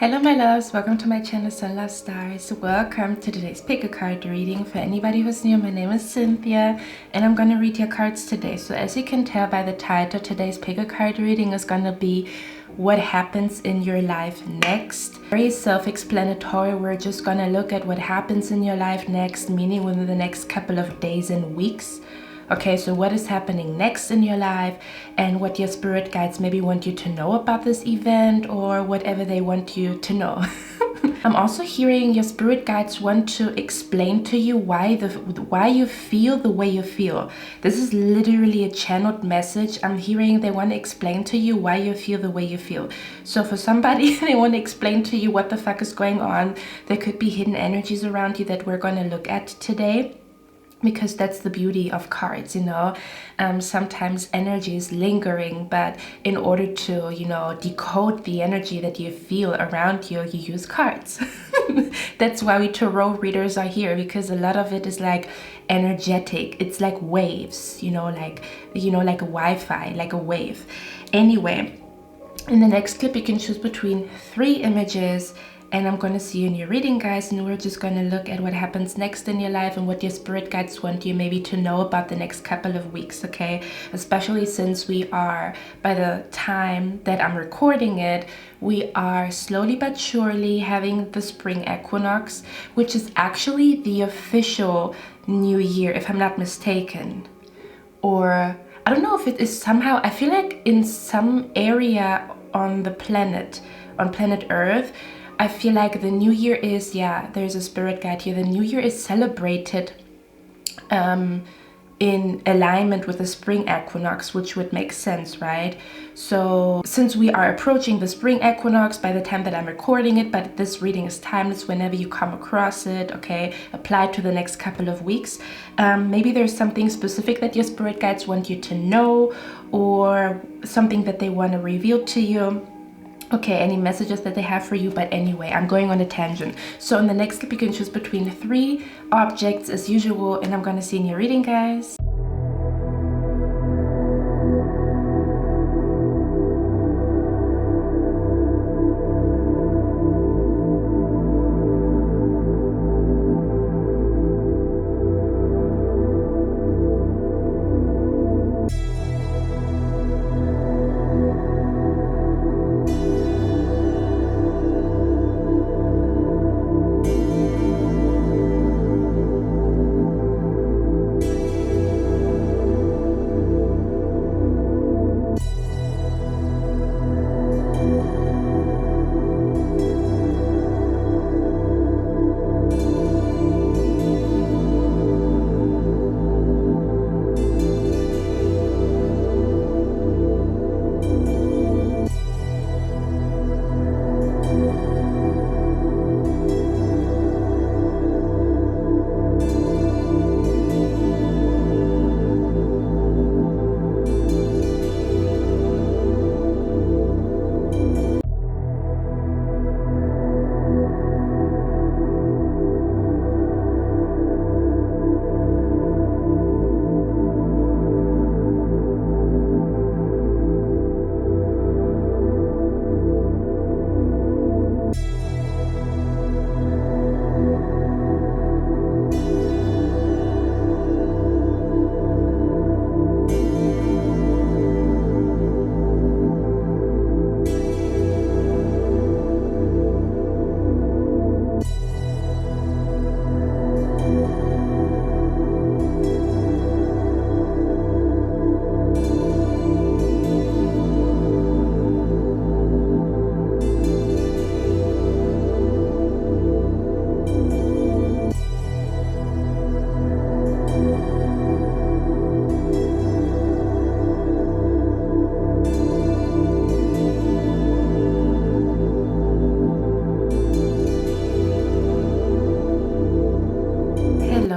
Hello my loves, welcome to my channel Sun Love Stars. Welcome to today's pick a card reading. For anybody who's new, my name is Cynthia and I'm gonna read your cards today. So as you can tell by the title, today's pick a card reading is gonna be what happens in your life next. Very self-explanatory. We're just gonna look at what happens in your life next, meaning within the next couple of days and weeks. Okay, so what is happening next in your life and what your spirit guides maybe want you to know about this event or whatever they want you to know. I'm also hearing your spirit guides want to explain to you why you feel the way you feel. This is literally a channeled message. I'm hearing they want to explain to you why you feel the way you feel. So for somebody, they want to explain to you what the fuck is going on. There could be hidden energies around you that we're going to look at today. Because that's the beauty of cards, you know. Sometimes energy is lingering, but in order to, you know, decode the energy that you feel around you, you use cards. That's why we tarot readers are here, because a lot of it is like energetic. It's like waves, like a Wi-Fi, like a wave. Anyway, in the next clip, you can choose between 3 images. And I'm going to see you in your reading, guys, and we're just going to look at what happens next in your life and what your spirit guides want you maybe to know about the next couple of weeks, okay? Especially since we are, by the time that I'm recording it, we are slowly but surely having the spring equinox, which is actually the official new year, if I'm not mistaken. Or, I don't know if it is somehow, I feel like in some area on the planet, on planet Earth, I feel like the new year is, there's a spirit guide here. The new year is celebrated in alignment with the spring equinox, which would make sense, right? So since we are approaching the spring equinox by the time that I'm recording it, but this reading is timeless whenever you come across it, okay? Apply to the next couple of weeks. Maybe there's something specific that your spirit guides want you to know or something that they want to reveal to you. Okay, any messages that they have for you, but anyway, I'm going on a tangent. So in the next clip, you can choose between 3 objects as usual, and I'm going to see in your reading, guys.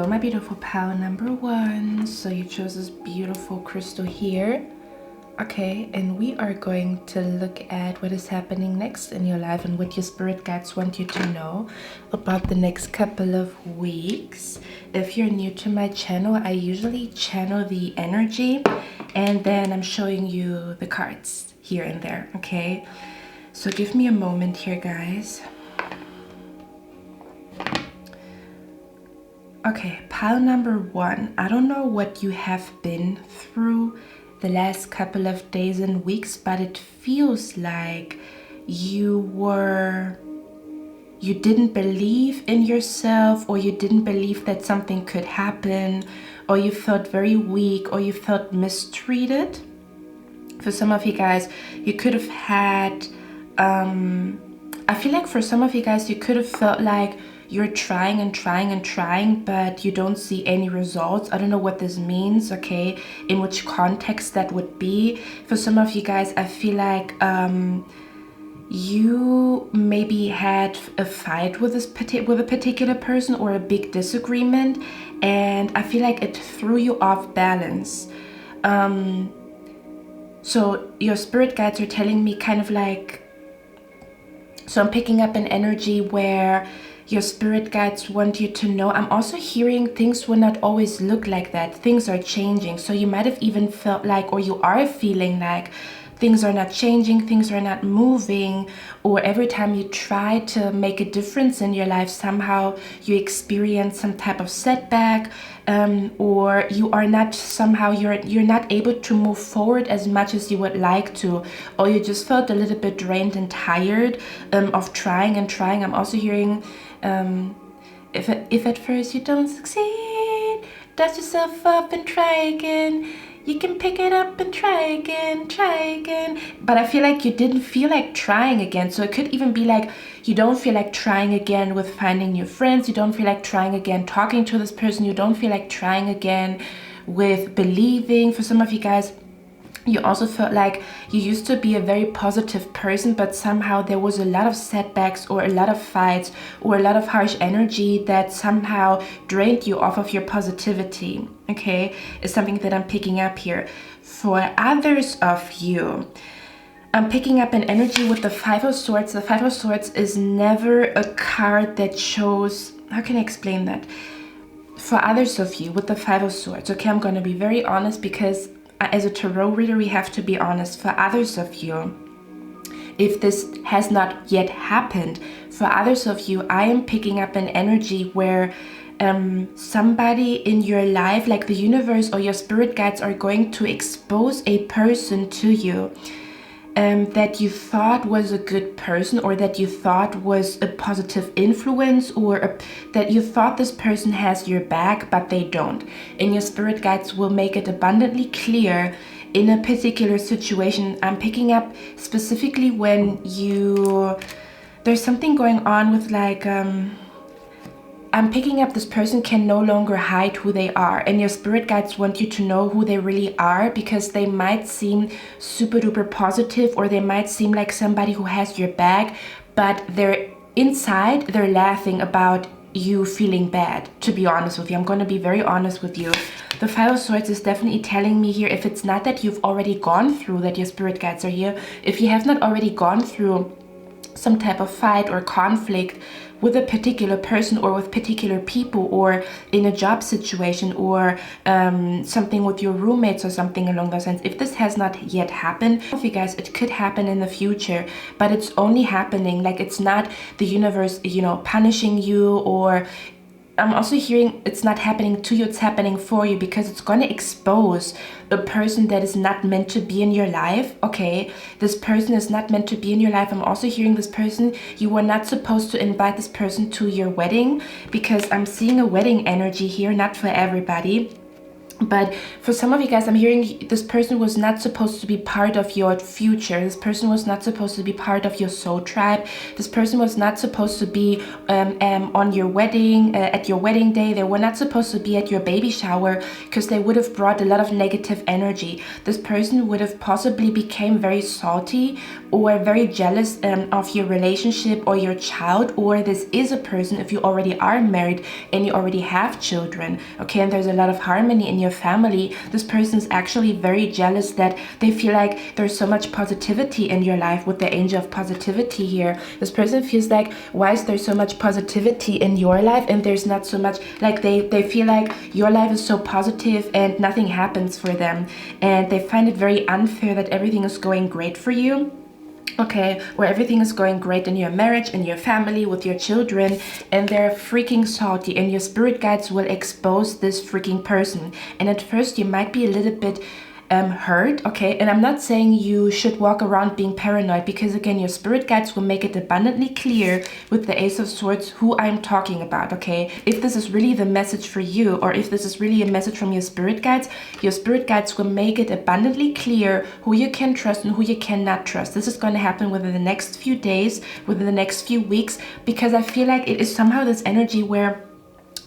My beautiful pal number 1. So you chose this beautiful crystal here. Okay, and we are going to look at what is happening next in your life and what your spirit guides want you to know about the next couple of weeks. If you're new to my channel, I usually channel the energy and then I'm showing you the cards here and there, okay? So give me a moment here, guys. Okay, pile number one. I don't know what you have been through the last couple of days and weeks, but it feels like you didn't believe in yourself, or you didn't believe that something could happen, or you felt very weak, or you felt mistreated. For some of you guys, you could have had, I feel like for some of you guys, you could have felt like you're trying and trying and trying, but you don't see any results. I don't know what this means, okay, in which context that would be. For some of you guys, I feel like you maybe had a fight with a particular person, or a big disagreement, and I feel like it threw you off balance. So your spirit guides are telling me kind of like, so I'm picking up an energy where your spirit guides want you to know. I'm also hearing things will not always look like that. Things are changing. So you might have even felt like, or you are feeling like, things are not changing, things are not moving, or every time you try to make a difference in your life, somehow you experience some type of setback, or you are not, somehow you're not able to move forward as much as you would like to, or you just felt a little bit drained and tired of trying and trying. I'm also hearing, if at first you don't succeed, dust yourself up and try again. You can pick it up and try again, try again. But I feel like you didn't feel like trying again. So it could even be like you don't feel like trying again with finding new friends. You don't feel like trying again talking to this person. You don't feel like trying again with believing. For some of you guys, you also felt like you used to be a very positive person, but somehow there was a lot of setbacks, or a lot of fights, or a lot of harsh energy that somehow drained you off of your positivity, okay? Is something that I'm picking up here. For others of you, I'm picking up an energy with the Five of Swords. The Five of Swords is never a card that shows, how can I explain that? For others of you, with the Five of Swords, okay, I'm going to be very honest, because as a tarot reader, we have to be honest. For others of you, if this has not yet happened, for others of you, I am picking up an energy where somebody in your life, like the universe or your spirit guides, are going to expose a person to you that you thought was a good person, or that you thought was a positive influence, or that you thought this person has your back, but they don't. And your spirit guides will make it abundantly clear in a particular situation. I'm picking up specifically when there's something going on with like, I'm picking up this person can no longer hide who they are, and your spirit guides want you to know who they really are, because they might seem super duper positive, or they might seem like somebody who has your back, but they're inside, they're laughing about you feeling bad, to be honest with you. I'm going to be very honest with you. The Five of Swords is definitely telling me here, if it's not that you've already gone through, that your spirit guides are here, if you have not already gone through some type of fight or conflict with a particular person, or with particular people, or in a job situation, or something with your roommates, or something along those lines. If this has not yet happened, for you guys, it could happen in the future, but it's only happening, like it's not the universe, you know, punishing you, or I'm also hearing it's not happening to you, it's happening for you, because it's going to expose a person that is not meant to be in your life, okay? This person is not meant to be in your life. I'm also hearing this person, you were not supposed to invite this person to your wedding, because I'm seeing a wedding energy here, not for everybody. But for some of you guys, I'm hearing this person was not supposed to be part of your future. This person was not supposed to be part of your soul tribe. This person was not supposed to be on your wedding, at your wedding day. They were not supposed to be at your baby shower, because they would have brought a lot of negative energy. This person would have possibly became very salty, or very jealous of your relationship or your child. Or this is a person, if you already are married and you already have children, okay, and there's a lot of harmony in your family, this person is actually very jealous that they feel like there's so much positivity in your life with the angel of positivity here. This person feels like, why is there so much positivity in your life and there's not so much, like they feel like your life is so positive and nothing happens for them, and they find it very unfair that everything is going great for you. okay, where everything is going great in your marriage, in your family, with your children, and they're freaking salty, and your spirit guides will expose this freaking person. And at first you might be a little bit hurt, okay? And I'm not saying you should walk around being paranoid, because again, your spirit guides will make it abundantly clear with the Ace of Swords who I'm talking about, okay? If this is really the message for you, or if this is really a message from your spirit guides will make it abundantly clear who you can trust and who you cannot trust. This is going to happen within the next few days, within the next few weeks, because I feel like it is somehow this energy where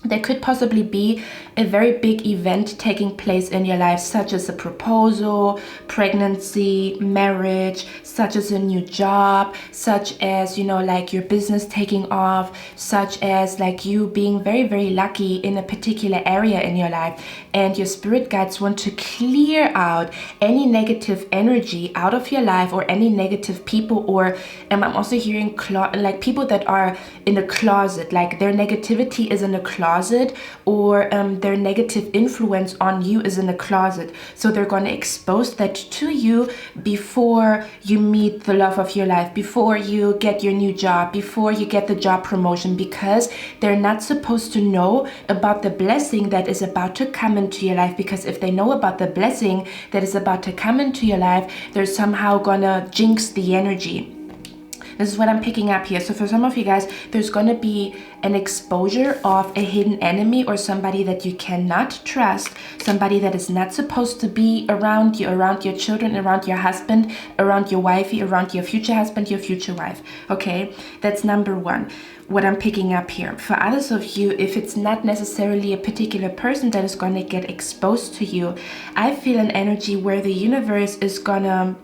there could possibly be a very big event taking place in your life, such as a proposal, pregnancy, marriage, such as a new job, such as, you know, like your business taking off, such as like you being very, very lucky in a particular area in your life. And your spirit guides want to clear out any negative energy out of your life, or any negative people, or I'm also hearing like people that are in a closet, like their negativity is in a closet, or their negative influence on you is in a closet. So they're going to expose that to you before you meet the love of your life, before you get your new job, before you get the job promotion, because they're not supposed to know about the blessing that is about to come into your life. Because if they know about the blessing that is about to come into your life, they're somehow gonna jinx the energy. This is what I'm picking up here. So for some of you guys, there's going to be an exposure of a hidden enemy, or somebody that you cannot trust, somebody that is not supposed to be around you, around your children, around your husband, around your wifey, around your future husband, your future wife. Okay, that's number one. What I'm picking up here. For others of you, if it's not necessarily a particular person that is going to get exposed to you, I feel an energy where the universe is gonna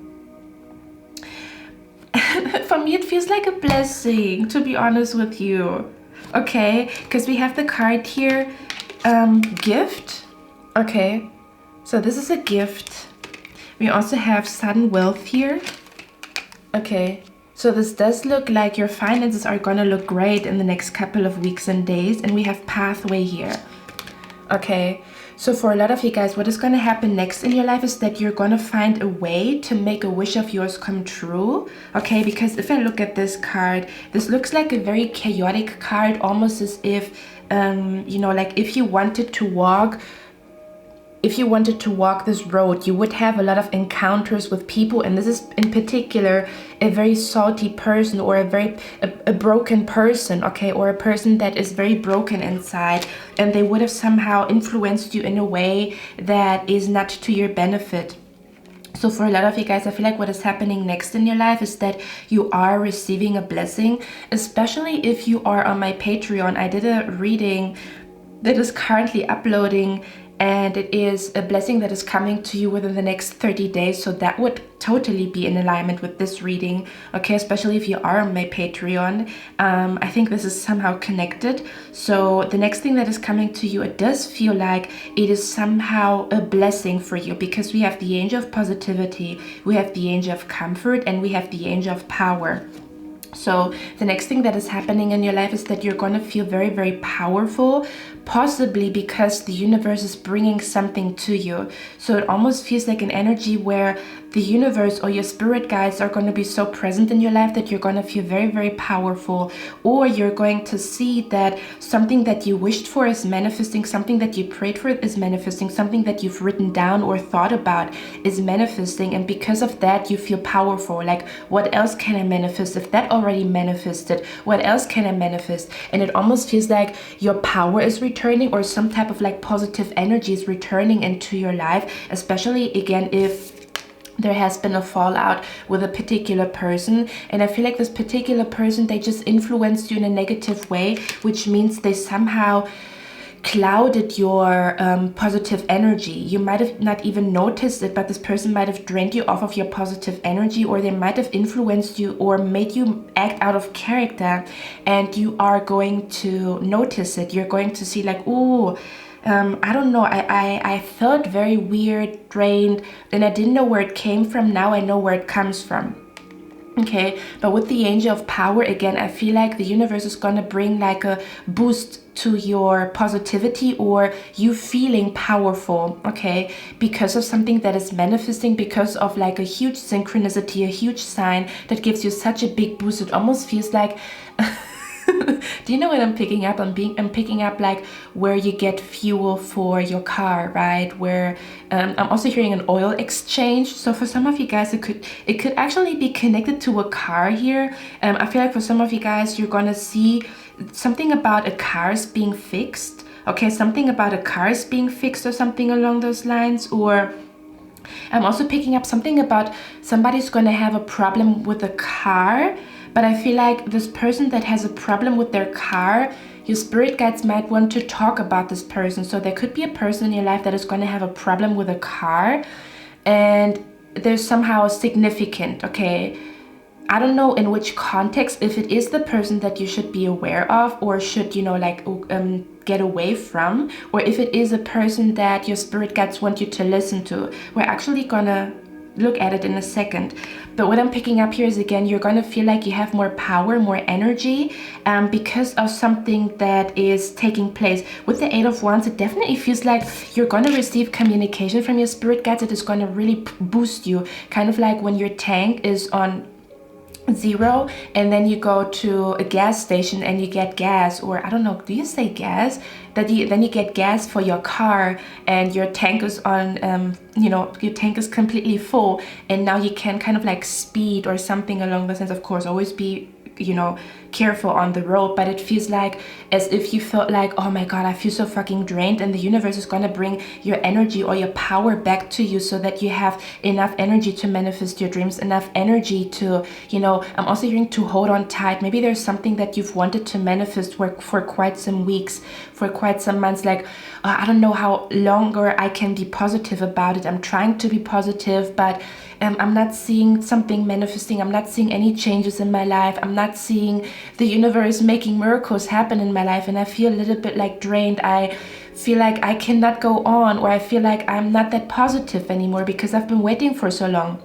for me, it feels like a blessing, to be honest with you. Okay, because we have the card here, gift. Okay, so this is a gift. We also have sudden wealth here. Okay, so this does look like your finances are gonna look great in the next couple of weeks and days. And we have pathway here. Okay, so for a lot of you guys, what is going to happen next in your life is that you're going to find a way to make a wish of yours come true. Okay, because if I look at this card, this looks like a very chaotic card, almost as if, you know, like if you wanted to walk this road, you would have a lot of encounters with people, and this is in particular a very salty person, or a broken person, okay, or a person that is very broken inside, and they would have somehow influenced you in a way that is not to your benefit. So for a lot of you guys, I feel like what is happening next in your life is that you are receiving a blessing, especially if you are on my Patreon. I did a reading that is currently uploading, and it is a blessing that is coming to you within the next 30 days. So that would totally be in alignment with this reading, okay, especially if you are on my Patreon. I think this is somehow connected. So the next thing that is coming to you, it does feel like it is somehow a blessing for you, because we have the angel of positivity, we have the angel of comfort, and we have the angel of power. So the next thing that is happening in your life is that you're going to feel very, very powerful, possibly because the universe is bringing something to you. So it almost feels like an energy where the universe or your spirit guides are going to be so present in your life that you're going to feel very, very powerful, or you're going to see that something that you wished for is manifesting, something that you prayed for is manifesting, something that you've written down or thought about is manifesting, and because of that you feel powerful. Like, what else can I manifest? If that already manifested, what else can I manifest? And it almost feels like your power is returning, or some type of like positive energy is returning into your life, especially again if there has been a fallout with a particular person. And I feel like this particular person, they just influenced you in a negative way, which means they somehow clouded your positive energy. You might have not even noticed it, but this person might have drained you off of your positive energy, or they might have influenced you or made you act out of character, and you are going to notice it. You're going to see like, ooh, I don't know, I felt very weird, drained, and I didn't know where it came from. Now I know where it comes from. Okay, but with the angel of power, again, I feel like the universe is going to bring like a boost to your positivity or you feeling powerful, okay, because of something that is manifesting, because of like a huge synchronicity, a huge sign that gives you such a big boost. It almost feels like do you know what I'm picking up? I'm picking up like where you get fuel for your car, right? Where I'm also hearing an oil exchange. So for some of you guys, it could actually be connected to a car here. I feel like for some of you guys, you're gonna see something about a car's being fixed. Okay, something about a car's being fixed or something along those lines. Or I'm also picking up something about somebody's gonna have a problem with a car. But I feel like this person that has a problem with their car, your spirit guides might want to talk about this person. So there could be a person in your life that is going to have a problem with a car, and they're somehow significant, okay? I don't know in which context, if it is the person that you should be aware of or should, you know, like get away from, or if it is a person that your spirit guides want you to listen to. We're actually gonna look at it in a second. But what I'm picking up here is, again, you're going to feel like you have more power, more energy because of something that is taking place. With the 8 of Wands, it definitely feels like you're going to receive communication from your spirit guides that is going to really boost you. Kind of like when your tank is on 0 and then you go to a gas station and you get gas, or I don't know, do you say gas? Then you get gas for your car and your tank is on, you know, your tank is completely full, and now you can kind of like speed or something along the sense. Of course, always be, you know, careful on the road, but it feels like as if you felt like, oh my god, I feel so fucking drained, and the universe is going to bring your energy or your power back to you so that you have enough energy to manifest your dreams, enough energy to, you know, I'm also hearing to hold on tight. Maybe there's something that you've wanted to manifest for quite some weeks, for quite some months, like I don't know how longer I can be positive about it. I'm trying to be positive, but I'm not seeing something manifesting. I'm not seeing any changes in my life. I'm not seeing the universe making miracles happen in my life, and I feel a little bit like drained. I feel like I cannot go on, or I feel like I'm not that positive anymore because I've been waiting for so long.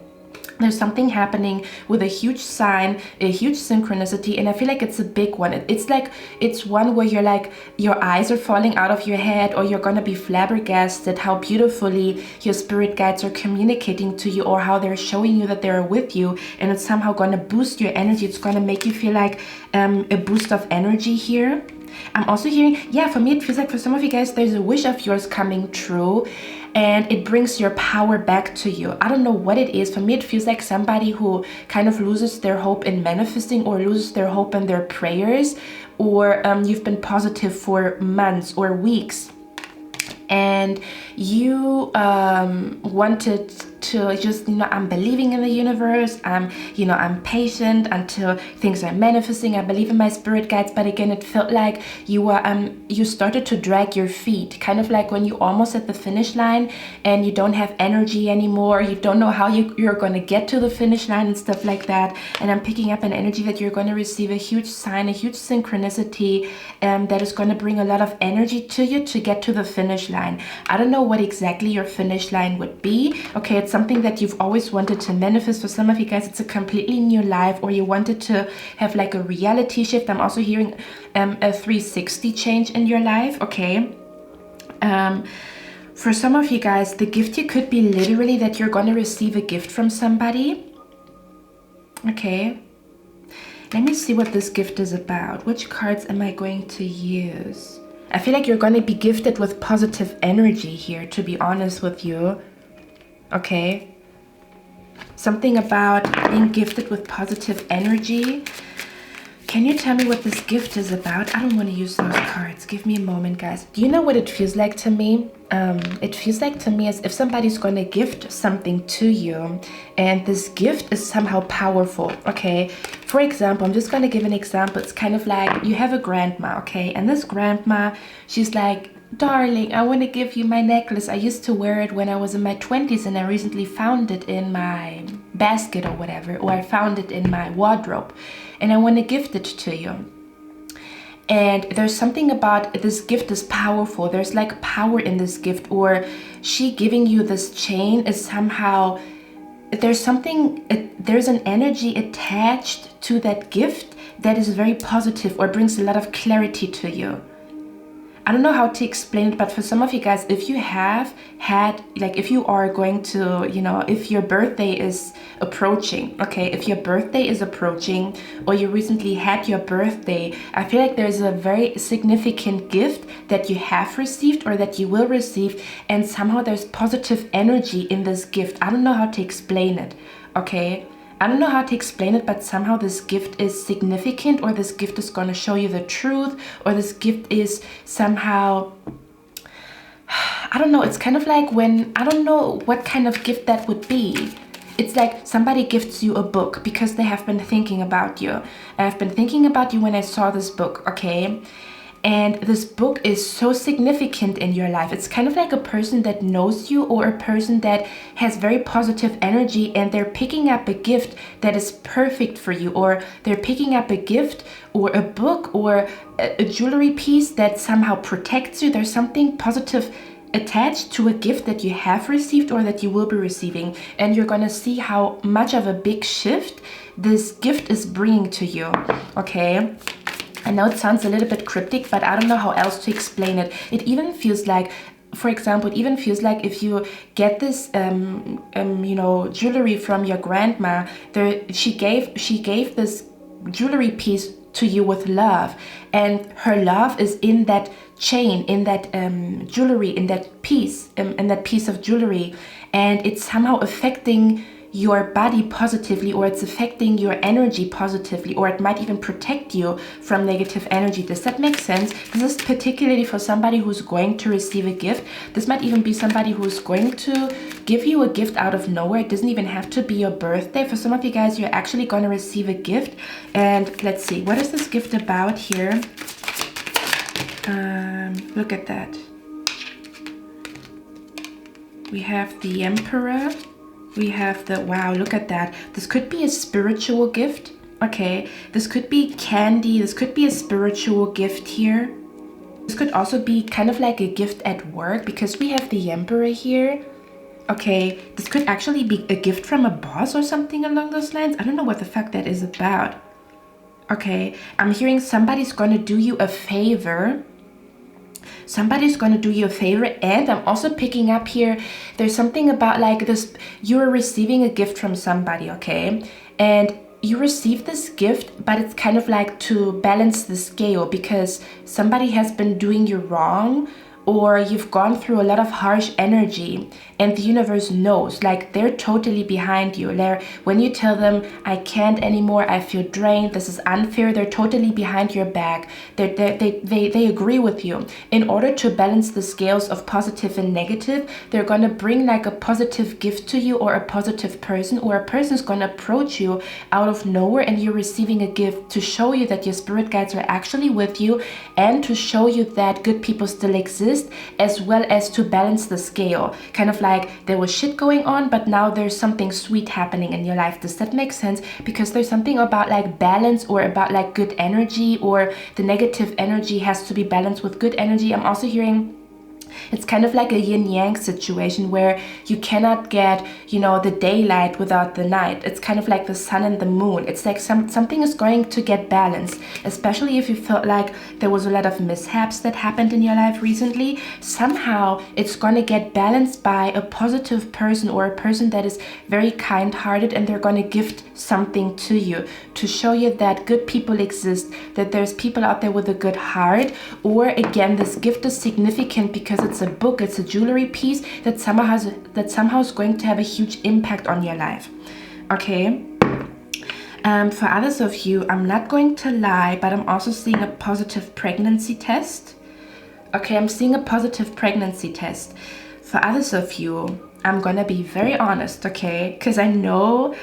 There's something happening with a huge sign, a huge synchronicity, and I feel like it's a big one. It's like, it's one where you're like, your eyes are falling out of your head, or you're gonna be flabbergasted how beautifully your spirit guides are communicating to you, or how they're showing you that they're with you, and it's somehow gonna boost your energy. It's gonna make you feel like a boost of energy here. I'm also hearing, yeah, for me it feels like for some of you guys there's a wish of yours coming true, and it brings your power back to you. I don't know what it is. For me it feels like somebody who kind of loses their hope in manifesting, or loses their hope in their prayers, or you've been positive for months or weeks, and you wanted to just, you know, I'm believing in the universe, you know, I'm patient until things are manifesting, I believe in my spirit guides, but again it felt like you were you started to drag your feet, kind of like when you almost at the finish line and you don't have energy anymore, you don't know how you're going to get to the finish line and stuff like that. And I'm picking up an energy that you're going to receive a huge sign, a huge synchronicity that is going to bring a lot of energy to you to get to the finish line. I don't know what exactly your finish line would be. Okay, it's something that you've always wanted to manifest. For some of you guys it's a completely new life, or you wanted to have like a reality shift. I'm also hearing a 360 change in your life. Okay, for some of you guys the gift you could be literally that you're going to receive a gift from somebody. Okay, let me see what this gift is about. Which cards am I going to use? I feel like you're going to be gifted with positive energy here, to be honest with you. Okay, something about being gifted with positive energy. Can you tell me what this gift is about? I don't want to use those cards. Give me a moment, guys. Do you know what it feels like to me? It feels like to me as if somebody's going to gift something to you, and this gift is somehow powerful. Okay, for example, I'm just going to give an example. It's kind of like you have a grandma, okay, and this grandma, she's like, darling, I want to give you my necklace. I used to wear it when I was in my 20s, and I recently found it in my basket or whatever, or I found it in my wardrobe, and I want to gift it to you. And there's something about this gift is powerful. There's like power in this gift, or she giving you this chain is somehow, there's something, there's an energy attached to that gift that is very positive or brings a lot of clarity to you. I don't know how to explain it, but for some of you guys, if you have had, like if you are going to, you know, if your birthday is approaching, okay, if your birthday is approaching or you recently had your birthday, I feel like there's a very significant gift that you have received or that you will receive, and somehow there's positive energy in this gift. I don't know how to explain it, okay? I don't know how to explain it, but somehow this gift is significant, or this gift is going to show you the truth, or this gift is somehow, I don't know, it's kind of like when, I don't know what kind of gift that would be. It's like somebody gifts you a book because they have been thinking about you. I've been thinking about you when I saw this book, okay? And this book is so significant in your life. It's kind of like a person that knows you, or a person that has very positive energy, and they're picking up a gift that is perfect for you, or they're picking up a gift or a book or a jewelry piece that somehow protects you. There's something positive attached to a gift that you have received or that you will be receiving, and you're going to see how much of a big shift this gift is bringing to you, okay? I know it sounds a little bit cryptic, but I don't know how else to explain it. It even feels like, for example, it even feels like if you get this, you know, jewelry from your grandma, she gave this jewelry piece to you with love, and her love is in that chain, in that jewelry, in that piece of jewelry, and it's somehow affecting your body positively, or it's affecting your energy positively, or it might even protect you from negative energy. Does that make sense? This is particularly for somebody who's going to receive a gift. This might even be somebody who's going to give you a gift out of nowhere. It doesn't even have to be your birthday. For some of you guys, you're actually going to receive a gift. And let's see, what is this gift about here? Look at that. We have the Emperor. We have the, wow, look at that. This could be a spiritual gift. Okay, this could be candy. This could be a spiritual gift here. This could also be kind of like a gift at work, because we have the Emperor here. Okay, this could actually be a gift from a boss or something along those lines. I don't know what the fuck that is about. Okay, I'm hearing somebody's going to do you a favor. Somebody's going to do you a favor, and I'm also picking up here, there's something about like this, you're receiving a gift from somebody, okay? And you receive this gift, but it's kind of like to balance the scale, because somebody has been doing you wrong, or you've gone through a lot of harsh energy, and the universe knows, like they're totally behind you. When you tell them, I can't anymore, I feel drained, this is unfair, they're totally behind your back. They agree with you. In order to balance the scales of positive and negative, they're going to bring like a positive gift to you, or a positive person, or a person's going to approach you out of nowhere, and you're receiving a gift to show you that your spirit guides are actually with you, and to show you that good people still exist, as well as to balance the scale. Kind of like there was shit going on, but now there's something sweet happening in your life. Does that make sense? Because there's something about like balance, or about like good energy, or the negative energy has to be balanced with good energy. I'm also hearing it's kind of like a yin-yang situation, where you cannot get, you know, the daylight without the night. It's kind of like the sun and the moon. It's like something is going to get balanced, especially if you felt like there was a lot of mishaps that happened in your life recently. Somehow it's going to get balanced by a positive person, or a person that is very kind-hearted, and they're going to gift something to you to show you that good people exist, that there's people out there with a good heart. Or again, this gift is significant because it's a book, it's a jewelry piece that somehow is going to have a huge impact on your life. Okay, for others of you, I'm not going to lie, but I'm also seeing a positive pregnancy test. Okay, I'm seeing a positive pregnancy test. For others of you, I'm gonna be very honest, okay, because I know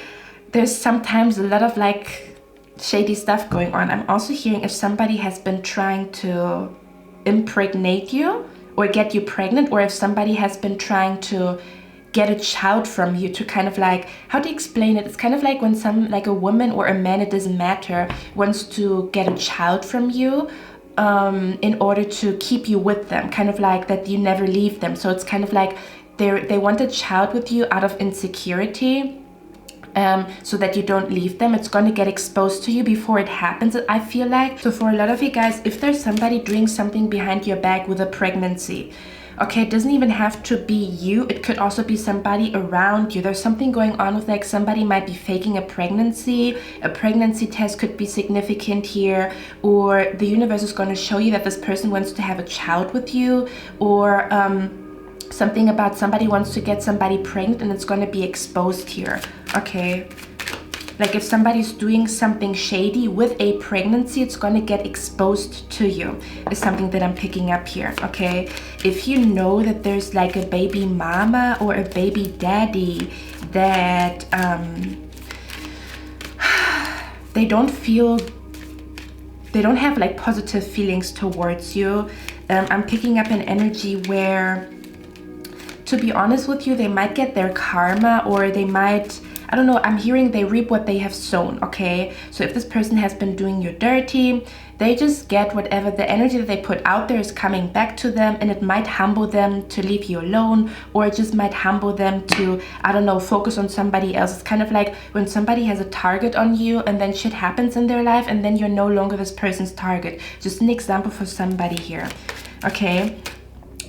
there's sometimes a lot of like shady stuff going on. I'm also hearing if somebody has been trying to impregnate you or get you pregnant, or if somebody has been trying to get a child from you, to kind of like, how to explain it? It's kind of like when like a woman or a man, it doesn't matter, wants to get a child from you in order to keep you with them, kind of like that you never leave them. So it's kind of like they want a child with you out of insecurity. so that you don't leave them. It's going to get exposed to you before it happens, I feel like. So for a lot of you guys, if there's somebody doing something behind your back with a pregnancy, okay, it doesn't even have to be you. It could also be somebody around you. There's something going on with like somebody might be faking a pregnancy. A pregnancy test could be significant here, or the universe is going to show you that this person wants to have a child with you, or something about somebody wants to get somebody pregnant and it's going to be exposed here. Okay. Like if somebody's doing something shady with a pregnancy, it's going to get exposed to you, is something that I'm picking up here, okay? If you know that there's like a baby mama or a baby daddy that they don't have like positive feelings towards you, I'm picking up an energy where, to be honest with you, they might get their karma, or they might, I don't know, I'm hearing they reap what they have sown, okay? So if this person has been doing you dirty, they just get whatever the energy that they put out there is coming back to them, and it might humble them to leave you alone, or it just might humble them to, I don't know, focus on somebody else. It's kind of like when somebody has a target on you and then shit happens in their life and then you're no longer this person's target. Just an example for somebody here, okay?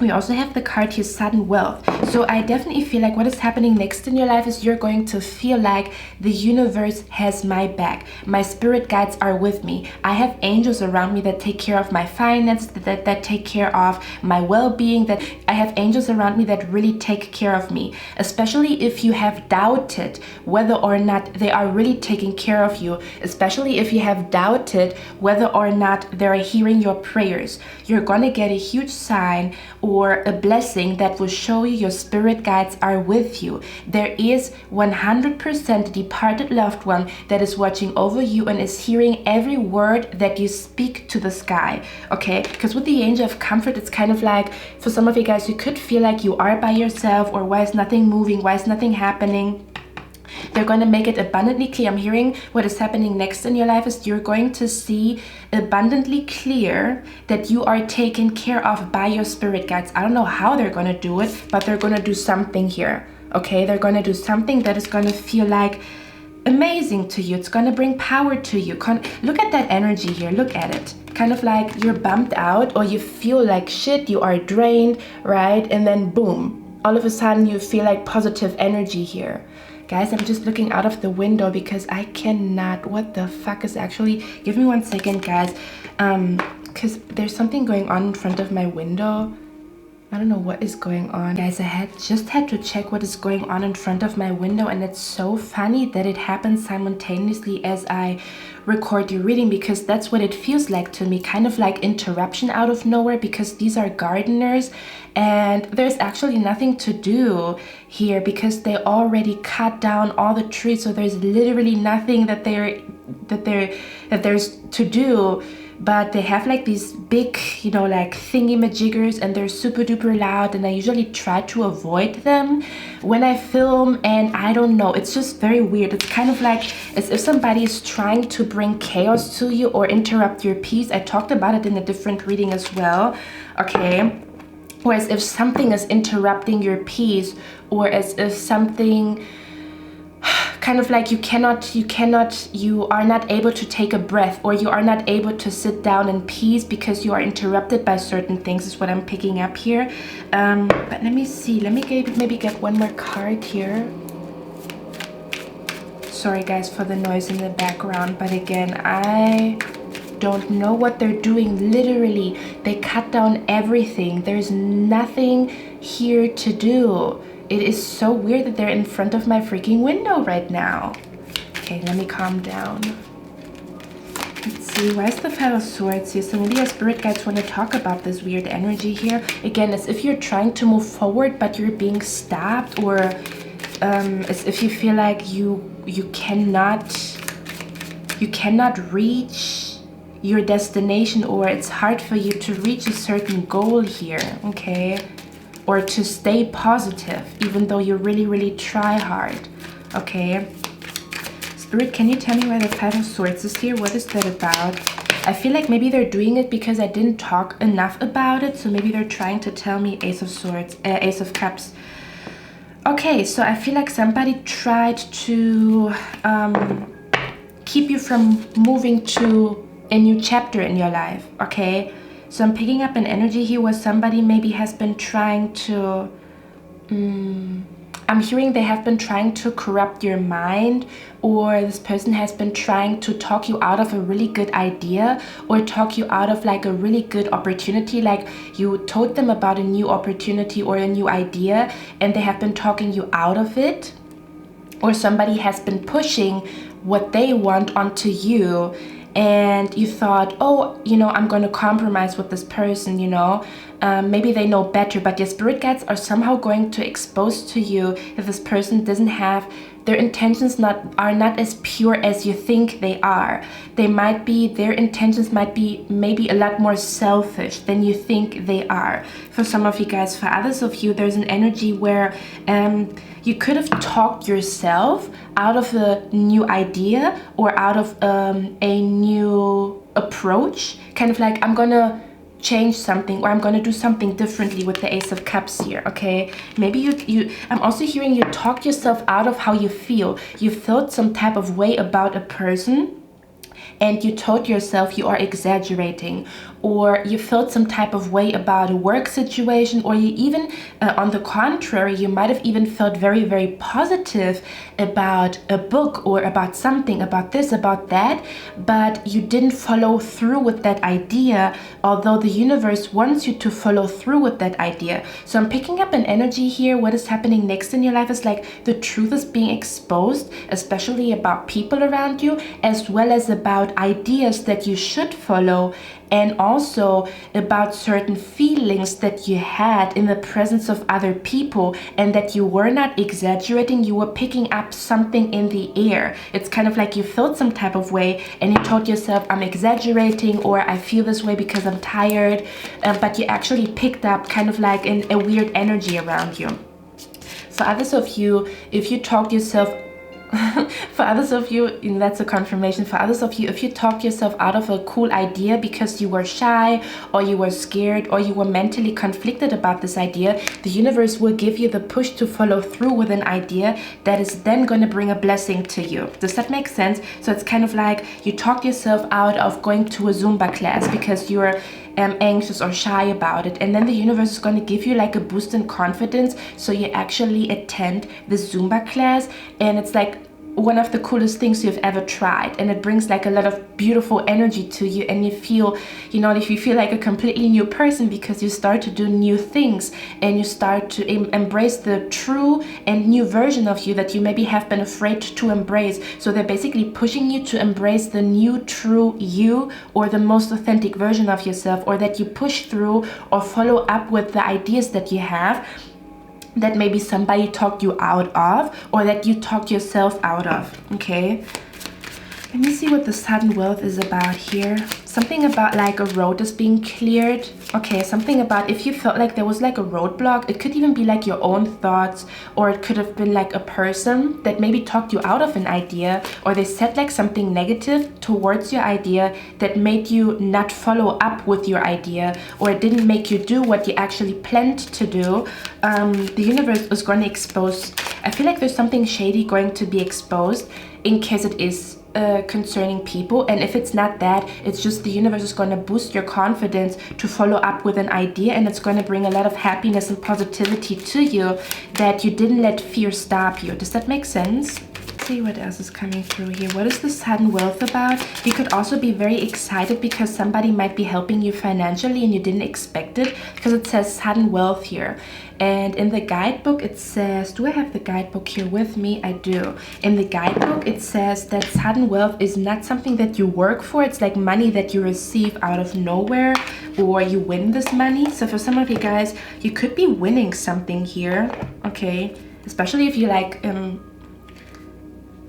We also have the card here, sudden wealth. So I definitely feel like what is happening next in your life is you're going to feel like the universe has my back. My spirit guides are with me. I have angels around me that take care of my finances, that take care of my well-being, that I have angels around me that really take care of me. Especially if you have doubted whether or not they are really taking care of you. Especially if you have doubted whether or not they're hearing your prayers. You're going to get a huge sign or a blessing that will show you your spirit guides are with you. There is 100% departed loved one that is watching over you and is hearing every word that you speak to the sky, okay? Because with the angel of comfort, it's kind of like, for some of you guys, you could feel like you are by yourself, or why is nothing moving, why is nothing happening? They're going to make it abundantly clear. I'm hearing what is happening next in your life is you're going to see abundantly clear that you are taken care of by your spirit guides. I don't know how they're going to do it, but they're going to do something here, okay? They're going to do something that is going to feel like amazing to you. It's going to bring power to you. Look at that energy here. Look at it. Kind of like you're bummed out, or you feel like shit, you are drained, right? And then boom, all of a sudden you feel like positive energy here. Guys, I'm just looking out of the window because I cannot, what the fuck is actually, give me 1 second, guys, because there's something going on in front of my window. I don't know what is going on. Guys, I just had to check what is going on in front of my window, and it's so funny that it happens simultaneously as I record your reading, because that's what it feels like to me, kind of like interruption out of nowhere, because these are gardeners and there's actually nothing to do here because they already cut down all the trees, so there's literally nothing that there's to do. But they have like these big, you know, like thingy-majiggers, and they're super duper loud, and I usually try to avoid them when I film, and I don't know, it's just very weird. It's kind of like as if somebody is trying to bring chaos to you or interrupt your peace. I talked about it in a different reading as well, okay? Or as if something is interrupting your peace, or as if something kind of like you are not able to take a breath, or you are not able to sit down in peace because you are interrupted by certain things, is what I'm picking up here. But let me see, let me maybe get one more card here. Sorry guys for the noise in the background, but again, I don't know what they're doing. Literally, they cut down everything. There's nothing here to do. It is so weird that they're in front of my freaking window right now. Okay, let me calm down. Let's see, why is the Five of Swords here? So maybe your spirit guides want to talk about this weird energy here. Again, as if you're trying to move forward, but you're being stopped, or as if you feel like you cannot reach your destination, or it's hard for you to reach a certain goal here, okay? Or to stay positive, even though you really try hard, okay? Spirit, can you tell me why the Five of Swords is here? What is that about? I feel like maybe they're doing it because I didn't talk enough about it, so maybe they're trying to tell me Ace of Swords, Ace of Cups. Okay, so I feel like somebody tried to keep you from moving to a new chapter in your life, okay? So I'm picking up an energy here where somebody maybe has been trying to... I'm hearing they have been trying to corrupt your mind, or this person has been trying to talk you out of a really good idea, or talk you out of like a really good opportunity. Like you told them about a new opportunity or a new idea and they have been talking you out of it, or somebody has been pushing what they want onto you, and you thought, oh, you know, I'm going to compromise with this person, you know. Maybe they know better, but your spirit guides are somehow going to expose to you that this person doesn't have, their intentions are not as pure as you think they are. Their intentions might be maybe a lot more selfish than you think they are. For some of you guys, for others of you, there's an energy where you could have talked yourself out of a new idea or out of a new approach, kind of like, I'm gonna change something, or I'm going to do something differently with the Ace of Cups here, okay? Maybe I'm also hearing you talk yourself out of how you feel. You felt some type of way about a person and you told yourself you are exaggerating, or you felt some type of way about a work situation, or you even, on the contrary, you might have even felt very, very positive about a book or about something, about this, about that, but you didn't follow through with that idea, although the universe wants you to follow through with that idea. So I'm picking up an energy here. What is happening next in your life is like the truth is being exposed, especially about people around you, as well as about ideas that you should follow, and also about certain feelings that you had in the presence of other people, and that you were not exaggerating, you were picking up something in the air. It's kind of like you felt some type of way and you told yourself, I'm exaggerating, or I feel this way because I'm tired, but you actually picked up kind of like a weird energy around you. For others of you, if you talk yourself for others of you, and that's a confirmation, for others of you, if you talk yourself out of a cool idea because you were shy, or you were scared, or you were mentally conflicted about this idea, the universe will give you the push to follow through with an idea that is then going to bring a blessing to you. Does that make sense? So it's kind of like you talk yourself out of going to a Zumba class because you're anxious or shy about it, and then the universe is going to give you like a boost in confidence, so you actually attend the Zumba class, and it's like one of the coolest things you've ever tried, and it brings like a lot of beautiful energy to you, and you feel, you know, if you feel like a completely new person because you start to do new things and you start to embrace the true and new version of you that you maybe have been afraid to embrace. So they're basically pushing you to embrace the new true you, or the most authentic version of yourself, or that you push through or follow up with the ideas that you have that maybe somebody talked you out of, or that you talked yourself out of, okay? Let me see what the sudden wealth is about here. Something about like a road is being cleared. Okay, something about if you felt like there was like a roadblock, it could even be like your own thoughts, or it could have been like a person that maybe talked you out of an idea, or they said like something negative towards your idea that made you not follow up with your idea, or it didn't make you do what you actually planned to do. The universe is going to expose. I feel like there's something shady going to be exposed, in case it is concerning people, and if it's not that, it's just the universe is going to boost your confidence to follow up with an idea, and it's going to bring a lot of happiness and positivity to you, that you didn't let fear stop you. Does that make sense? Let's see what else is coming through here. What is the sudden wealth about? You could also be very excited because somebody might be helping you financially and you didn't expect it, because it says sudden wealth here. And in the guidebook it says, do I have the guidebook here with me? I do. In the guidebook it says that sudden wealth is not something that you work for. It's like money that you receive out of nowhere, or you win this money. So for some of you guys, you could be winning something here, okay? Especially if you like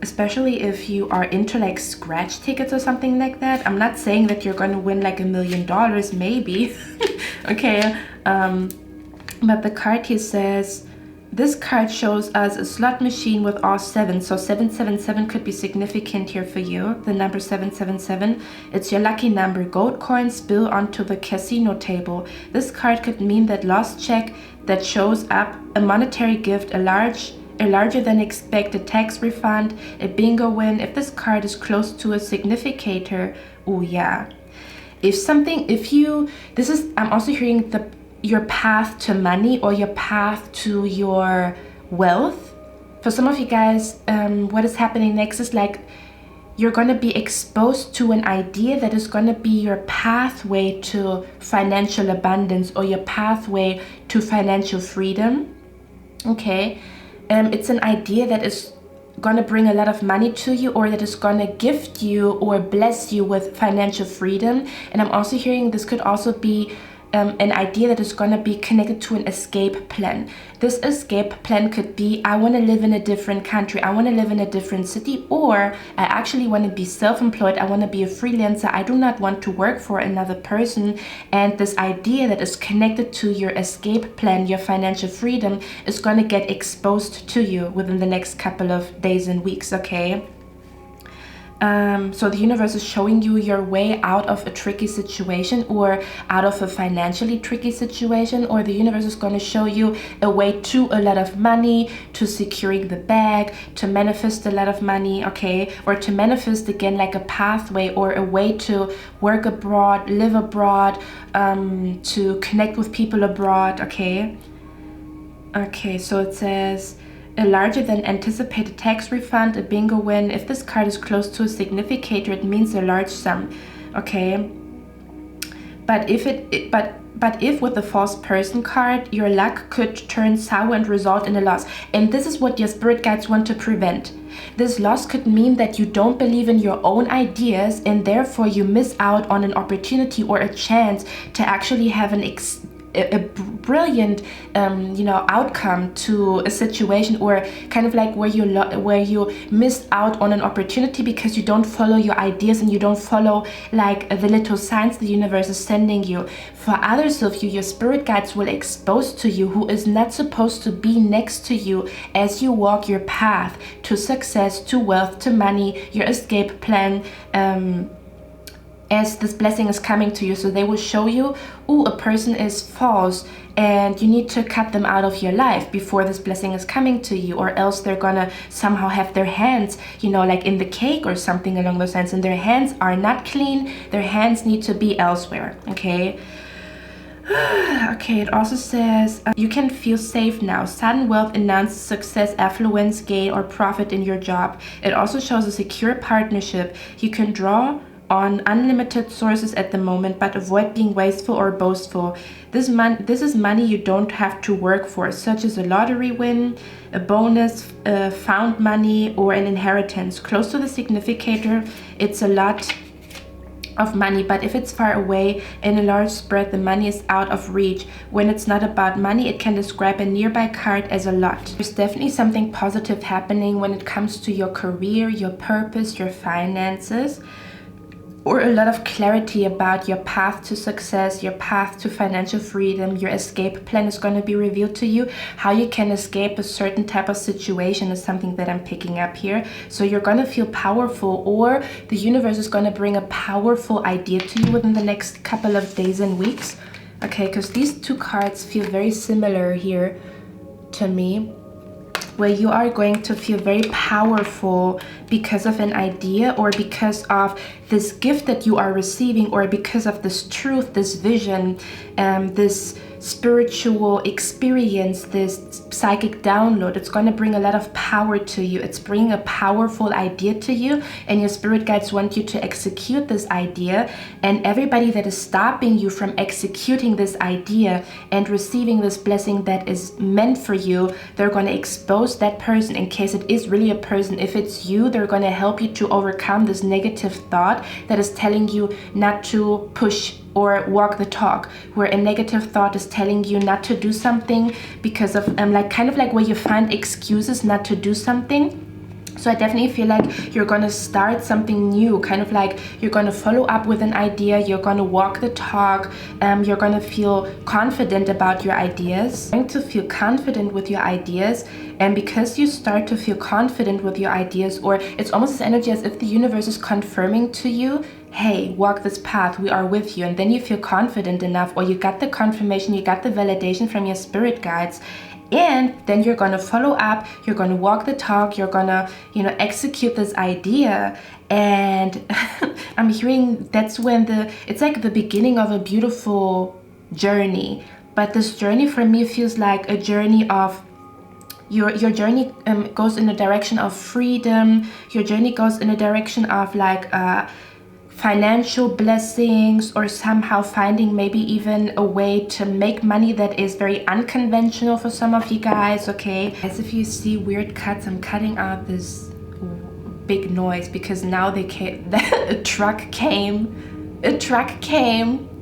especially if you are into like scratch tickets or something like that. I'm not saying that you're going to win like $1 million, maybe. Okay, but the card here says this card shows us a slot machine with all 7. So 777 could be significant here for you. The number 777, it's your lucky number. Gold coins spill onto the casino table. This card could mean that lost check that shows up, a monetary gift, a larger than expected tax refund, a bingo win. If this card is close to a significator, oh yeah. I'm also hearing your path to money or your path to your wealth. For some of you guys, what is happening next is like you're going to be exposed to an idea that is going to be your pathway to financial abundance or your pathway to financial freedom. Okay, it's an idea that is going to bring a lot of money to you, or that is going to gift you or bless you with financial freedom. And I'm also hearing this could also be an idea that is going to be connected to an escape plan. This escape plan could be, I want to live in a different country, I want to live in a different city, or I actually want to be self-employed, I want to be a freelancer, I do not want to work for another person. And this idea that is connected to your escape plan, your financial freedom, is going to get exposed to you within the next couple of days and weeks, okay? So the universe is showing you your way out of a tricky situation, or out of a financially tricky situation, or the universe is going to show you a way to a lot of money, to securing the bag, to manifest a lot of money, okay? Or to manifest again like a pathway or a way to work abroad, live abroad, to connect with people abroad, okay? Okay, so it says a larger than anticipated tax refund, a bingo win. If this card is close to a significator, it means a large sum, okay? But if with the false person card, your luck could turn sour and result in a loss. And this is what your spirit guides want to prevent. This loss could mean that you don't believe in your own ideas, and therefore you miss out on an opportunity or a chance to actually have a brilliant outcome to a situation, or kind of like where you missed out on an opportunity because you don't follow your ideas and you don't follow like the little signs the universe is sending you. For others of you, your spirit guides will expose to you who is not supposed to be next to you as you walk your path to success, to wealth, to money, your escape plan, as this blessing is coming to you. So they will show you, oh, a person is false and you need to cut them out of your life before this blessing is coming to you, or else they're gonna somehow have their hands, like in the cake or something along those lines, and their hands are not clean, their hands need to be elsewhere, okay? Okay, it also says you can feel safe now. Sudden wealth announces success, affluence, gain, or profit in your job. It also shows a secure partnership. You can draw on unlimited sources at the moment, but avoid being wasteful or boastful. This is money you don't have to work for, such as a lottery win, a bonus, found money, or an inheritance. Close to the significator, it's a lot of money, but if it's far away in a large spread, the money is out of reach. When it's not about money, it can describe a nearby card as a lot. There's definitely something positive happening when it comes to your career, your purpose, your finances, or a lot of clarity about your path to success, your path to financial freedom. Your escape plan is going to be revealed to you. How you can escape a certain type of situation is something that I'm picking up here. So you're going to feel powerful, or the universe is going to bring a powerful idea to you within the next couple of days and weeks. Okay, because these two cards feel very similar here to me, where you are going to feel very powerful because of an idea, or because of this gift that you are receiving, or because of this truth, this vision, this spiritual experience, this psychic download. It's going to bring a lot of power to you. It's bringing a powerful idea to you, and your spirit guides want you to execute this idea. And everybody that is stopping you from executing this idea and receiving this blessing that is meant for you, they're going to expose that person, in case it is really a person. If it's you, they're going to help you to overcome this negative thought that is telling you not to push or walk the talk, where a negative thought is telling you not to do something because of kind of like where you find excuses not to do something. So I definitely feel like you're going to start something new, kind of like you're going to follow up with an idea, you're going to walk the talk, you're going to feel confident about your ideas. You're going to feel confident with your ideas, and because you start to feel confident with your ideas, or it's almost this energy as if the universe is confirming to you, hey, walk this path, we are with you, and then you feel confident enough, or you got the confirmation, you got the validation from your spirit guides. And then you're going to follow up, you're going to walk the talk, you're going to, execute this idea. And I'm hearing that's when it's like the beginning of a beautiful journey. But this journey for me feels like a journey of, your journey goes in the direction of freedom. Your journey goes in a direction of like, financial blessings, or somehow finding maybe even a way to make money that is very unconventional for some of you guys, okay? As if you see weird cuts, I'm cutting out this big noise because now a truck came,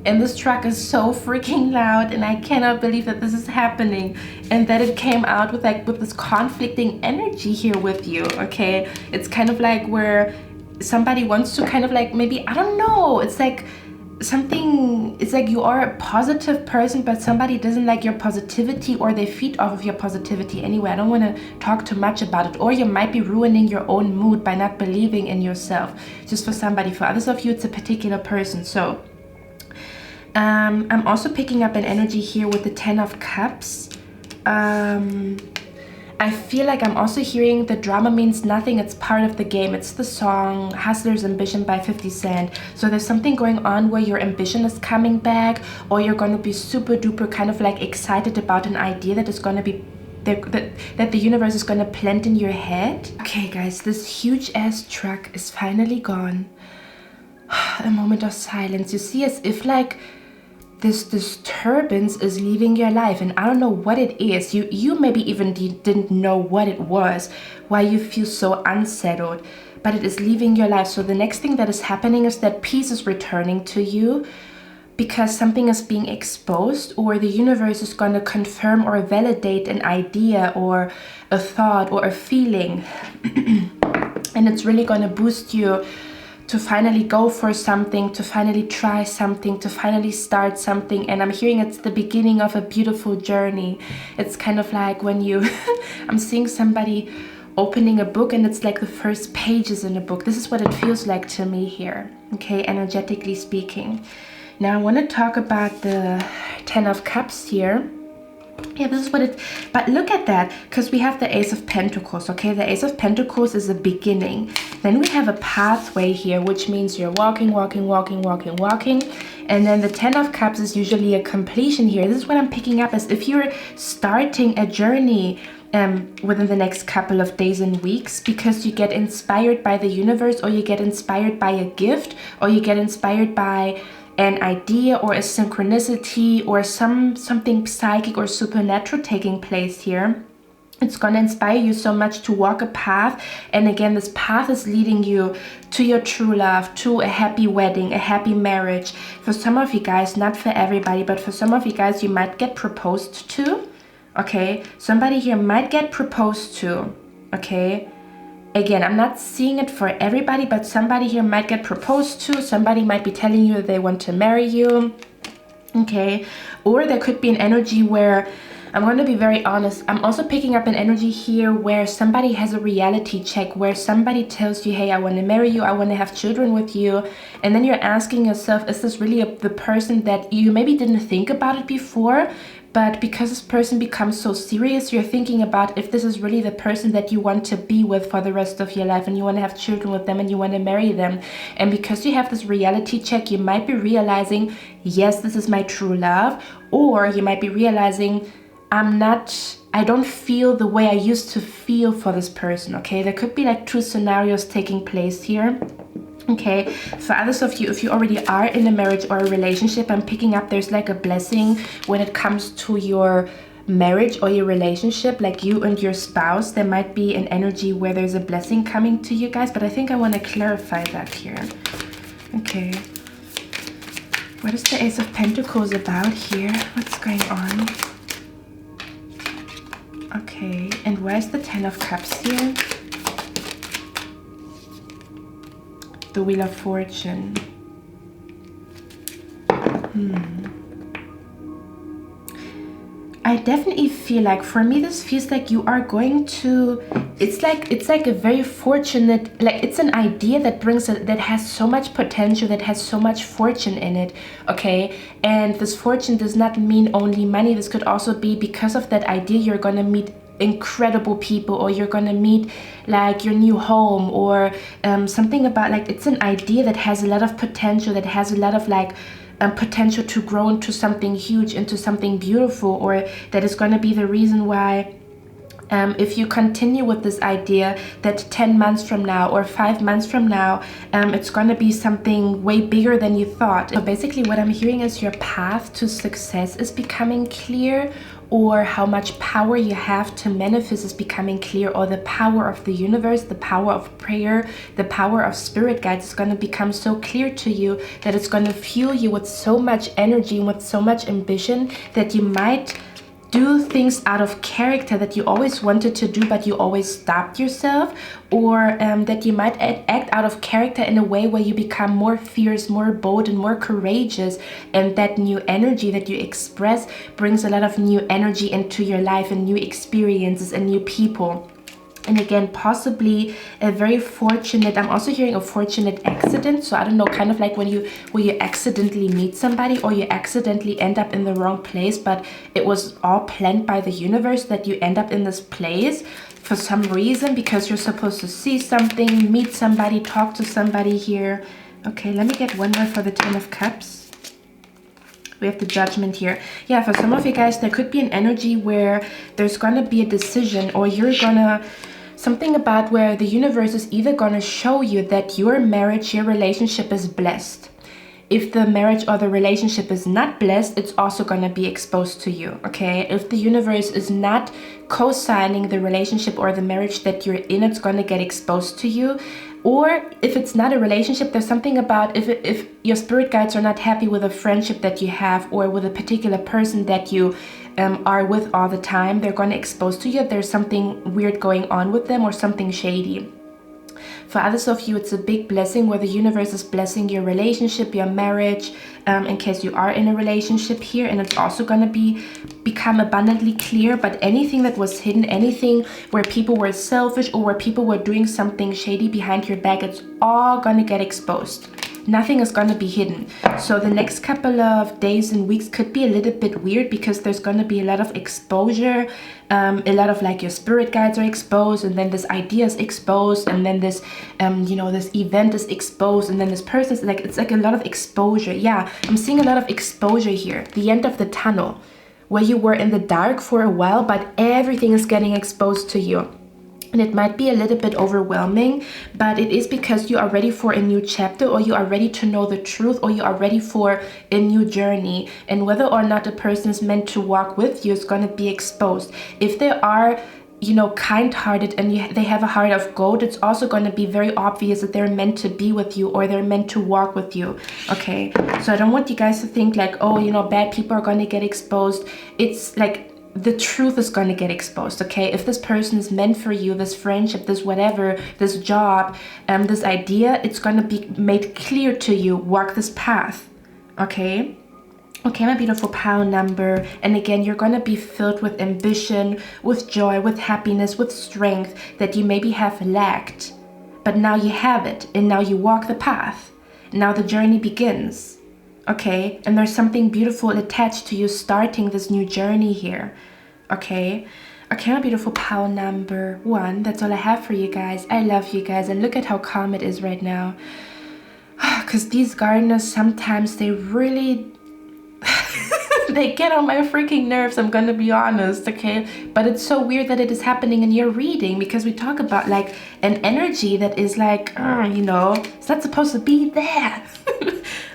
and this truck is so freaking loud, and I cannot believe that this is happening, and that it came out with this conflicting energy here with you, okay? It's kind of like where somebody wants to kind of like, maybe, I don't know, it's like you are a positive person, but somebody doesn't like your positivity, or they feed off of your positivity. Anyway, I don't want to talk too much about it. Or you might be ruining your own mood by not believing in yourself. Just for somebody. For others of you, it's a particular person. So I'm also picking up an energy here with the 10 of Cups. I feel like I'm also hearing the drama means nothing, it's part of the game. It's the song Hustler's Ambition by 50 Cent. So there's something going on where your ambition is coming back, or you're going to be super duper kind of like excited about an idea that is going to be that the universe is going to plant in your head. Okay guys, this huge ass truck is finally gone. A moment of silence. You see, as if like this disturbance is leaving your life, and I don't know what it is. You maybe even didn't know what it was, why you feel so unsettled, but it is leaving your life. So the next thing that is happening is that peace is returning to you, because something is being exposed, or the universe is going to confirm or validate an idea or a thought or a feeling. And it's really going to boost you to finally go for something, to finally try something, to finally start something. And I'm hearing it's the beginning of a beautiful journey. It's kind of like when I'm seeing somebody opening a book, and it's like the first pages in a book. This is what it feels like to me here, okay, energetically speaking. Now I want to talk about the 10 of Cups here. Yeah, this is what it, but look at that, because we have the Ace of Pentacles, okay? The Ace of Pentacles is a beginning. Then we have a pathway here, which means you're walking, and then the 10 of Cups is usually a completion here. This is what I'm picking up, as if you're starting a journey within the next couple of days and weeks, because you get inspired by the universe, or you get inspired by a gift, or you get inspired by an idea or a synchronicity or something psychic or supernatural taking place here. It's going to inspire you so much to walk a path. And again, this path is leading you to your true love, to a happy wedding, a happy marriage. For some of you guys, not for everybody, but for some of you guys, you might get proposed to. Okay, somebody here might get proposed to. Okay, again, I'm not seeing it for everybody, but somebody here might get proposed to. Somebody might be telling you they want to marry you. Okay, or there could be an energy where, I'm going to be very honest, I'm also picking up an energy here where somebody has a reality check, where somebody tells you, hey, I want to marry you, I want to have children with you. And then you're asking yourself, is this really the person that you maybe didn't think about it before? But because this person becomes so serious, you're thinking about if this is really the person that you want to be with for the rest of your life, and you want to have children with them, and you want to marry them. And because you have this reality check, you might be realizing, yes, this is my true love. Or you might be realizing, I don't feel the way I used to feel for this person, okay? There could be like two scenarios taking place here. Okay, for others of you, if you already are in a marriage or a relationship, I'm picking up there's like a blessing when it comes to your marriage or your relationship, like you and your spouse. There might be an energy where there's a blessing coming to you guys, but I think I want to clarify that here. Okay, what is the Ace of Pentacles about here? What's going on? Okay, and where's the 10 of Cups here? The Wheel of Fortune. I definitely feel like, for me, this feels like you are going to, it's like a very fortunate, like it's an idea that that has so much potential, that has so much fortune in it, okay? And this fortune does not mean only money. This could also be because of that idea you're gonna meet incredible people, or you're gonna meet like your new home, or something about, like, it's an idea that has a lot of potential, that has a lot of like potential to grow into something huge, into something beautiful, or that is going to be the reason why if you continue with this idea, that 10 months from now or 5 months from now, it's going to be something way bigger than you thought. So basically what I'm hearing is your path to success is becoming clear, or how much power you have to manifest is becoming clear, or the power of the universe, the power of prayer, the power of spirit guides is going to become so clear to you that it's going to fuel you with so much energy and with so much ambition that you might do things out of character that you always wanted to do but you always stopped yourself, or that you might act out of character in a way where you become more fierce, more bold, and more courageous, and that new energy that you express brings a lot of new energy into your life, and new experiences and new people. And again, possibly a very fortunate, I'm also hearing a fortunate accident. So I don't know, kind of like when you accidentally meet somebody, or you accidentally end up in the wrong place, but it was all planned by the universe that you end up in this place for some reason, because you're supposed to see something, meet somebody, talk to somebody here. Okay, let me get one more for the Ten of Cups. We have the Judgment here. Yeah, for some of you guys, there could be an energy where there's gonna be a decision, or you're gonna, something about where the universe is either gonna show you that your marriage, your relationship is blessed. If the marriage or the relationship is not blessed, it's also gonna be exposed to you, okay? If the universe is not co-signing the relationship or the marriage that you're in, it's gonna get exposed to you. Or if it's not a relationship, there's something about if your spirit guides are not happy with a friendship that you have, or with a particular person that you are with all the time, they're going to expose to you that there's something weird going on with them, or something shady. For others of you, it's a big blessing where the universe is blessing your relationship, your marriage, in case you are in a relationship here, and it's also going to become abundantly clear. But anything that was hidden, anything where people were selfish, or where people were doing something shady behind your back, it's all going to get exposed. Nothing is going to be hidden. So the next couple of days and weeks could be a little bit weird, because there's going to be a lot of exposure. A lot of like your spirit guides are exposed, and then this idea is exposed, and then this this event is exposed, and then this person is like, it's like a lot of exposure. Yeah, I'm seeing a lot of exposure here. The end of the tunnel, where you were in the dark for a while, but everything is getting exposed to you. And it might be a little bit overwhelming, but it is because you are ready for a new chapter, or you are ready to know the truth, or you are ready for a new journey. And whether or not a person is meant to walk with you is going to be exposed. If they are, kind-hearted, and they have a heart of gold, it's also going to be very obvious that they're meant to be with you, or they're meant to walk with you. Okay, so I don't want you guys to think like, oh, bad people are going to get exposed. It's like, the truth is going to get exposed, okay? If this person is meant for you, this friendship, this whatever, this job, this idea, it's going to be made clear to you. Walk this path, okay? Okay, my beautiful pile number. And again, you're going to be filled with ambition, with joy, with happiness, with strength that you maybe have lacked. But now you have it, and now you walk the path. Now the journey begins. Okay, and there's something beautiful attached to you starting this new journey here. Okay, my beautiful pile number 1. That's all I have for you guys. I love you guys, and look at how calm it is right now. Because these gardeners, sometimes they really they get on my freaking nerves, I'm gonna be honest, okay? But it's so weird that it is happening in your reading, because we talk about like an energy that is like, it's not supposed to be there.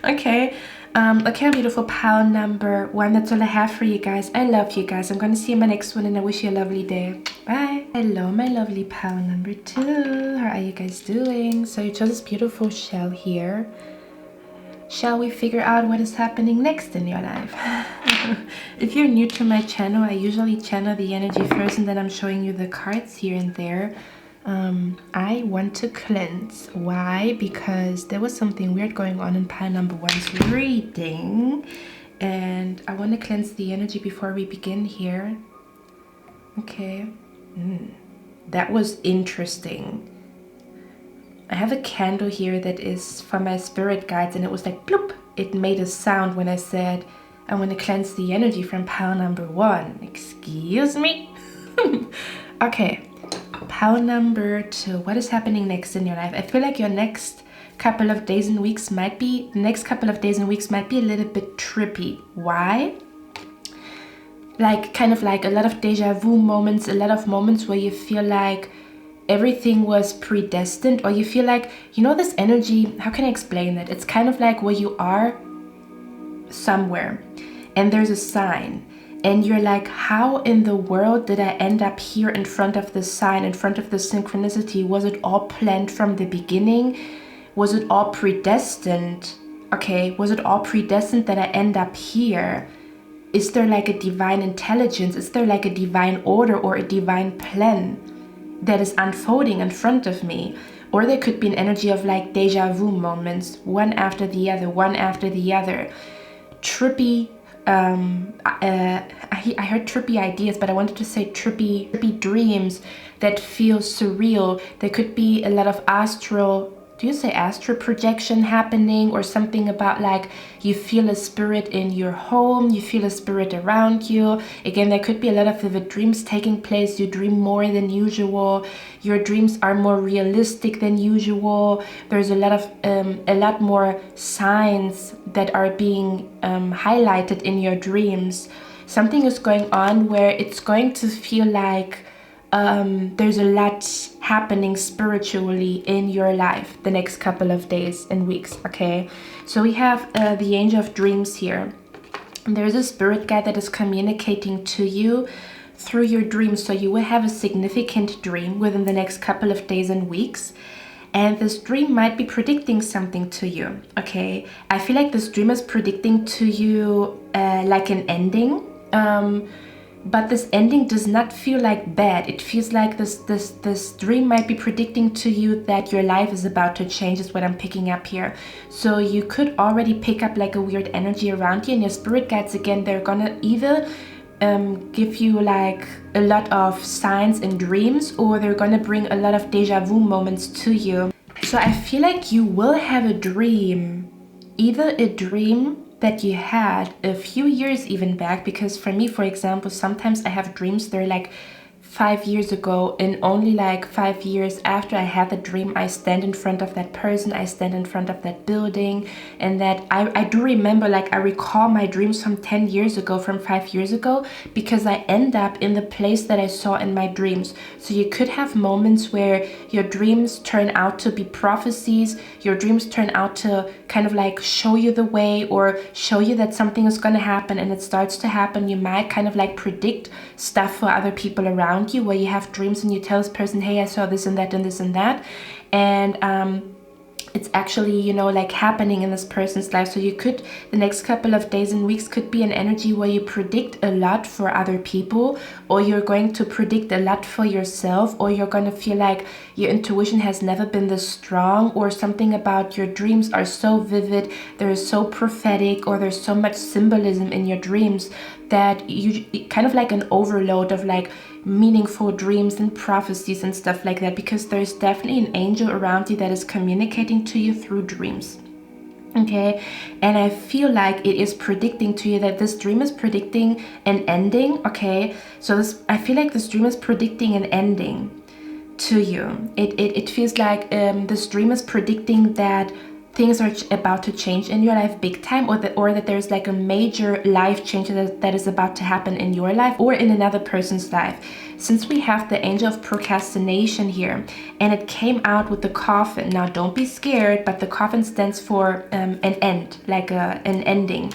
Okay. Okay, beautiful pile number 1. That's all I have for you guys. I love you guys. I'm going to see you in my next one, and I wish you a lovely day. Bye. Hello, my lovely pile number 2. How are you guys doing? So you chose this beautiful shell here. Shall we figure out what is happening next in your life? If you're new to my channel, I usually channel the energy first, and then I'm showing you the cards here and there. I want to cleanse. Why? Because there was something weird going on in pile number 1's reading, and I want to cleanse the energy before we begin here. Okay. That was interesting. I have a candle here that is from my spirit guides, and it was like bloop. It made a sound when I said I want to cleanse the energy from pile number 1. Excuse me. Okay. Pile number 2. What is happening next in your life? I feel like your next couple of days and weeks might be a little bit trippy. Why? Like kind of like a lot of deja vu moments, a lot of moments where you feel like everything was predestined, or you feel like, you know, this energy, how can I explain it? It's kind of like where you are somewhere and there's a sign. And you're like, how in the world did I end up here in front of this sign, in front of the synchronicity? Was it all planned from the beginning? Was it all predestined? Okay, was it all predestined that I end up here? Is there like a divine intelligence? Is there like a divine order or a divine plan that is unfolding in front of me? Or there could be an energy of like deja vu moments, one after the other, one after the other. Trippy, I heard trippy ideas, but I wanted to say trippy dreams that feel surreal. There could be a lot of astral projection happening, or something about like you feel a spirit in your home, you feel a spirit around you. Again, there could be a lot of vivid dreams taking place. You dream more than usual. Your dreams are more realistic than usual. There's a lot more signs that are being highlighted in your dreams. Something is going on where it's going to feel like there's a lot happening spiritually in your life the next couple of days and weeks. Okay, so we have the Angel of Dreams here. There's a spirit guide that is communicating to you through your dreams. So you will have a significant dream within the next couple of days and weeks, and this dream might be predicting something to you. Okay, I feel like this dream is predicting to you like an ending. But this ending does not feel like bad. It feels like this dream might be predicting to you that your life is about to change, is what I'm picking up here. So you could already pick up like a weird energy around you, and your spirit guides, again, they're gonna either give you like a lot of signs in dreams, or they're gonna bring a lot of deja vu moments to you. So I feel like you will have a dream, either a dream that you had a few years even back, because for me, for example, sometimes I have dreams they're like 5 years ago, and only like 5 years after I had the dream, I stand in front of that person, I stand in front of that building, and that I do remember, like I recall my dreams from 10 years ago, from 5 years ago, because I end up in the place that I saw in my dreams. So you could have moments where your dreams turn out to be prophecies, your dreams turn out to kind of like show you the way, or show you that something is going to happen, and it starts to happen. You might kind of like predict stuff for other people around you, where you have dreams and you tell this person, hey, I saw this and that and this and that, and it's actually, you know, like happening in this person's life. So you could, the next couple of days and weeks could be an energy where you predict a lot for other people, or you're going to predict a lot for yourself, or you're going to feel like your intuition has never been this strong, or something about your dreams are so vivid, they're so prophetic, or there's so much symbolism in your dreams that you kind of like an overload of like meaningful dreams and prophecies and stuff like that, because there's definitely an angel around you that is communicating to you through dreams. Okay, and I feel like it is predicting to you that this dream is predicting an ending. Okay, so I feel like this dream is predicting an ending to you. It feels like this dream is predicting that things are about to change in your life big time, or that there's like a major life change that is about to happen in your life or in another person's life. Since we have the Angel of Procrastination here, and it came out with the coffin. Now don't be scared, but the coffin stands for an end, like an ending.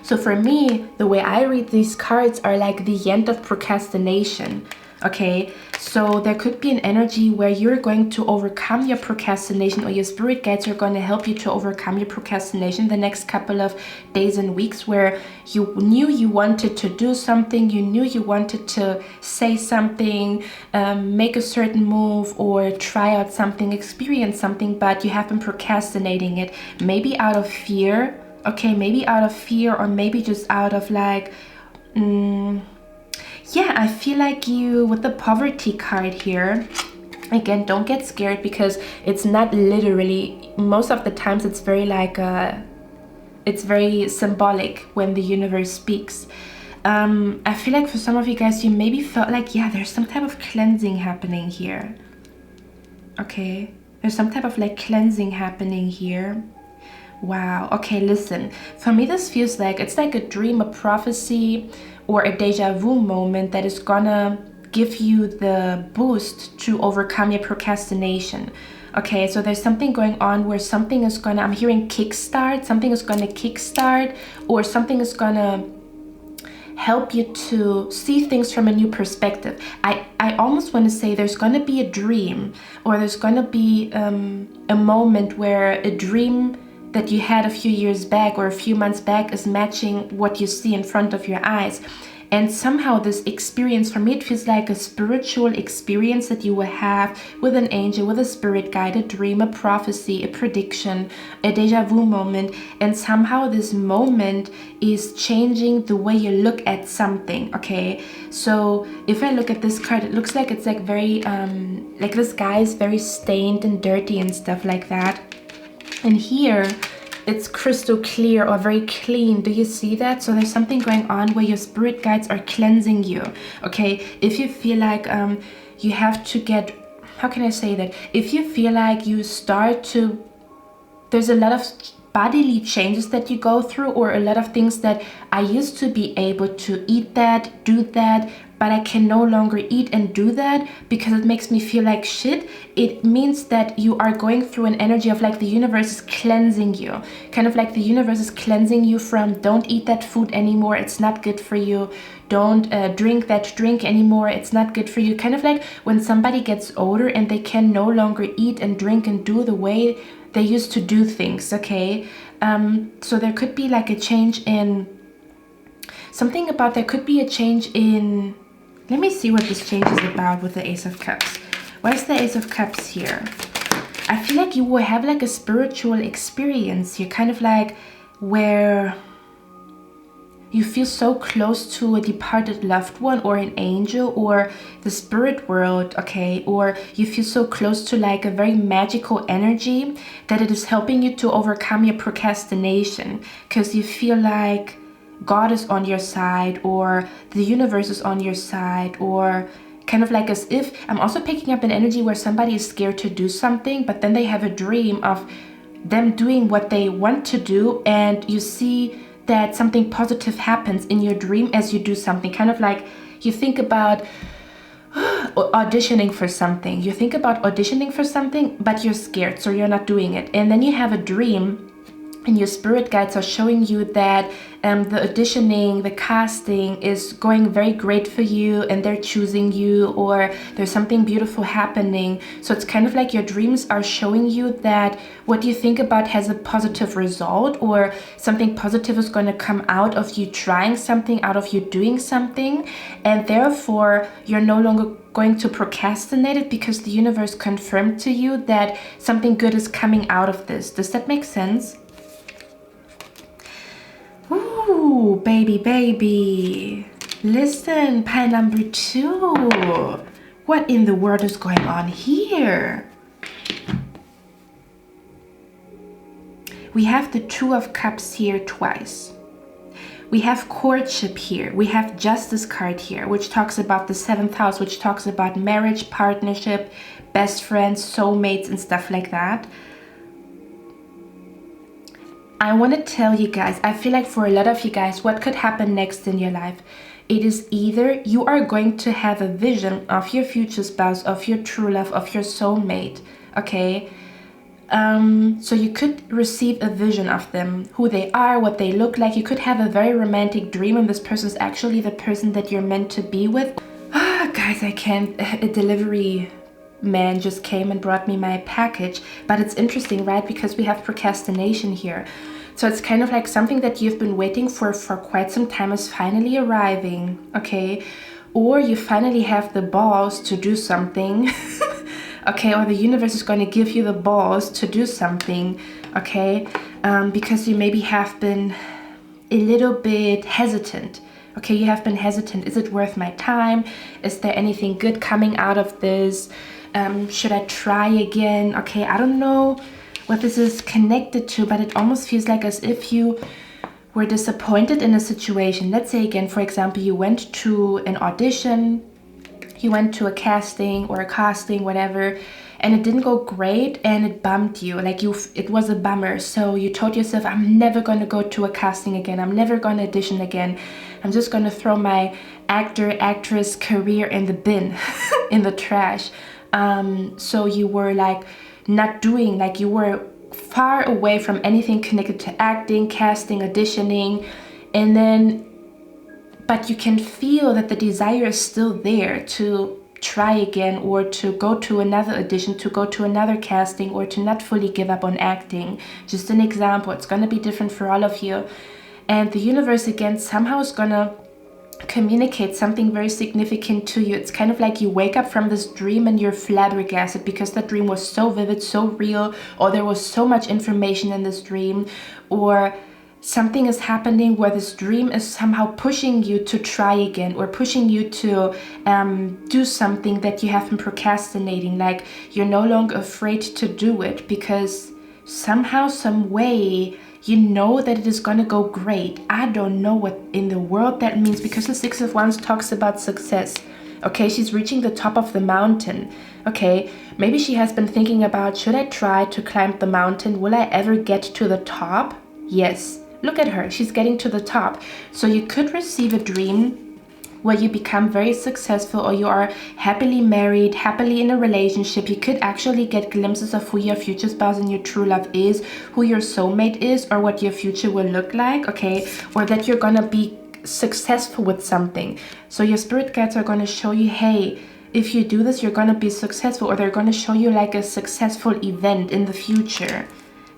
So for me, the way I read these cards are like the end of procrastination. Okay, so there could be an energy where you're going to overcome your procrastination, or your spirit guides are going to help you to overcome your procrastination the next couple of days and weeks, where you knew you wanted to do something, you knew you wanted to say something, make a certain move, or try out something, experience something, but you have been procrastinating it, maybe out of fear. Okay, maybe out of fear, or maybe just out of like, yeah, I feel like you, with the poverty card here, again, don't get scared, because it's not literally, most of the times it's very like, it's very symbolic when the universe speaks. I feel like for some of you guys, you maybe felt like, yeah, there's some type of cleansing happening here. Okay, there's some type of like cleansing happening here. Wow. Okay, listen, for me this feels like it's like a dream, a prophecy, or a deja vu moment that is gonna give you the boost to overcome your procrastination. Okay, so there's something going on where something is gonna, I'm hearing kickstart, something is gonna kickstart, or something is gonna help you to see things from a new perspective. I almost want to say there's going to be a dream, or there's going to be a moment where a dream that you had a few years back or a few months back is matching what you see in front of your eyes. And somehow this experience, for me, it feels like a spiritual experience that you will have with an angel, with a spirit guide, a dream, a prophecy, a prediction, a deja vu moment. And somehow this moment is changing the way you look at something. Okay, so if I look at this card, it looks like it's like very, like this guy is very stained and dirty and stuff like that. And here, it's crystal clear or very clean. Do you see that? So there's something going on where your spirit guides are cleansing you. Okay, if you feel like you have to get, how can I say that? If you feel like you start to, there's a lot of bodily changes that you go through, or a lot of things that I used to be able to eat that, do that, but I can no longer eat and do that because it makes me feel like shit. It means that you are going through an energy of like the universe is cleansing you. Kind of like the universe is cleansing you from, don't eat that food anymore, it's not good for you. Don't drink that drink anymore, it's not good for you. Kind of like when somebody gets older and they can no longer eat and drink and do the way they used to do things, okay? So there could be like a change in, something about, there could be a change in, let me see what this change is about with the Ace of Cups. Why is the Ace of Cups here? I feel like you will have like a spiritual experience here, kind of like where you feel so close to a departed loved one, or an angel, or the spirit world, okay? Or you feel so close to like a very magical energy that it is helping you to overcome your procrastination, because you feel like God is on your side, or the universe is on your side, or kind of like as if, I'm also picking up an energy where somebody is scared to do something, but then they have a dream of them doing what they want to do, and you see that something positive happens in your dream as you do something. Kind of like you think about auditioning for something. You think about auditioning for something, but you're scared, so you're not doing it. And then you have a dream, and your spirit guides are showing you that the auditioning, the casting is going very great for you, and they're choosing you, or there's something beautiful happening. So it's kind of like your dreams are showing you that what you think about has a positive result, or something positive is going to come out of you trying something, out of you doing something, and therefore you're no longer going to procrastinate it, because the universe confirmed to you that something good is coming out of this. Does that make sense? Ooh, baby, baby. Listen, pile number 2. What in the world is going on here? We have the Two of Cups here twice. We have courtship here. We have Justice card here, which talks about the 7th house, which talks about marriage, partnership, best friends, soulmates, and stuff like that. I want to tell you guys, I feel like for a lot of you guys, what could happen next in your life? It is either you are going to have a vision of your future spouse, of your true love, of your soulmate, okay? So you could receive a vision of them, who they are, what they look like. You could have a very romantic dream, and this person is actually the person that you're meant to be with. guys, I can't. A delivery man just came and brought me my package. But it's interesting, right? Because we have procrastination here. So it's kind of like something that you've been waiting for quite some time is finally arriving, okay? Or you finally have the balls to do something, okay? Or the universe is going to give you the balls to do something, okay? Because you maybe have been a little bit hesitant. Okay, you have been hesitant. Is it worth my time? Is there anything good coming out of this? Should I try again? Okay, I don't know what this is connected to, but it almost feels like as if you were disappointed in a situation. Let's say again, for example, you went to an audition, you went to a casting or a casting, whatever, and it didn't go great and it bummed you, like it was a bummer. So you told yourself, I'm never going to go to a casting again. I'm never going to audition again. I'm just going to throw my actress career in the bin, in the trash. So you were like not doing, like you were far away from anything connected to acting, casting, auditioning, and then, but you can feel that the desire is still there to try again, or to go to another audition, to go to another casting, or to not fully give up on acting. Just an example. It's going to be different for all of you. And the universe again somehow is going to communicate something very significant to you. It's kind of like you wake up from this dream and you're flabbergasted because that dream was so vivid, so real, or there was so much information in this dream, or something is happening where this dream is somehow pushing you to try again, or pushing you to do something that you have been procrastinating. Like you're no longer afraid to do it because somehow, some way, you know that it is going to go great. I don't know what in the world that means, because the Six of Wands talks about success. Okay, she's reaching the top of the mountain. Okay, maybe she has been thinking about, should I try to climb the mountain? Will I ever get to the top? Yes. Look at her, she's getting to the top. So you could receive a dream where you become very successful, or you are happily married, happily in a relationship. You could actually get glimpses of who your future spouse and your true love is, who your soulmate is, or what your future will look like, okay? Or that you're gonna be successful with something. So your spirit guides are gonna show you, hey, if you do this, you're gonna be successful, or they're gonna show you like a successful event in the future.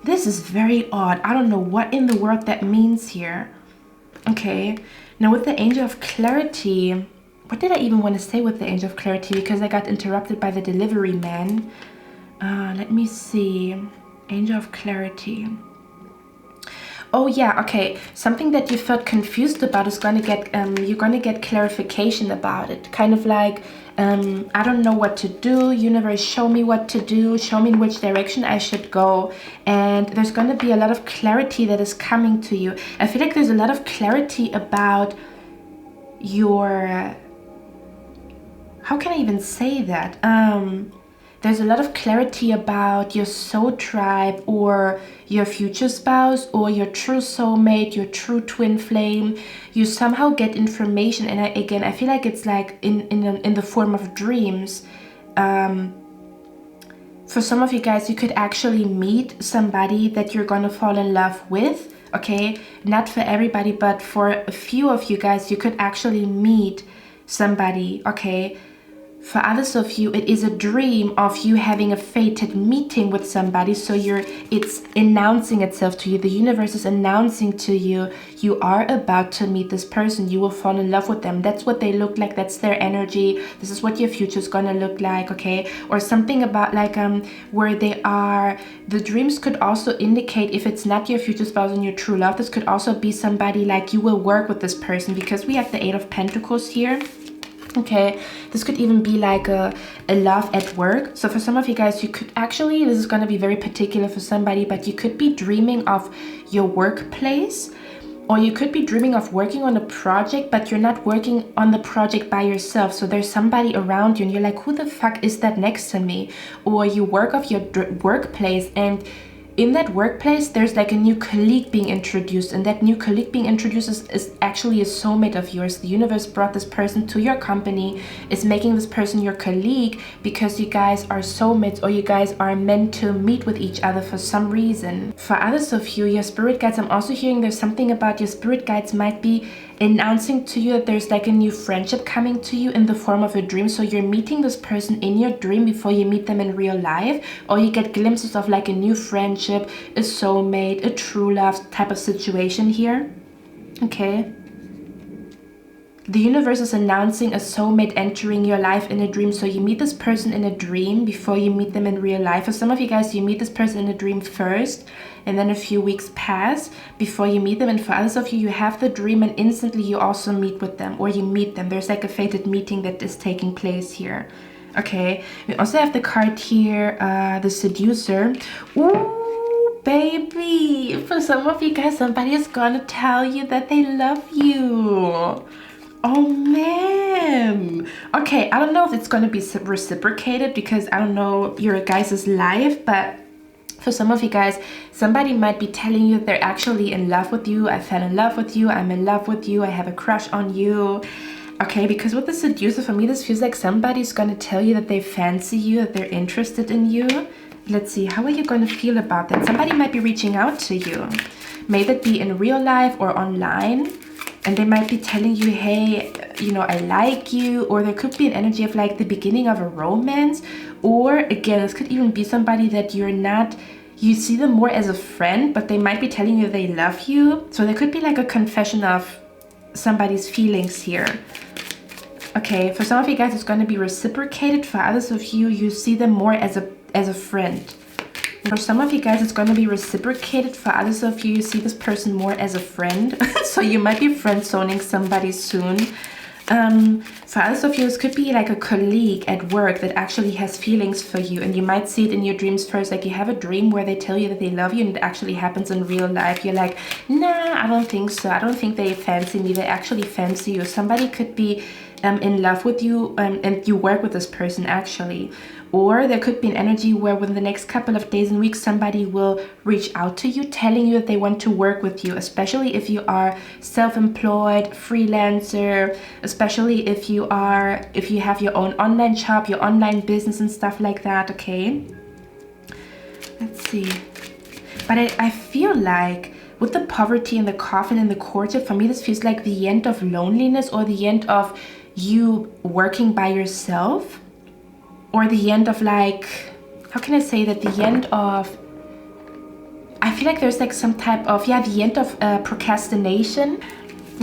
This is very odd. I don't know what in the world that means here. Okay, now with the Angel of Clarity, what did I even want to say with the Angel of Clarity? Because I got interrupted by the delivery man. Let me see. Angel of Clarity. Oh yeah, okay. Something that you felt confused about is gonna get, you're gonna get clarification about it. Kind of like, I don't know what to do. Universe, show me what to do. Show me in which direction I should go. And there's gonna be a lot of clarity that is coming to you. I feel like there's a lot of clarity about your, how can I even say that? There's a lot of clarity about your soul tribe, or your future spouse, or your true soulmate, your true twin flame. You somehow get information, and I feel like it's like in the form of dreams. For some of you guys, you could actually meet somebody that you're gonna fall in love with. Okay, not for everybody, but for a few of you guys, you could actually meet somebody. Okay. For others of you, it is a dream of you having a fated meeting with somebody. So it's announcing itself to you. The universe is announcing to you, you are about to meet this person. You will fall in love with them. That's what they look like. That's their energy. This is what your future is going to look like, okay? Or something about like where they are. The dreams could also indicate, if it's not your future spouse and your true love, this could also be somebody like you will work with this person, because we have the Eight of Pentacles here. Okay, this could even be like a love at work. So for some of you guys, you could actually, this is going to be very particular for somebody, but you could be dreaming of your workplace, or you could be dreaming of working on a project, but you're not working on the project by yourself. So there's somebody around you and you're like, who the fuck is that next to me? Or you work of your workplace, and in that workplace, there's like a new colleague being introduced, and that new colleague being introduced is actually a soulmate of yours. The universe brought this person to your company, is making this person your colleague, because you guys are soulmates, or you guys are meant to meet with each other for some reason. For others of you, your spirit guides, I'm also hearing there's something about your spirit guides might be announcing to you that there's like a new friendship coming to you in the form of a dream. So you're meeting this person in your dream before you meet them in real life, or you get glimpses of like a new friendship, a soulmate, a true love type of situation here. Okay. The universe is announcing a soulmate entering your life in a dream. So you meet this person in a dream before you meet them in real life. For some of you guys, you meet this person in a dream first, and then a few weeks pass before you meet them. And for others of you, you have the dream and instantly you also meet with them, or you meet them. There's like a fated meeting that is taking place here. Okay, we also have the card here, the seducer. Ooh, baby, for some of you guys, somebody is gonna tell you that they love you. Oh man. Okay, I don't know if it's going to be reciprocated because I don't know your guys' life, but for some of you guys, somebody might be telling you they're actually in love with you. I fell in love with you. I'm in love with you. I have a crush on you. Okay, because with the seducer, for me, this feels like somebody's going to tell you that they fancy you, that they're interested in you. Let's see, how are you going to feel about that? Somebody might be reaching out to you. May that be in real life or online. And they might be telling you, hey, you know, I like you. Or there could be an energy of like the beginning of a romance. Or again, this could even be somebody that you're not, you see them more as a friend, but they might be telling you they love you. So there could be like a confession of somebody's feelings here. Okay, for some of you guys, it's going to be reciprocated. For others of you, you see them more as a friend. For some of you guys, it's going to be reciprocated. For others of you, you see this person more as a friend. So you might be friend-zoning somebody soon. For others of you, this could be like a colleague at work that actually has feelings for you. And you might see it in your dreams first. Like you have a dream where they tell you that they love you and it actually happens in real life. You're like, nah, I don't think so. I don't think they fancy me. They actually fancy you. Somebody could be in love with you and you work with this person actually. Or there could be an energy where within the next couple of days and weeks, somebody will reach out to you, telling you that they want to work with you, especially if you are self-employed, freelancer, especially if you have your own online shop, your online business and stuff like that, okay? Let's see. But I feel like with the poverty and the coffin and the courtship, for me, this feels like the end of loneliness or the end of you working by yourself. Or the end of like, how can I say that? The end of, I feel like there's like some type of, yeah, the end of procrastination.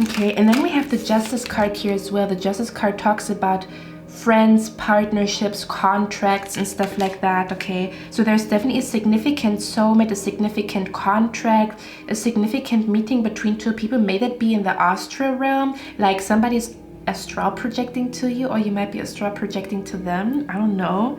Okay, and then we have the Justice card here as well. The Justice card talks about friends, partnerships, contracts and stuff like that, okay? So there's definitely a significant soulmate, a significant contract, a significant meeting between two people. May that be in the astral realm, like somebody's astral projecting to you, or you might be astral projecting to them. I don't know.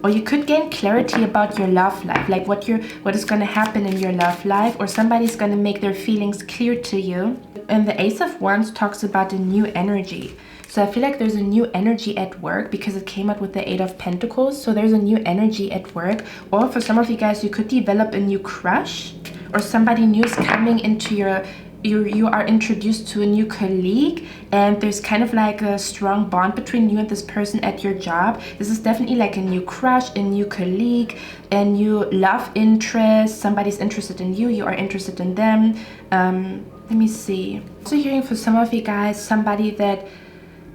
Or you could gain clarity about your love life, like what is going to happen in your love life, or somebody's going to make their feelings clear to you. And the Ace of Wands talks about a new energy. So I feel like there's a new energy at work because it came out with the Eight of Pentacles. So there's a new energy at work. Or for some of you guys, you could develop a new crush, or somebody new is coming into you are introduced to a new colleague, and there's kind of like a strong bond between you and this person at your job. This is definitely like a new crush, a new colleague, a new love interest. Somebody's interested in you, you are interested in them. Let me see. Also hearing for some of you guys, somebody that,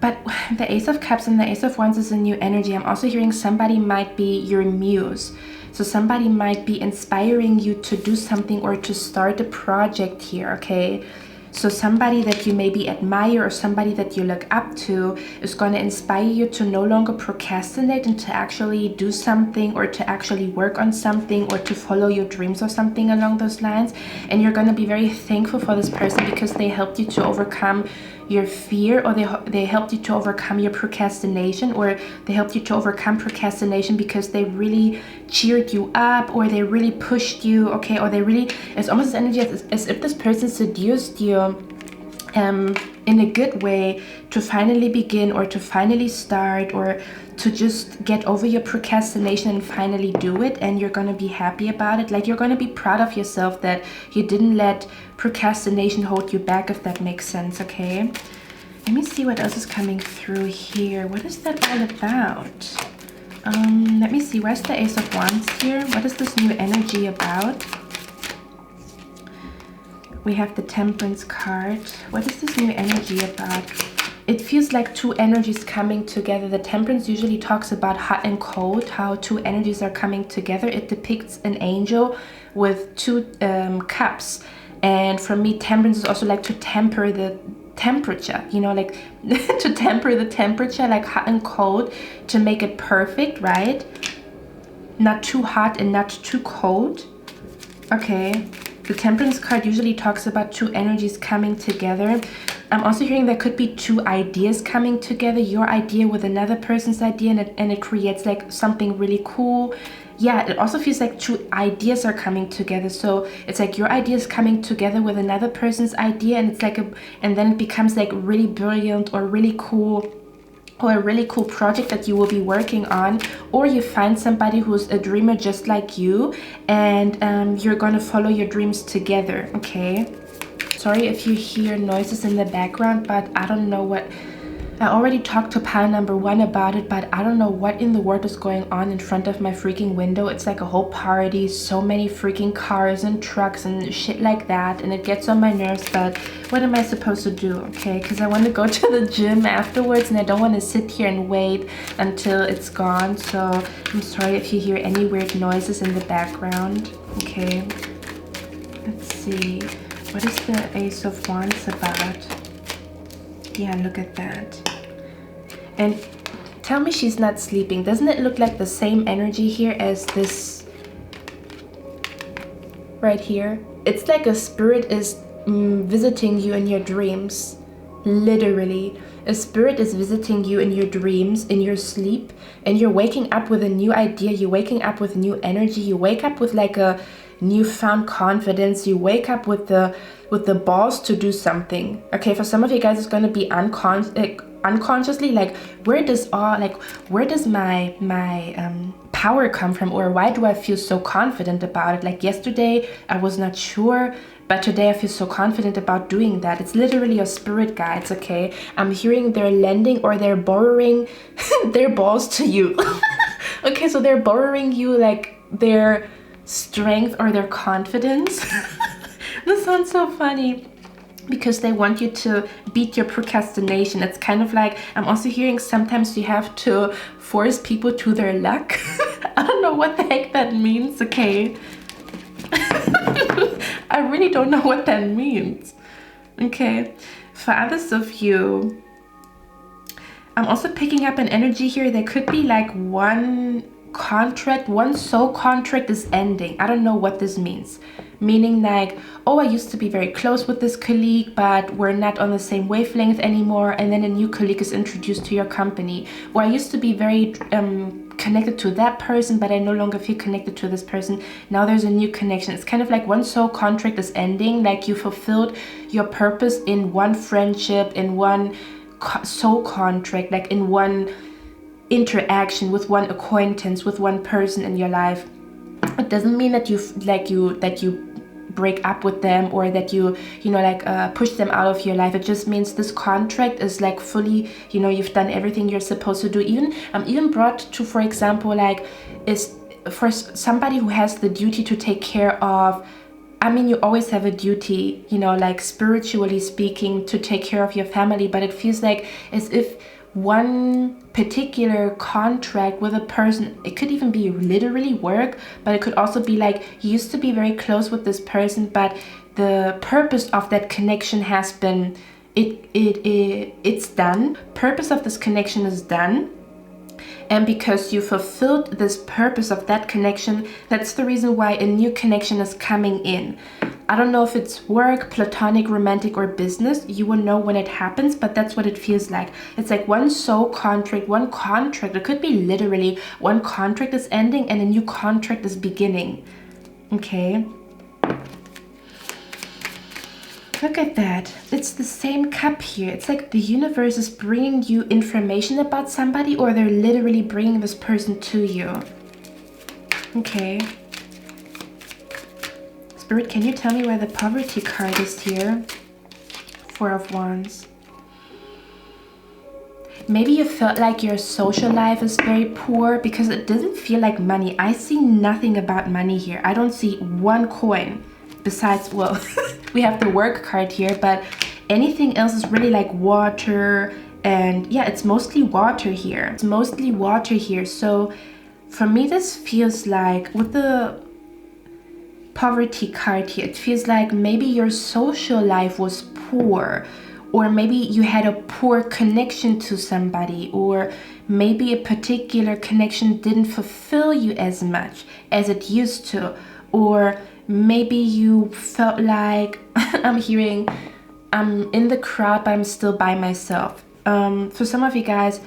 but the Ace of Cups and the Ace of Wands is a new energy. I'm also hearing somebody might be your muse. So somebody might be inspiring you to do something or to start a project here, okay? So somebody that you maybe admire or somebody that you look up to is going to inspire you to no longer procrastinate and to actually do something, or to actually work on something, or to follow your dreams or something along those lines. And you're going to be very thankful for this person because they helped you to overcome your fear, or they helped you to overcome your procrastination, or they helped you to overcome procrastination because they really cheered you up, or they really pushed you, okay? Or they really, it's almost as energy as if this person seduced you in a good way to finally begin, or to finally start, or to just get over your procrastination and finally do it. And you're going to be happy about it. Like you're going to be proud of yourself that you didn't let procrastination hold you back, if that makes sense, okay? Let me see what else is coming through here. What is that all about? Let me see. Where's the Ace of Wands here? What is this new energy about? we have the Temperance card. What is this new energy about? It feels like two energies coming together. The Temperance usually talks about hot and cold, how two energies are coming together. It depicts an angel with two cups. And for me, Temperance is also like to temper the temperature, you know, like to temper the temperature, like hot and cold, to make it perfect, right? Not too hot and not too cold. Okay. The Temperance card usually talks about two energies coming together. I'm also hearing there could be two ideas coming together, your idea with another person's idea, and it creates like something really cool. Yeah, it also feels like two ideas are coming together. So it's like your idea is coming together with another person's idea, and it's like and then it becomes like really brilliant or really cool, or a really cool project that you will be working on. Or you find somebody who's a dreamer just like you, and you're gonna follow your dreams together. Okay, sorry if you hear noises in the background, but I don't know what. I already talked to pile number 1 about it, but I don't know what in the world is going on in front of my freaking window. It's like a whole party, so many freaking cars and trucks and shit like that, and it gets on my nerves. But what am I supposed to do? Okay, because I want to go to the gym afterwards, and I don't want to sit here and wait until it's gone. So I'm sorry if you hear any weird noises in the background. Okay, let's see, what is the Ace of Wands about? Yeah, look at that. And tell me she's not sleeping. Doesn't it look like the same energy here as this right here? It's like a spirit is visiting you in your dreams. Literally. A spirit is visiting you in your dreams, in your sleep, and you're waking up with a new idea. You're waking up with new energy. You wake up with like a newfound confidence. You wake up with the balls to do something. Okay, for some of you guys, it's going to be unconsciously, like, where does my power come from, or why do I feel so confident about it? Like yesterday I was not sure, but today I feel so confident about doing that. It's literally your spirit guides. Okay, I'm hearing they're lending or they're borrowing their balls to you. Okay, so they're borrowing you like their strength or their confidence. This sounds so funny, because they want you to beat your procrastination. It's kind of like, I'm also hearing sometimes you have to force people to their luck. I don't know what the heck that means. Okay. I really don't know what that means. Okay, for others of you, I'm also picking up an energy here. There could be like one soul contract is ending. I don't know what this means. Meaning like, oh, I used to be very close with this colleague, but we're not on the same wavelength anymore, and then a new colleague is introduced to your company. Or I used to be very connected to that person, but I no longer feel connected to this person. Now there's a new connection. It's kind of like one soul contract is ending, like you fulfilled your purpose in one friendship, in one soul contract, like in one interaction with one acquaintance, with one person in your life. It doesn't mean that you break up with them, or that you push them out of your life. It just means this contract is like fully, you've done everything you're supposed to do. Even brought to, for example, like, is for somebody who has the duty to take care of, I mean, you always have a duty, like spiritually speaking, to take care of your family, but it feels like as if one particular contract with a person, it could even be literally work, but it could also be like you used to be very close with this person, but the purpose of that connection has been, it's done. Purpose of this connection is done. And because you fulfilled this purpose of that connection, that's the reason why a new connection is coming in. I don't know if it's work, platonic, romantic, or business. You will know when it happens, but that's what it feels like. It's like one soul contract, one contract. It could be literally one contract is ending and a new contract is beginning. Okay. Look at that. It's the same cup here. It's like the universe is bringing you information about somebody, or they're literally bringing this person to you. Okay. Spirit, can you tell me where the poverty card is here? 4 of Wands. Maybe you felt like your social life is very poor, because it doesn't feel like money. I see nothing about money here. I don't see one coin. Besides, well, we have the work card here, but anything else is really like water. And yeah, it's mostly water here. It's mostly water here. So for me, this feels like with the poverty card here, it feels like maybe your social life was poor, or maybe you had a poor connection to somebody, or maybe a particular connection didn't fulfill you as much as it used to, or maybe you felt like I'm hearing I'm in the crowd but I'm still by myself. For some of you guys,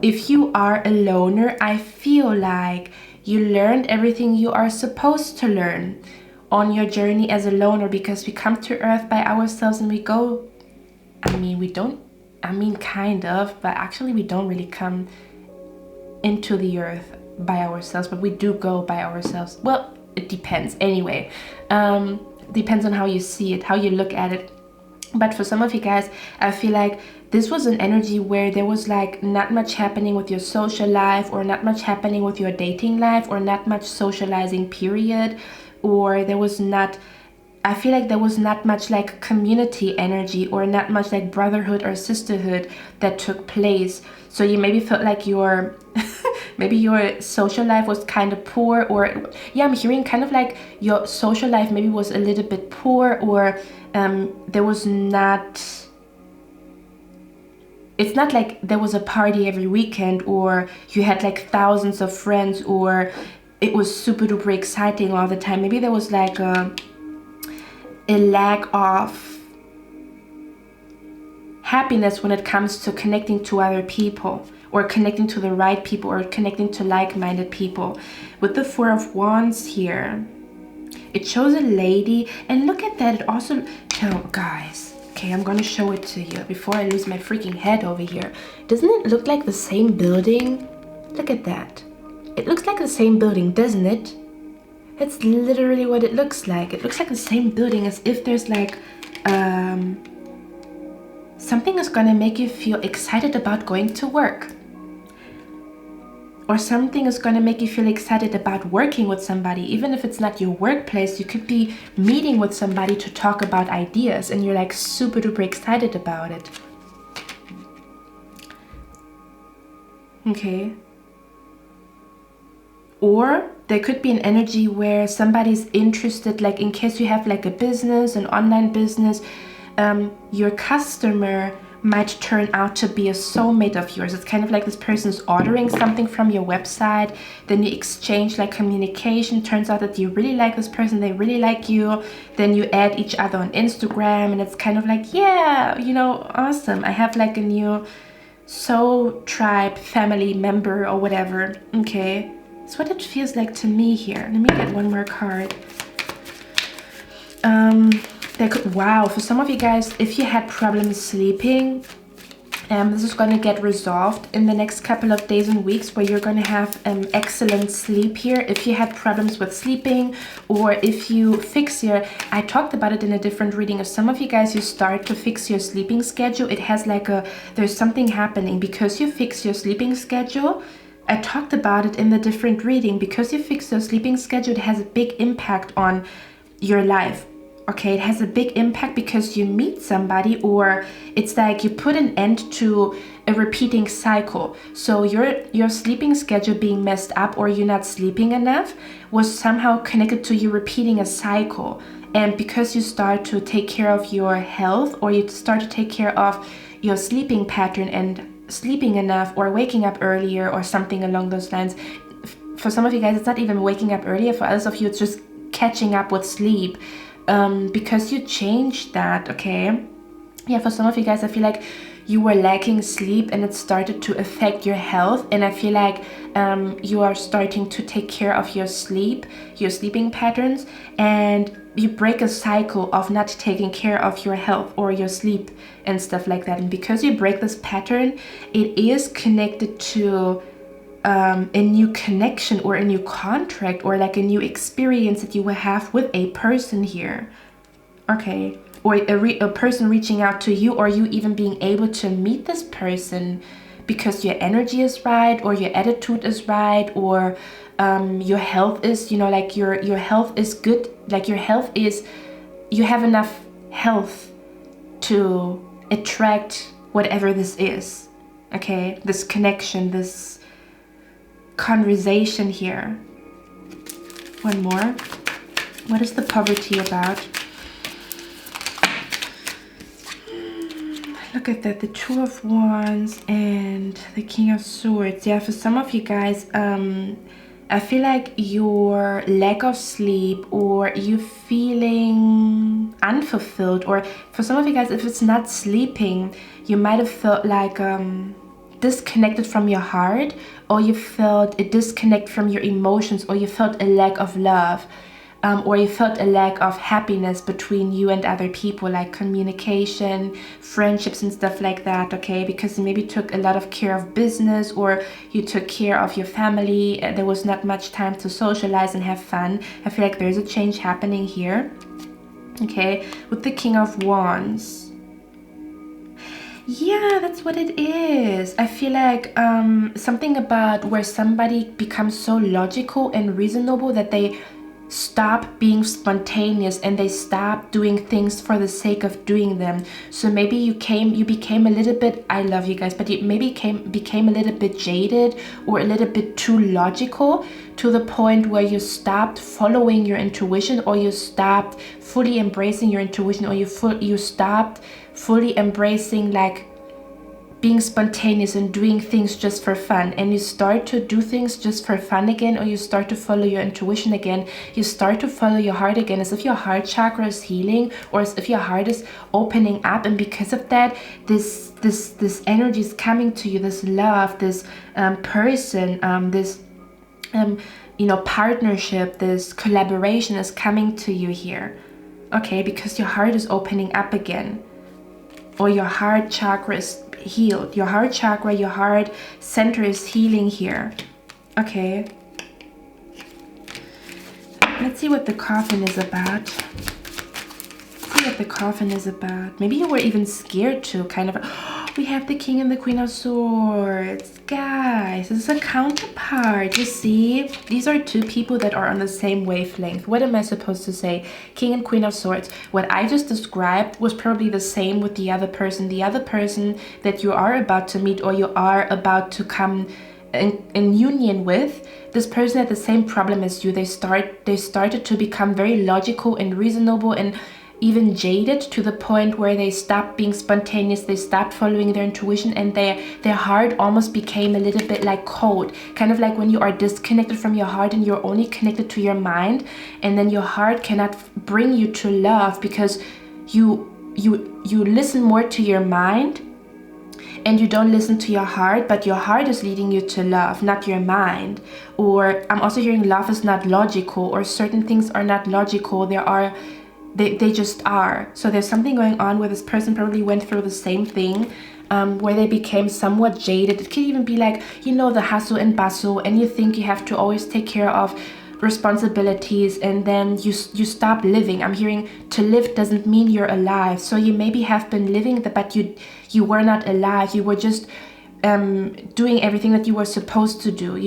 if you are a loner, I feel like you learned everything you are supposed to learn on your journey as a loner, because we come to earth by ourselves and we go, kind of, but actually we don't really come into the earth by ourselves, but we do go by ourselves. Well, it depends anyway. Depends on how you see it, how you look at it. But for some of you guys, I feel like this was an energy where there was like not much happening with your social life, or not much happening with your dating life, or not much socializing period, or there was not, I feel like there was not much like community energy, or not much like brotherhood or sisterhood that took place. So you maybe felt like your maybe your social life was kind of poor, or yeah, I'm hearing kind of like your social life maybe was a little bit poor, or there was not, it's not like there was a party every weekend, or you had like thousands of friends, or it was super duper exciting all the time. Maybe there was like a lack of happiness when it comes to connecting to other people, or connecting to the right people, or connecting to like-minded people. With the Four of Wands here, it shows a lady, and look at that, it also, oh guys, okay, I'm gonna show it to you before I lose my freaking head over here. Doesn't it look like the same building? Look at that. It looks like the same building, doesn't it? That's literally what it looks like. It looks like the same building, as if there's like something is gonna make you feel excited about going to work, or something is gonna make you feel excited about working with somebody. Even if it's not your workplace, you could be meeting with somebody to talk about ideas, and you're like super duper excited about it. Okay. Or there could be an energy where somebody's interested, like in case you have like a business, an online business, your customer might turn out to be a soulmate of yours. It's kind of like this person's ordering something from your website, then you exchange like communication, turns out that you really like this person, they really like you, then you add each other on Instagram, and it's kind of like, yeah, you know, awesome, I have like a new soul tribe family member or whatever. Okay, that's what it feels like to me here. Let me get one more card. Wow, for some of you guys, if you had problems sleeping, this is going to get resolved in the next couple of days and weeks, where you're going to have excellent sleep here. If you had problems with sleeping, or if you fix your, I talked about it in a different reading, if some of you guys, you start to fix your sleeping schedule, it has like there's something happening because you fix your sleeping schedule. I talked about it in the different reading. Because you fix your sleeping schedule, it has a big impact on your life. Okay, it has a big impact because you meet somebody, or it's like you put an end to a repeating cycle. So your sleeping schedule being messed up, or you're not sleeping enough, was somehow connected to you repeating a cycle. And because you start to take care of your health, or you start to take care of your sleeping pattern and sleeping enough, or waking up earlier, or something along those lines. For some of you guys, it's not even waking up earlier. For others of you, it's just catching up with sleep. Because you changed that, okay? Yeah, for some of you guys, I feel like you were lacking sleep, and it started to affect your health, and I feel like you are starting to take care of your sleep, your sleeping patterns, and you break a cycle of not taking care of your health or your sleep and stuff like that. And because you break this pattern, it is connected to a new connection, or a new contract, or like a new experience that you will have with a person here. Okay, or a person reaching out to you, or you even being able to meet this person because your energy is right, or your attitude is right, or your health is, you know, like your health is good, like your health is, you have enough health to attract whatever this is. Okay, this connection, this conversation here. One more. What is the poverty about? Look at that, the Two of Wands and the King of Swords. Yeah, for some of you guys, I feel like your lack of sleep, or you feeling unfulfilled, or for some of you guys, if it's not sleeping, you might have felt like disconnected from your heart, or you felt a disconnect from your emotions, or you felt a lack of love, or you felt a lack of happiness between you and other people, like communication, friendships and stuff like that, okay? Because you maybe took a lot of care of business, or you took care of your family. There was not much time to socialize and have fun. I feel like there's a change happening here, okay? With the King of Wands. Yeah, that's what it is. I feel like something about where somebody becomes so logical and reasonable that they stop being spontaneous and they stop doing things for the sake of doing them. So maybe you became a little bit, I love you guys, but you maybe became a little bit jaded or a little bit too logical, to the point where you stopped following your intuition, or you stopped fully embracing your intuition, or you stopped fully embracing like being spontaneous and doing things just for fun, and you start to do things just for fun again, or you start to follow your intuition again. You start to follow your heart again, as if your heart chakra is healing, or as if your heart is opening up. And because of that, this energy is coming to you, this love, this person, this partnership, this collaboration is coming to you here, okay? Because your heart is opening up again, or your heart chakra is healed. Your heart chakra, your heart center is healing here, okay? Let's see what the coffin is about. Maybe you were even scared to kind of, we have the King and the Queen of Swords. Guys, this is a counterpart. You see, these are two people that are on the same wavelength. What am I supposed to say? King and Queen of Swords. What I just described was probably the same with the other person. The other person that you are about to meet, or you are about to come in union with, this person had the same problem as you. They started to become very logical and reasonable and even jaded, to the point where they stopped being spontaneous, they stopped following their intuition, and their heart almost became a little bit like cold, kind of like when you are disconnected from your heart and you're only connected to your mind, and then your heart cannot bring you to love because you listen more to your mind and you don't listen to your heart, but your heart is leading you to love, not your mind. Or I'm also hearing love is not logical, or certain things are not logical. They just are. So there's something going on where this person probably went through the same thing, where they became somewhat jaded. It could even be like, the hustle and bustle, and you think you have to always take care of responsibilities, and then you stop living. I'm hearing to live doesn't mean you're alive. So you maybe have been living, but you were not alive. You were just doing everything that you were supposed to do,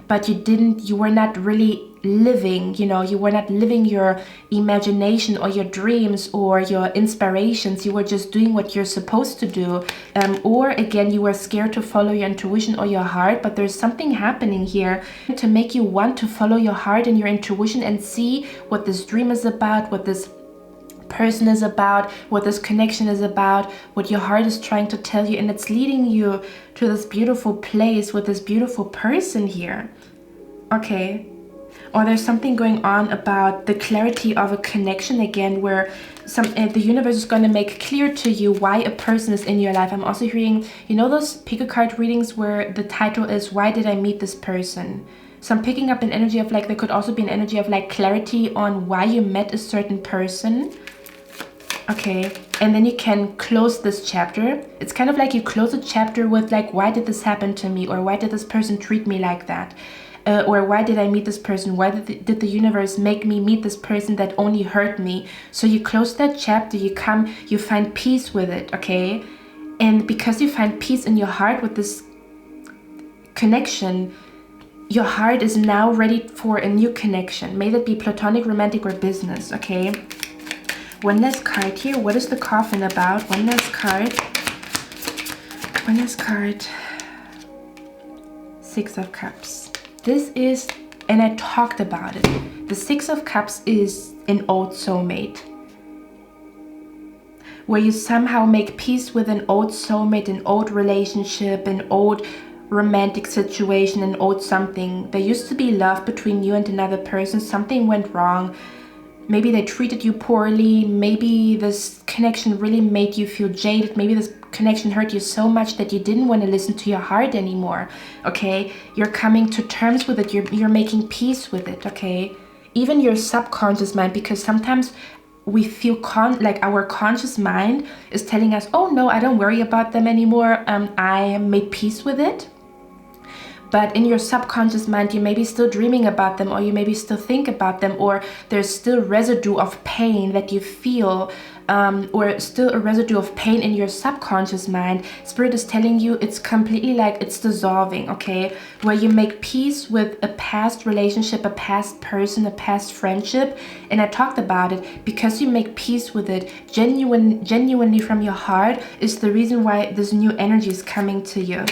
but you were not really living, you were not living your imagination or your dreams or your inspirations. You were just doing what you're supposed to do, or again, you were scared to follow your intuition or your heart. But there's something happening here to make you want to follow your heart and your intuition and see what this dream is about, what this person is about, what this connection is about, what your heart is trying to tell you, and it's leading you to this beautiful place with this beautiful person here, okay? Or there's something going on about the clarity of a connection again, where the universe is going to make clear to you why a person is in your life. I'm also hearing, those pick a card readings where the title is, why did I meet this person? So I'm picking up an energy of like, there could also be an energy of like clarity on why you met a certain person. Okay, and then you can close this chapter. It's kind of like you close a chapter with like, why did this happen to me? Or why did this person treat me like that? Or why did I meet this person? Why did the universe make me meet this person that only hurt me? So you close that chapter, you find peace with it, okay? And because you find peace in your heart with this connection, your heart is now ready for a new connection. May that be platonic, romantic, or business, okay? One last card here. What is the coffin about? One last card. One last card. Six of Cups. This is, and I talked about it. The Six of Cups is an old soulmate, where you somehow make peace with an old soulmate, an old relationship, an old romantic situation, an old something. There used to be love between you and another person. Something went wrong. Maybe they treated you poorly. Maybe this connection really made you feel jaded. Maybe this connection hurt you so much that you didn't want to listen to your heart anymore. Okay, you're coming to terms with it. You're making peace with it. Okay, even your subconscious mind, because sometimes we feel like our conscious mind is telling us, oh no, I don't worry about them anymore. I made peace with it. But in your subconscious mind, you may be still dreaming about them, or you maybe still think about them, or there's still residue of pain that you feel, or still a residue of pain in your subconscious mind. Spirit is telling you it's completely like it's dissolving, okay? Where you make peace with a past relationship, a past person, a past friendship. And I talked about it, because you make peace with it genuinely from your heart is the reason why this new energy is coming to you.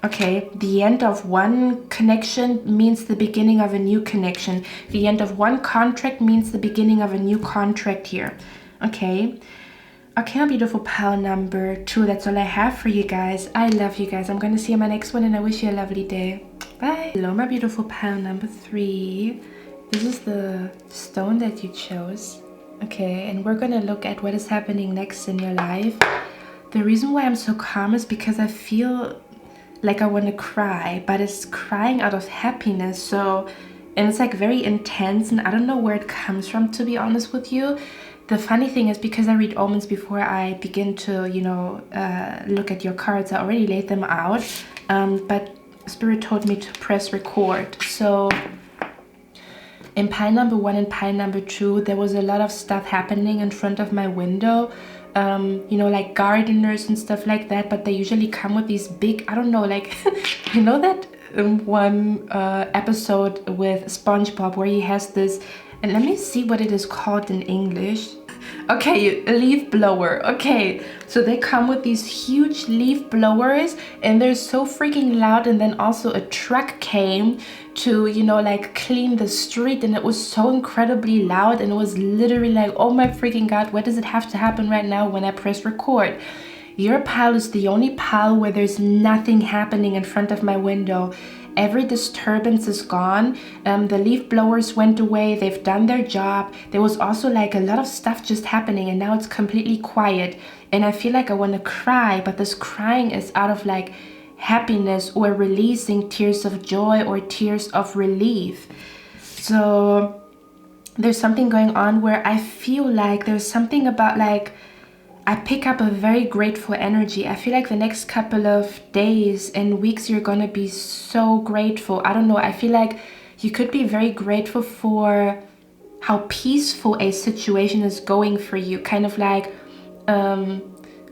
Okay, the end of one connection means the beginning of a new connection. The end of one contract means the beginning of a new contract here. Okay, my beautiful pile number 2. That's all I have for you guys. I love you guys. I'm going to see you in my next one, and I wish you a lovely day. Bye. Hello, my beautiful pile number 3. This is the stone that you chose. Okay, and we're going to look at what is happening next in your life. The reason why I'm so calm is because I feel like I want to cry, but it's crying out of happiness. So, and it's like very intense, and I don't know where it comes from, to be honest with you. The funny thing is, because I read omens before I begin to, you know, look at your cards, I already laid them out, but Spirit told me to press record. So in pile number 1 and pile number 2, there was a lot of stuff happening in front of my window. You know, like gardeners and stuff like that, but they usually come with these big, I don't know, like, you know that one episode with SpongeBob where he has this, and let me see what it is called in English. Okay, a leaf blower. Okay, so they come with these huge leaf blowers, and they're so freaking loud. And then also a truck came to, you know, like clean the street, and it was so incredibly loud, and it was literally like, oh my freaking god, why does it have to happen right now when I press record? Your pile is the only pile where there's nothing happening in front of my window. Every disturbance is gone. The leaf blowers went away. They've done their job. There was also like a lot of stuff just happening, and now it's completely quiet. And I feel like I want to cry, but this crying is out of like happiness, or releasing tears of joy or tears of relief. So there's something going on where I feel like there's something about like, I pick up a very grateful energy. I feel like the next couple of days and weeks, you're gonna be so grateful. I don't know, I feel like you could be very grateful for how peaceful a situation is going for you. Kind of like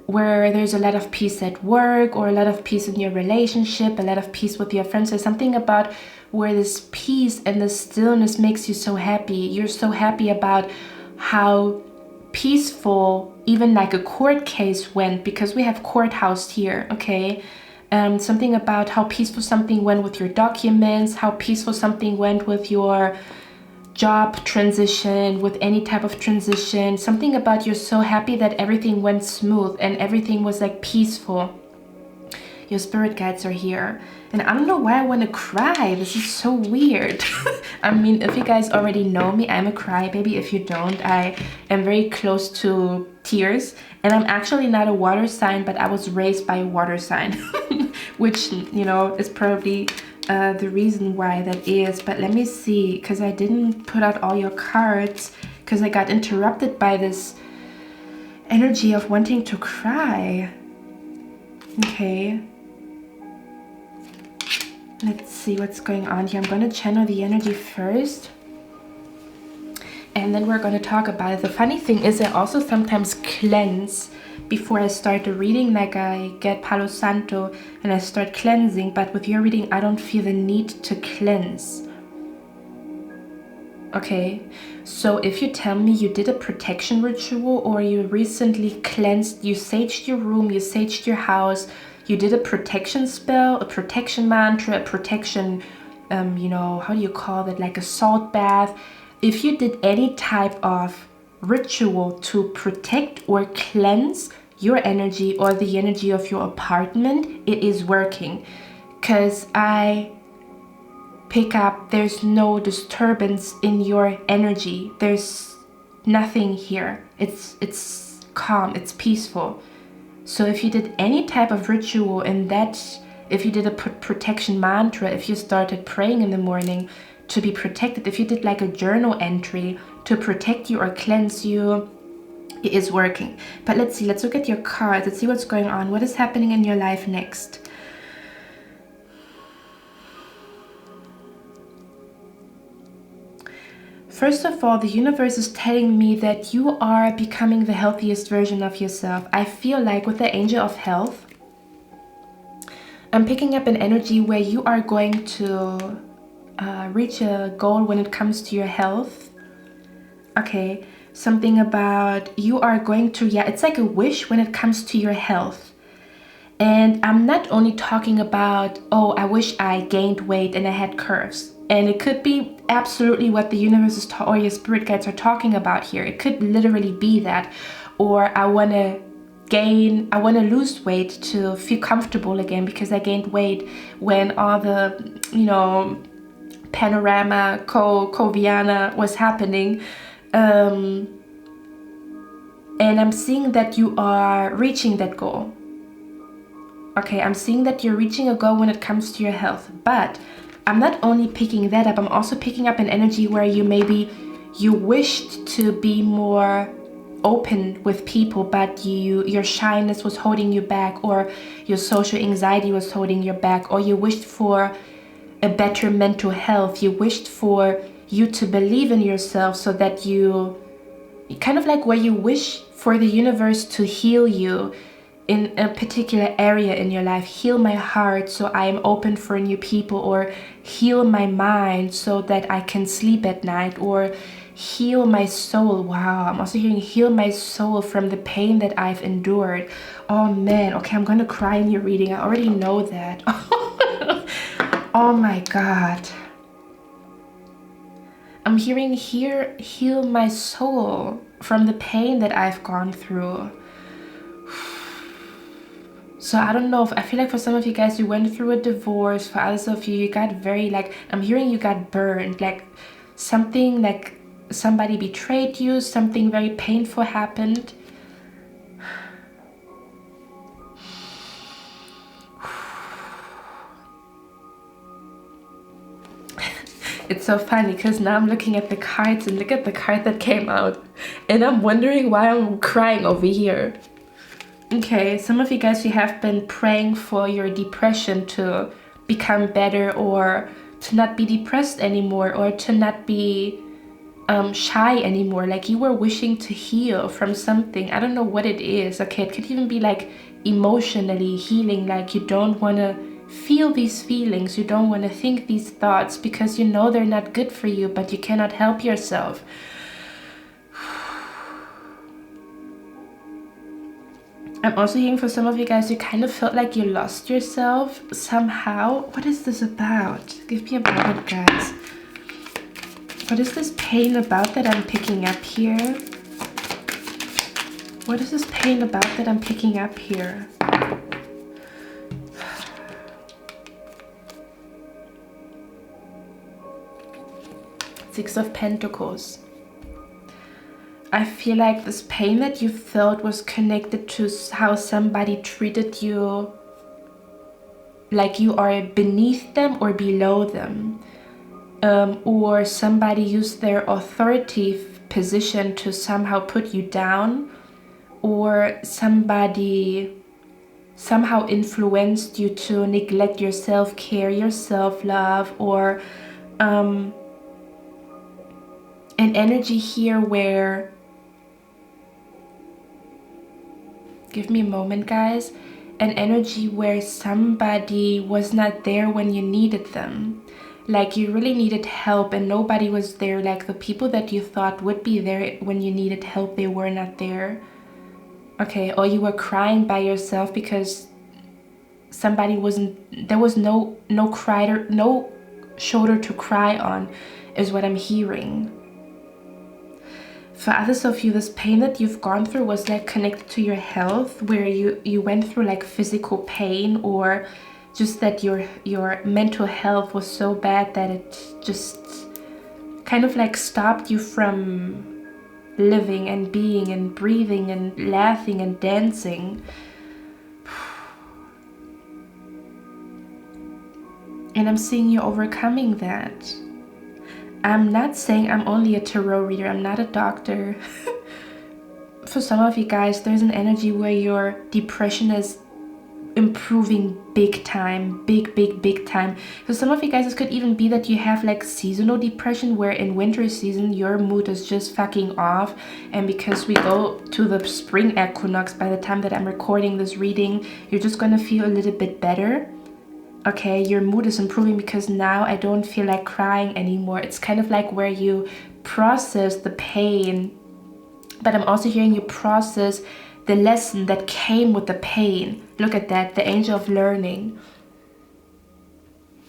where there's a lot of peace at work, or a lot of peace in your relationship, a lot of peace with your friends. There's something about where this peace and the stillness makes you so happy. You're so happy about how peaceful even like a court case went, because we have courthouse here, okay? Something about how peaceful something went with your documents, how peaceful something went with your job transition, with any type of transition. Something about you're so happy that everything went smooth and everything was like peaceful. Your spirit guides are here. And I don't know why I want to cry. This is so weird. I mean, if you guys already know me, I'm a crybaby. If you don't, I am very close to tears. And I'm actually not a water sign, but I was raised by a water sign. Which, you know, is probably the reason why that is. But let me see, because I didn't put out all your cards, because I got interrupted by this energy of wanting to cry. Okay. Let's see what's going on here. I'm going to channel the energy first, and then we're going to talk about it. The funny thing is I also sometimes cleanse before I start the reading. Like I get Palo Santo and I start cleansing, but with your reading I don't feel the need to cleanse. Okay, so if you tell me you did a protection ritual, or you recently cleansed, you saged your room, you saged your house, you did a protection spell, a protection mantra, a protection, you know, how do you call that, like a salt bath. If you did any type of ritual to protect or cleanse your energy or the energy of your apartment, it is working. Because I pick up, there's no disturbance in your energy. There's nothing here. It's calm, it's peaceful. So if you did any type of ritual in that, if you did a protection mantra, if you started praying in the morning to be protected, if you did like a journal entry to protect you or cleanse you, it is working. But let's see, let's look at your cards, let's see what's going on. What is happening in your life next? First of all, the universe is telling me that you are becoming the healthiest version of yourself. I feel like with the angel of health, I'm picking up an energy where you are going to reach a goal when it comes to your health. Okay, something about you are going to, yeah, it's like a wish when it comes to your health. And I'm not only talking about, oh, I wish I gained weight and I had curves. And it could be absolutely what the universe is or your spirit guides are talking about here. It could literally be that. Or I want to lose weight to feel comfortable again because I gained weight when all the, you know, panorama, Coviana was happening. And I'm seeing that you are reaching that goal. Okay, I'm seeing that you're reaching a goal when it comes to your health. But I'm not only picking that up, I'm also picking up an energy where you wished to be more open with people, but your shyness was holding you back, or your social anxiety was holding you back, or you wished for a better mental health. You wished for you to believe in yourself so that you kind of like where you wish for the universe to heal you in a particular area in your life. Heal my heart so I am open for new people, or heal my mind so that I can sleep at night, or heal my soul. Wow, I'm also hearing heal my soul from the pain that I've endured. Oh man, okay, I'm gonna cry in your reading. I already know that. Oh my God. I'm hearing here, heal my soul from the pain that I've gone through. So I don't know, I feel like for some of you guys, you went through a divorce. For others of you, you got very, like, I'm hearing you got burned. Like something, like somebody betrayed you, something very painful happened. It's so funny because now I'm looking at the cards and look at the card that came out. And I'm wondering why I'm crying over here. Okay, some of you guys, you have been praying for your depression to become better, or to not be depressed anymore, or to not be shy anymore. Like you were wishing to heal from something. I don't know what it is. Okay, it could even be like emotionally healing, like you don't want to feel these feelings, you don't want to think these thoughts because you know they're not good for you, but you cannot help yourself. I'm also hearing for some of you guys, you kind of felt like you lost yourself somehow. What is this about? Give me a moment, guys. What is this pain about that I'm picking up here? What is this pain about that I'm picking up here? Six of Pentacles. I feel like this pain that you felt was connected to how somebody treated you, like you are beneath them or below them. Or somebody used their authority position to somehow put you down, or somebody somehow influenced you to neglect your self-care, your self-love, or an energy here where, give me a moment, guys, an energy where somebody was not there when you needed them. Like you really needed help and nobody was there. Like the people that you thought would be there when you needed help, they were not there. Okay, or you were crying by yourself because somebody wasn't, there was no crier, no shoulder to cry on, is what I'm hearing. For others of you, this pain that you've gone through was like connected to your health, where you went through like physical pain, or just that your mental health was so bad that it just kind of like stopped you from living and being and breathing and laughing and dancing. And I'm seeing you overcoming that. I'm not saying I'm only a tarot reader. I'm not a doctor. For some of you guys, there's an energy where your depression is improving big time, big time. For some of you guys, it could even be that you have like seasonal depression, where in winter season your mood is just fucking off, and because we go to the spring equinox by the time that I'm recording this reading, you're just gonna feel a little bit better. Okay, your mood is improving because now I don't feel like crying anymore. It's kind of like where you process the pain, but I'm also hearing you process the lesson that came with the pain. Look at that, the angel of learning.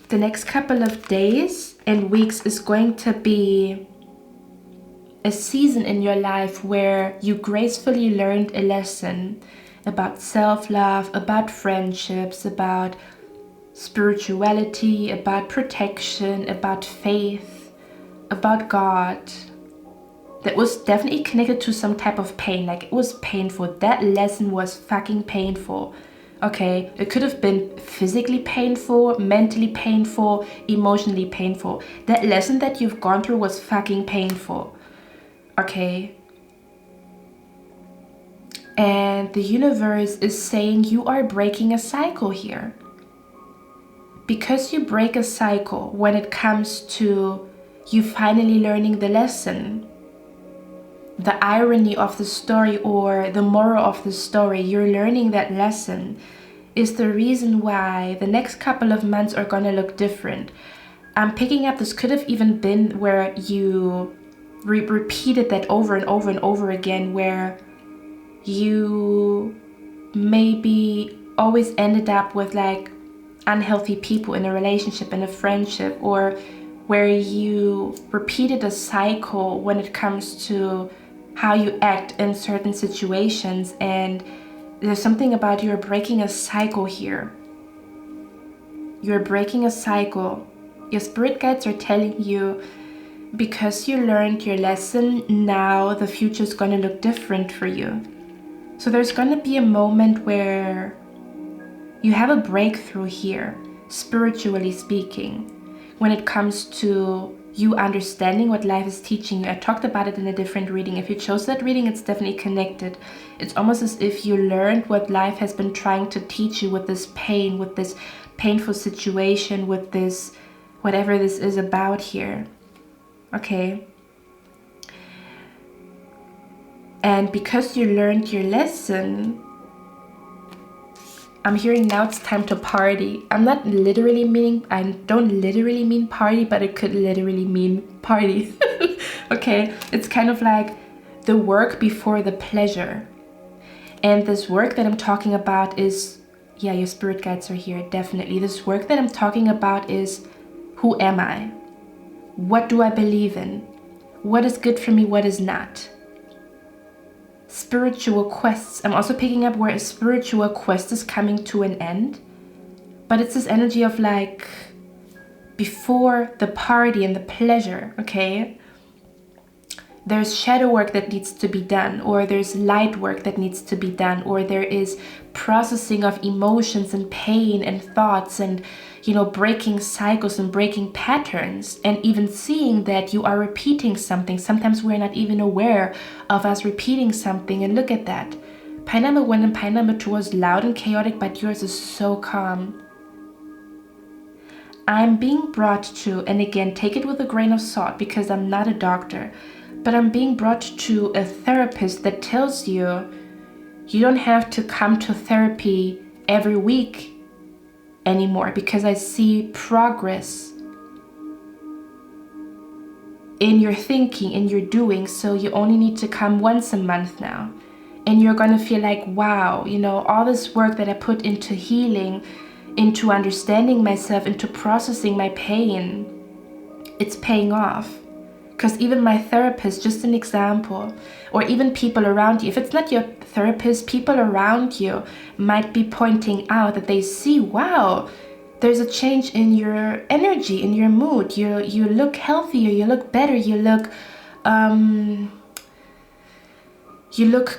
The next couple of days and weeks is going to be a season in your life where you gracefully learned a lesson about self-love, about friendships, about spirituality, about protection, about faith, about God. That was definitely connected to some type of pain. Like it was painful. That lesson was fucking painful. Okay, it could have been physically painful, mentally painful, emotionally painful. That lesson that you've gone through was fucking painful. Okay. And the universe is saying you are breaking a cycle here. Because you break a cycle when it comes to you finally learning the lesson, the irony of the story or the moral of the story, you're learning that lesson, is the reason why the next couple of months are gonna look different. I'm picking up, this could have even been where you repeated that over and over and over again, where you maybe always ended up with like unhealthy people in a relationship, in a friendship, or where you repeated a cycle when it comes to how you act in certain situations. And there's something about you're breaking a cycle here. You're breaking a cycle. Your spirit guides are telling you, because you learned your lesson, now the future is going to look different for you. So there's going to be a moment where you have a breakthrough here, spiritually speaking, when it comes to you understanding what life is teaching you. I talked about it in a different reading. If you chose that reading, it's definitely connected. It's almost as if you learned what life has been trying to teach you with this pain, with this painful situation, with this, whatever this is about here. Okay. And because you learned your lesson, I'm hearing now it's time to party. I'm not literally meaning, I don't literally mean party, but it could literally mean party. Okay, it's kind of like the work before the pleasure. And this work that I'm talking about is, yeah, your spirit guides are here, definitely. This work that I'm talking about is, who am I? What do I believe in? What is good for me, what is not? Spiritual quests. I'm also picking up where a spiritual quest is coming to an end, but it's this energy of like before the party and the pleasure. Okay, there's shadow work that needs to be done, or there's light work that needs to be done, or there is processing of emotions and pain and thoughts, and breaking cycles and breaking patterns, and even seeing that you are repeating something. Sometimes we're not even aware of us repeating something. And look at that. Pie number 1 and pie number 2 was loud and chaotic, but yours is so calm. I'm being brought to, and again, take it with a grain of salt because I'm not a doctor, but I'm being brought to a therapist that tells you you don't have to come to therapy every week anymore, because I see progress. in your thinking, in your doing. So you only need to come once a month now. And you're gonna feel like, wow, you know, all this work that I put into healing, into understanding myself, into processing my pain, it's paying off. Because even my therapist, just an example, or even people around you, if it's not your therapist, people around you might be pointing out that they see, wow, there's a change in your energy, in your mood. You look healthier, you look better, you look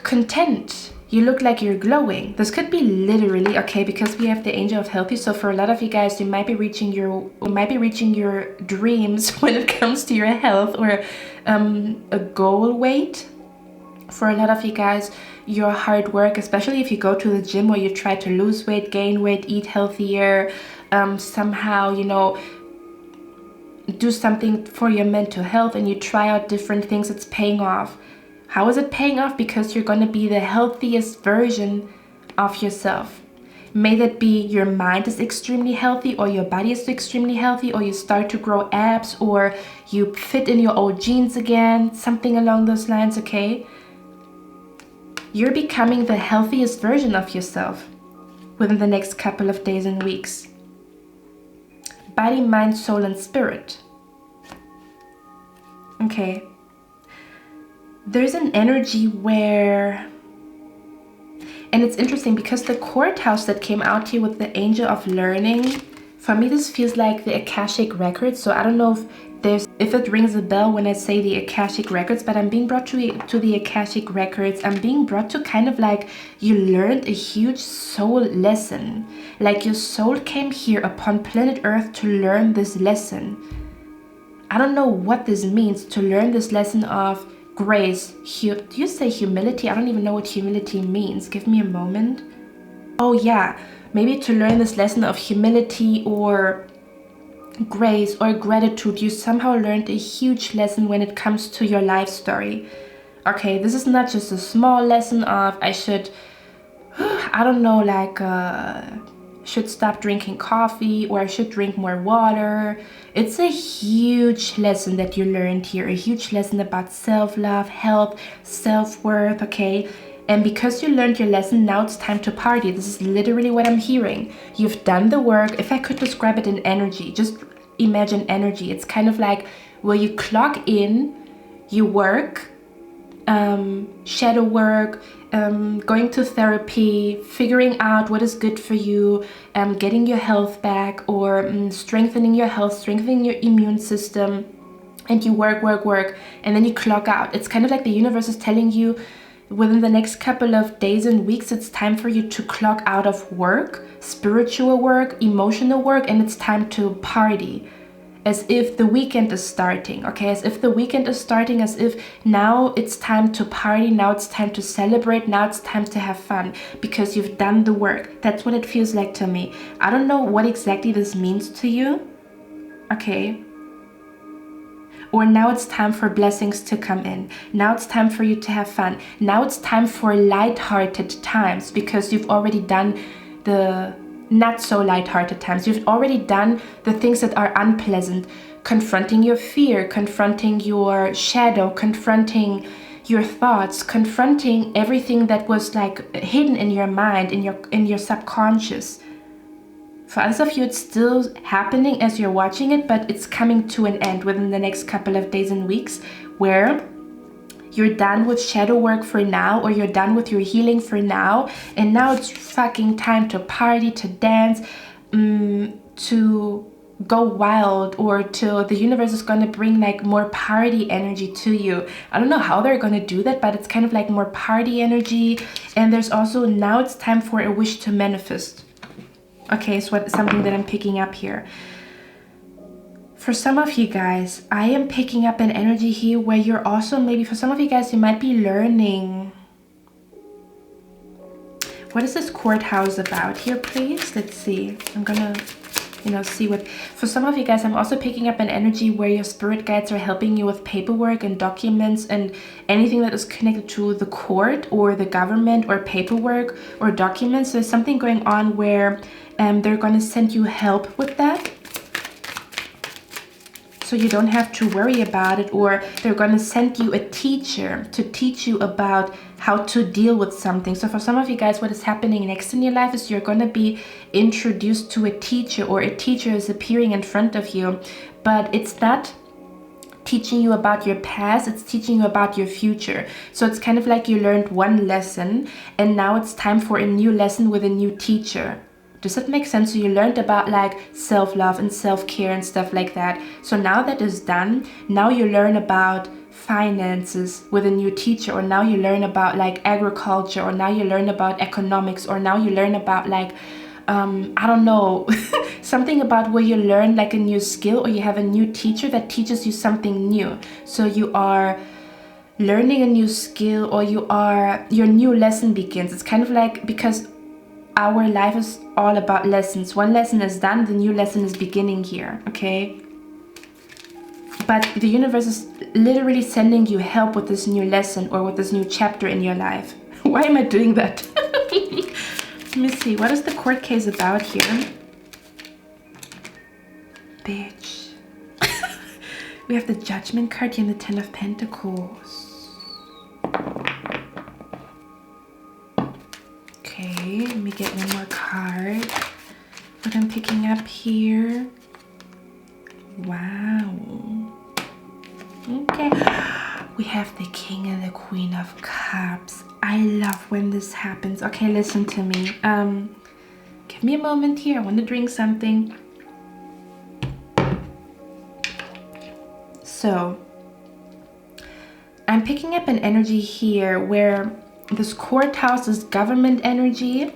content. You look like you're glowing. This could be literally, okay, because we have the angel of healthy. So for a lot of you guys, you might be reaching your dreams when it comes to your health, or a goal weight. For a lot of you guys, your hard work, especially if you go to the gym or you try to lose weight, gain weight, eat healthier, somehow, you know, do something for your mental health, and you try out different things, it's paying off. How is it paying off? Because you're going to be the healthiest version of yourself. May that be your mind is extremely healthy, or your body is extremely healthy, or you start to grow abs, or you fit in your old jeans again, something along those lines, okay? You're becoming the healthiest version of yourself within the next couple of days and weeks. Body, mind, soul, and spirit. Okay. There's an energy where, and it's interesting because the court house that came out here with the angel of learning, for me this feels like the Akashic records. So I don't know if it rings a bell when I say the Akashic records, but I'm being brought to the Akashic records. I'm being brought to kind of like you learned a huge soul lesson, like your soul came here upon planet Earth to learn this lesson. I don't know what this means, to learn this lesson of grace. Do you say humility? I don't even know what humility means. Give me a moment. Oh yeah, maybe to learn this lesson of humility or grace or gratitude. You somehow learned a huge lesson when it comes to your life story. Okay, this is not just a small lesson of I should, I don't know, like should stop drinking coffee, or I should drink more water. It's a huge lesson that you learned here, a huge lesson about self-love, health, self-worth, okay? And because you learned your lesson, now it's time to party. This is literally what I'm hearing. You've done the work. If I could describe it in energy, just imagine energy. It's kind of like where you clock in, you work, shadow work, going to therapy, figuring out what is good for you, getting your health back, or strengthening your health, strengthening your immune system, and you work, and then you clock out. It's kind of like the universe is telling you within the next couple of days and weeks, it's time for you to clock out of work, spiritual work, emotional work, and it's time to party. As if the weekend is starting, okay? As if the weekend is starting, as if now it's time to party, now it's time to celebrate, now it's time to have fun, because you've done the work. That's what it feels like to me. I don't know what exactly this means to you, okay? Or now it's time for blessings to come in. Now it's time for you to have fun. Now it's time for lighthearted times, because you've already done the not so lighthearted times. You've already done the things that are unpleasant, confronting your fear, confronting your shadow, confronting your thoughts, confronting everything that was like hidden in your mind, in your subconscious. For others of you, it's still happening as you're watching it, but it's coming to an end within the next couple of days and weeks, where you're done with shadow work for now, or you're done with your healing for now, and now it's fucking time to party, to dance, to go wild, or to the universe is going to bring like more party energy to you. I don't know how they're going to do that, but it's kind of like more party energy. And there's also now it's time for a wish to manifest. Okay, so something that I'm picking up here. For some of you guys, I am picking up an energy here where you're also, maybe for some of you guys, you might be learning. What is this courthouse about here, please? Let's see. I'm gonna, see what, for some of you guys, I'm also picking up an energy where your spirit guides are helping you with paperwork and documents and anything that is connected to the court or the government or paperwork or documents. There's something going on where they're going to send you help with that. so you don't have to worry about it, or they're going to send you a teacher to teach you about how to deal with something. So for some of you guys, what is happening next in your life is you're going to be introduced to a teacher, or a teacher is appearing in front of you, but it's not teaching you about your past, it's teaching you about your future. So it's kind of like you learned one lesson and now it's time for a new lesson with a new teacher. Does that make sense? So you learned about like self-love and self-care and stuff like that. So now that is done, now you learn about finances with a new teacher, or now you learn about like agriculture, or now you learn about economics, or now you learn about like I don't know, something about where you learn like a new skill, or you have a new teacher that teaches you something new. So you are learning a new skill, or your new lesson begins. It's kind of like, because our life is all about lessons. One lesson is done, the new lesson is beginning here, okay? But the universe is literally sending you help with this new lesson, or with this new chapter in your life. Why am I doing that? Let me see, what is the court case about here? Bitch. We have the Judgment card here and the Ten of Pentacles. Okay, let me get one more card. What I'm picking up here. Wow. Okay. We have the King and the Queen of Cups. I love when this happens. Okay, listen to me. Give me a moment here. I want to drink something. So, I'm picking up an energy here where this courthouse is government energy.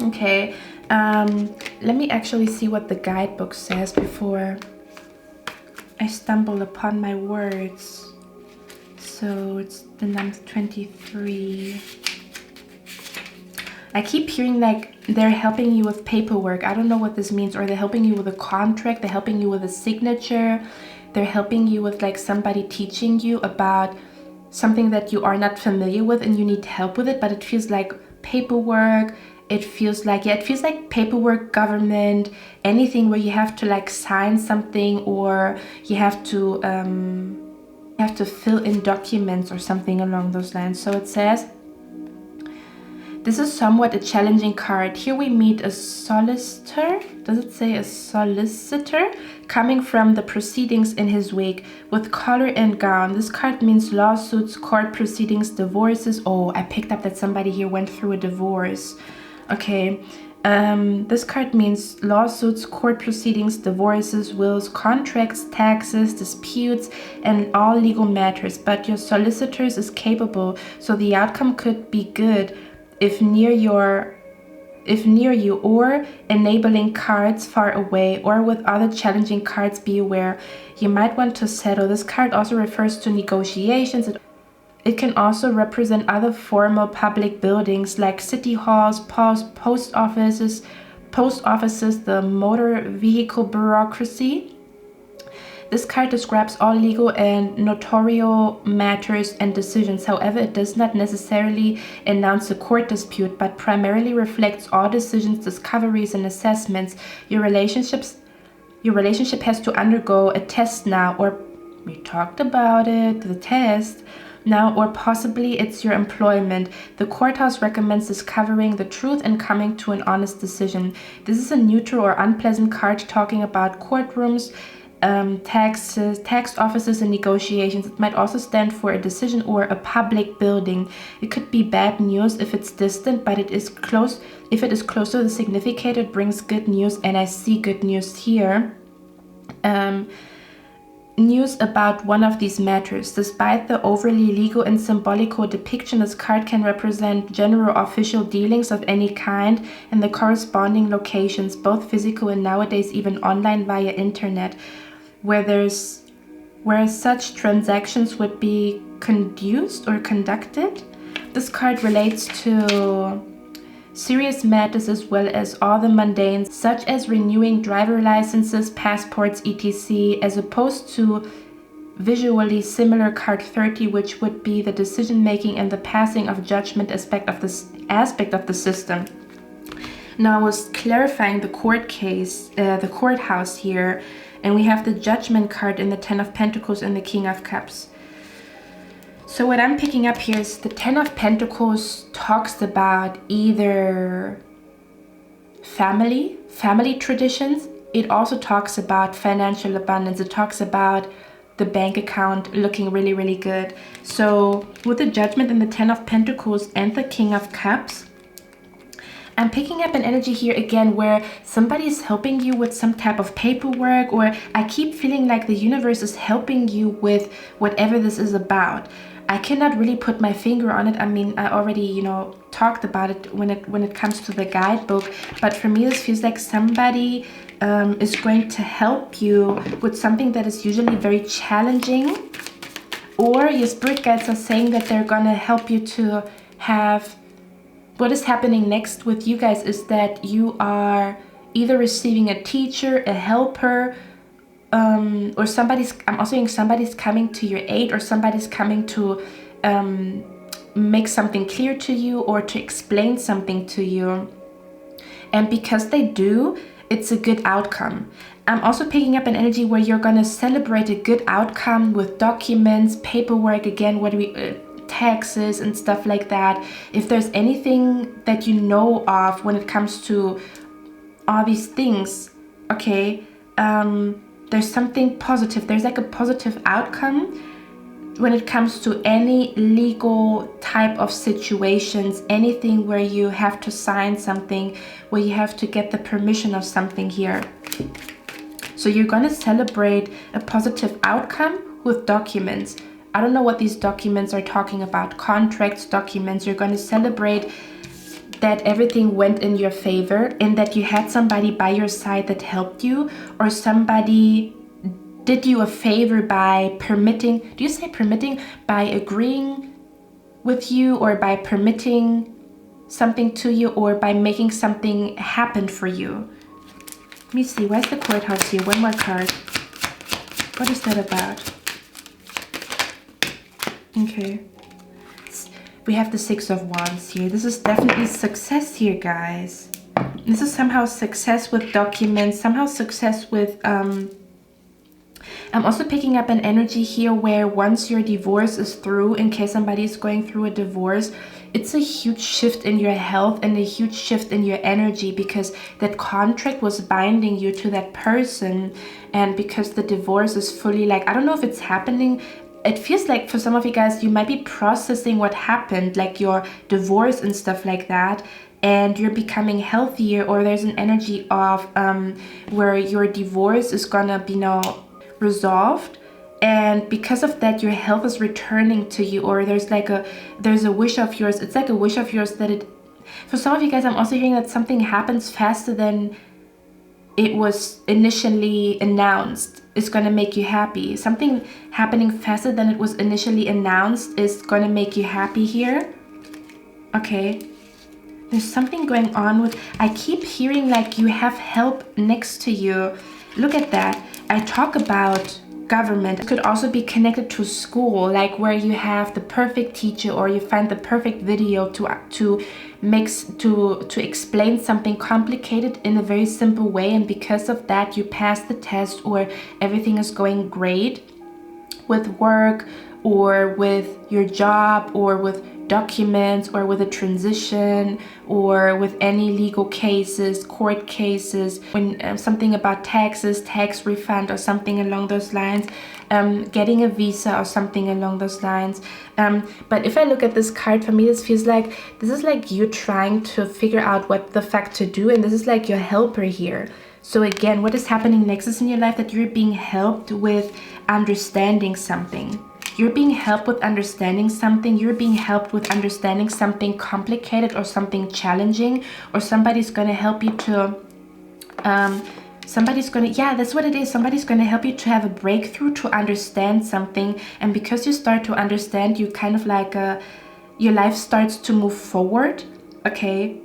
Okay. Let me actually see what the guidebook says before I stumble upon my words. So it's the number 23. I keep hearing like they're helping you with paperwork. I don't know what this means. Or they're helping you with a contract. They're helping you with a signature. They're helping you with like somebody teaching you about something that you are not familiar with and you need help with it. But it feels like paperwork. It feels like, yeah, it feels like paperwork, government, anything where you have to like sign something, or you have to fill in documents or something along those lines. So it says, this is somewhat a challenging card. Here we meet a solicitor. Does it say a solicitor? Coming from the proceedings in his wake with collar and gown. This card means lawsuits, court proceedings, divorces. Oh, I picked up that somebody here went through a divorce. Okay. This card means lawsuits, court proceedings, divorces, wills, contracts, taxes, disputes, and all legal matters. But your solicitor is capable, so the outcome could be good if near you, or enabling cards far away, or with other challenging cards. Be aware, you might want to settle. This card also refers to negotiations. It can also represent other formal public buildings like city halls, post offices, the motor vehicle bureaucracy. This card describes all legal and notarial matters and decisions. However, it does not necessarily announce a court dispute, but primarily reflects all decisions, discoveries, and assessments. Your relationship has to undergo a test now, or we talked about it, the test. Now, or possibly it's your employment. The courthouse recommends discovering the truth and coming to an honest decision. This is a neutral or unpleasant card talking about courtrooms, taxes, tax offices, and negotiations. It might also stand for a decision or a public building. It could be bad news if it's distant, but it is close. If it is close to the significant, it brings good news, and I see good news here. News about one of these matters. Despite the overly legal and symbolical depiction, this card can represent general official dealings of any kind and the corresponding locations, both physical and nowadays even online via internet, where such transactions would be conduced or conducted. This card relates to serious matters as well as all the mundane, such as renewing driver licenses, passports, etc., as opposed to visually similar card 30, which would be the decision-making and the passing of judgment aspect of the system. Now, I was clarifying the court case, the courthouse here, And we have the Judgment card in the Ten of Pentacles and the King of Cups. So what I'm picking up here is the Ten of Pentacles talks about either family traditions. It also talks about financial abundance. It talks about the bank account looking really, really good. So with the Judgment and the Ten of Pentacles and the King of Cups, I'm picking up an energy here again where somebody is helping you with some type of paperwork, or I keep feeling like the universe is helping you with whatever this is about. I cannot really put my finger on it. I mean, I already, talked about it when it comes to the guidebook, but for me this feels like somebody is going to help you with something that is usually very challenging, or your spirit guides are saying that they're gonna help you to have. What is happening next with you guys is that you are either receiving a teacher, a helper, or I'm also saying somebody's coming to your aid, or somebody's coming to make something clear to you or to explain something to you. And because they do, it's a good outcome. I'm also picking up an energy where you're going to celebrate a good outcome with documents, paperwork, again, taxes and stuff like that. If there's anything that you know of when it comes to all these things, okay, there's something positive. There's like a positive outcome when it comes to any legal type of situations, anything where you have to sign something, where you have to get the permission of something here. So you're going to celebrate a positive outcome with documents. I don't know what these documents are talking about. Contracts, documents. You're going to celebrate that everything went in your favor and that you had somebody by your side that helped you, or somebody did you a favor by permitting, do you say permitting? By agreeing with you, or by permitting something to you, or by making something happen for you. Let me see, where's the courthouse here? One more card. What is that about? Okay. We have the Six of Wands here. This is definitely success here, guys. This is somehow success with documents, somehow success with... I'm also picking up an energy here where once your divorce is through, in case somebody is going through a divorce, it's a huge shift in your health and a huge shift in your energy, because that contract was binding you to that person, and because the divorce is fully, like, I don't know if it's happening. It feels like for some of you guys, you might be processing what happened, like your divorce and stuff like that, and you're becoming healthier, or there's an energy of where your divorce is gonna be now resolved, and because of that your health is returning to you, or there's a wish of yours. It's like a wish of yours that it, for some of you guys, I'm also hearing that something happens faster than it was initially announced. It's going to make you happy. Something happening faster than it was initially announced is going to make you happy here. Okay, there's something going on with, I keep hearing like you have help next to you. Look at that. I talk about government. It could also be connected to school, like where you have the perfect teacher, or you find the perfect video to explain something complicated in a very simple way, and because of that you pass the test, or everything is going great with work, or with your job, or with documents, or with a transition, or with any legal cases, court cases, when something about taxes, tax refund, or something along those lines, getting a visa or something along those lines. But if I look at this card, for me this feels like this is like you trying to figure out what the fuck to do, and this is like your helper here. So again, what is happening next is in your life that you're being helped with understanding something. You're being helped with understanding something. You're being helped with understanding something complicated or something challenging, or somebody's going to help you to, yeah, that's what it is. Somebody's going to help you to have a breakthrough, to understand something. And because you start to understand, you kind of like, your life starts to move forward. Okay.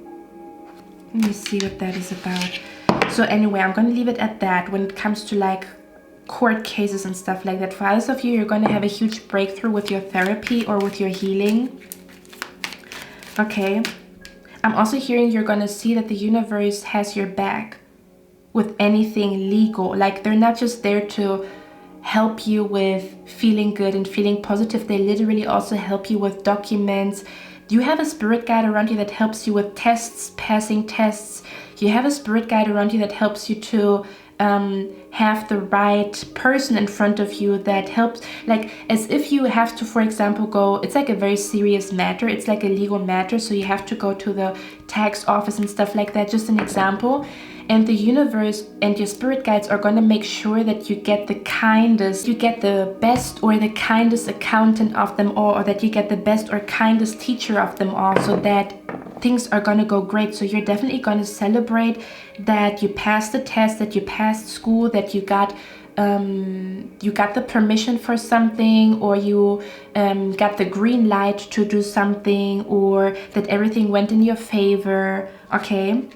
Let me see what that is about. So anyway, I'm going to leave it at that when it comes to like court cases and stuff like that. For others of you, you're going to have a huge breakthrough with your therapy or with your healing. Okay. I'm also hearing you're going to see that the universe has your back with anything legal. Like they're not just there to help you with feeling good and feeling positive. They literally also help you with documents. You have a spirit guide around you that helps you with tests, passing tests. You have a spirit guide around you that helps you to have the right person in front of you, that helps, like as if you have to, for example, go, it's like a very serious matter, it's like a legal matter, so you have to go to the tax office and stuff like that, just an example. And the universe and your spirit guides are going to make sure that you get the best or the kindest accountant of them all, or that you get the best or kindest teacher of them all, so that things are going to go great. So you're definitely going to celebrate that you passed the test, that you passed school, that you got the permission for something, or you got the green light to do something, or that everything went in your favor. Okay,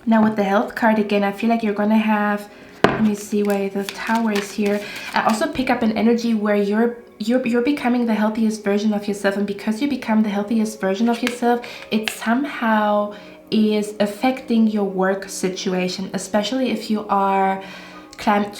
now with the health card again, I feel like you're going to have, let me see where the Tower is here. I also pick up an energy where you're becoming the healthiest version of yourself, and because you become the healthiest version of yourself, it somehow is affecting your work situation, especially if you are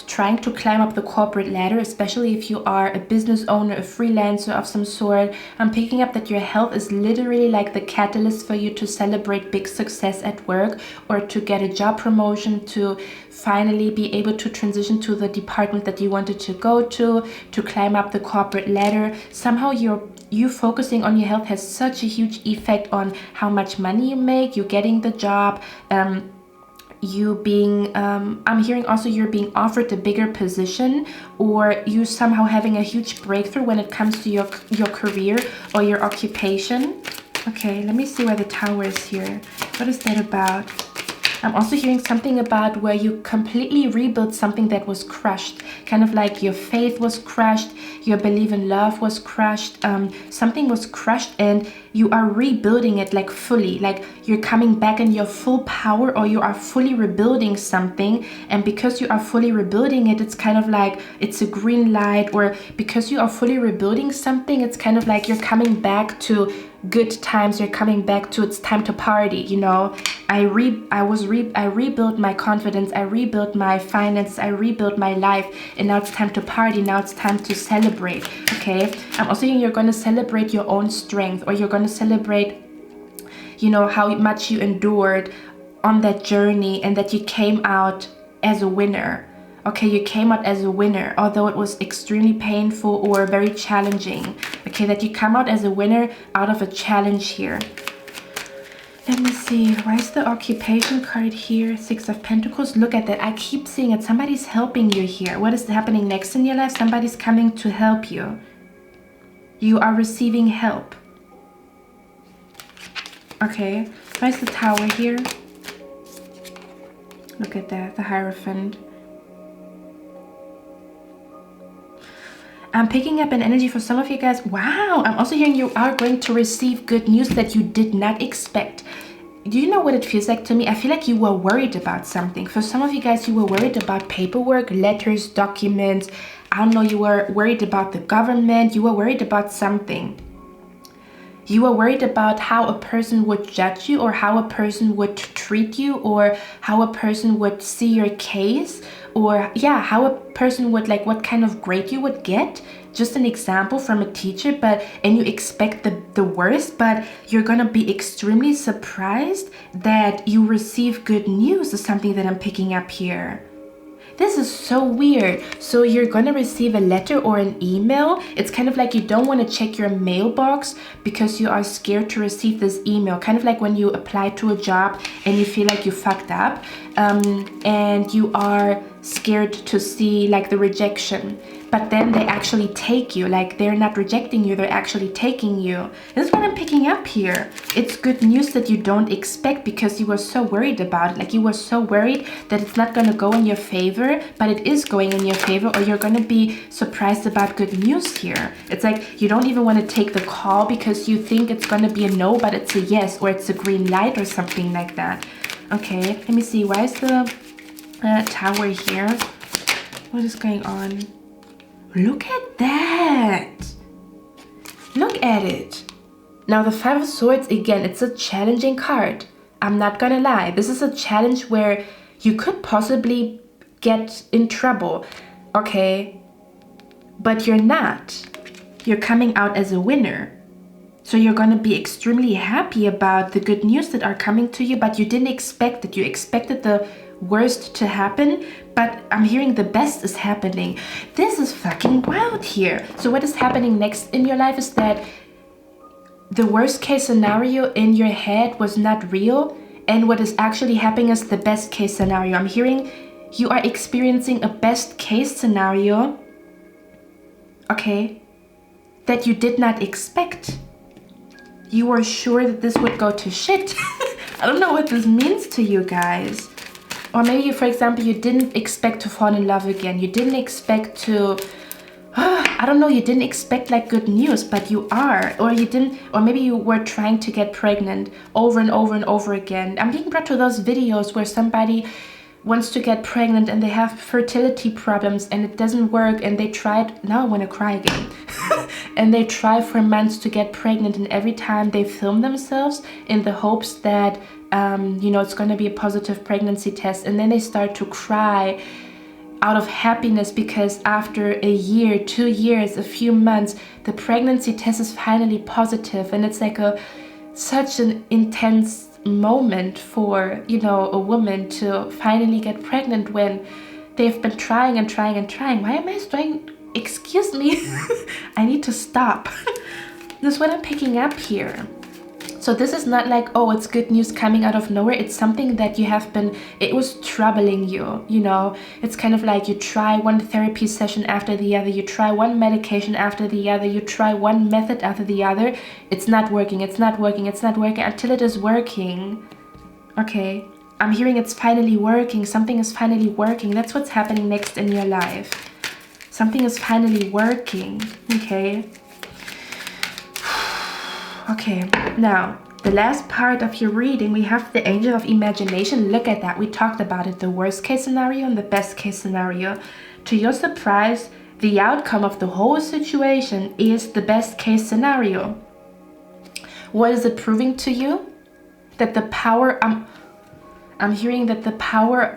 trying to climb up the corporate ladder, especially if you are a business owner, a freelancer of some sort. I'm picking up that your health is literally like the catalyst for you to celebrate big success at work, or to get a job promotion, to finally be able to transition to the department that you wanted to go to climb up the corporate ladder. Somehow you focusing on your health has such a huge effect on how much money you make, you getting the job, you being I'm hearing also you're being offered a bigger position, or you somehow having a huge breakthrough when it comes to your career or your occupation. Okay, let me see where the Tower is here. What is that about? I'm also hearing something about where you completely rebuilt something that was crushed. Kind of like your faith was crushed, your belief in love was crushed, something was crushed, and you are rebuilding it like fully. Like you're coming back in your full power, or you are fully rebuilding something. And because you are fully rebuilding it, it's kind of like it's a green light, or because you are fully rebuilding something, it's kind of like you're coming back to good times, you're coming back to it's time to party, you know. I rebuilt my confidence, I rebuilt my finances, I rebuilt my life, and now it's time to party, now it's time to celebrate. Okay, I'm also hearing you're going to celebrate your own strength, or you're going to celebrate, you know, how much you endured on that journey, and that you came out as a winner. Okay, you came out as a winner, although it was extremely painful or very challenging. Okay, that you come out as a winner out of a challenge here. Let me see, why is the occupation card here? 6 of Pentacles. Look at that, I keep seeing it. Somebody's helping you here. What is happening next in your life? Somebody's coming to help you. You are receiving help. Okay, why is the Tower here? Look at that, the Hierophant. I'm picking up an energy for some of you guys. Wow, I'm also hearing you are going to receive good news that you did not expect. Do you know what it feels like to me? I feel like you were worried about something. For some of you guys, you were worried about paperwork, letters, documents. I don't know, you were worried about the government. You were worried about something. You were worried about how a person would judge you, or how a person would treat you, or how a person would see your case, or yeah, how a person would, like, what kind of grade you would get. Just an example from a teacher, and you expect the worst, but you're gonna be extremely surprised that you receive good news, is something that I'm picking up here. This is so weird. So you're gonna receive a letter or an email. It's kind of like you don't want to check your mailbox because you are scared to receive this email. Kind of like when you apply to a job and you feel like you fucked up, and you are scared to see like the rejection, but then they actually take you. Like they're not rejecting you, they're actually taking you. This is what I'm picking up here. It's good news that you don't expect because you were so worried about it. Like you were so worried that it's not going to go in your favor, but it is going in your favor, or you're going to be surprised about good news here. It's like you don't even want to take the call because you think it's going to be a no, but it's a yes, or it's a green light or something like that. Okay, let me see. Why is the Tower here? What is going on? Look at that. Look at it. Now the 5 of Swords, again, it's a challenging card. I'm not gonna lie. This is a challenge where You could possibly get in trouble, okay? But you're not. You're coming out as a winner. So you're going to be extremely happy about the good news that are coming to you, but you didn't expect it. You expected the worst to happen, but I'm hearing the best is happening. This is fucking wild here. So what is happening next in your life is that the worst case scenario in your head was not real, and what is actually happening is the best case scenario. I'm hearing you are experiencing a best case scenario, okay, that you did not expect. You were sure that this would go to shit. I don't know what this means to you guys. Or maybe, for example, you didn't expect to fall in love again. You didn't expect to, I don't know, you didn't expect like good news, but you are. Or you didn't, or maybe you were trying to get pregnant over and over and over again. I'm being brought to those videos where somebody wants to get pregnant and they have fertility problems and it doesn't work, and they tried, now I want to cry again. And they try for months to get pregnant, and every time they film themselves in the hopes that you know, it's going to be a positive pregnancy test, and then they start to cry out of happiness because after a year, 2 years, a few months, the pregnancy test is finally positive. And it's like such an intense moment for, you know, a woman to finally get pregnant when they've been trying and trying and trying. Why am I trying? Excuse me. I need to stop. This is what I'm picking up here. So this is not like, oh, it's good news coming out of nowhere. It's something that you have been, it was troubling you, you know. It's kind of like you try one therapy session after the other, you try one medication after the other, you try one method after the other. It's not working, it's not working, it's not working until it is working. Okay, I'm hearing it's finally working. Something is finally working. That's what's happening next in your life. Something is finally working, okay? Okay, now, the last part of your reading, we have the Angel of Imagination. Look at that. We talked about it, the worst case scenario and the best case scenario. To your surprise, the outcome of the whole situation is the best case scenario. What is it proving to you? That the power, I'm hearing that the power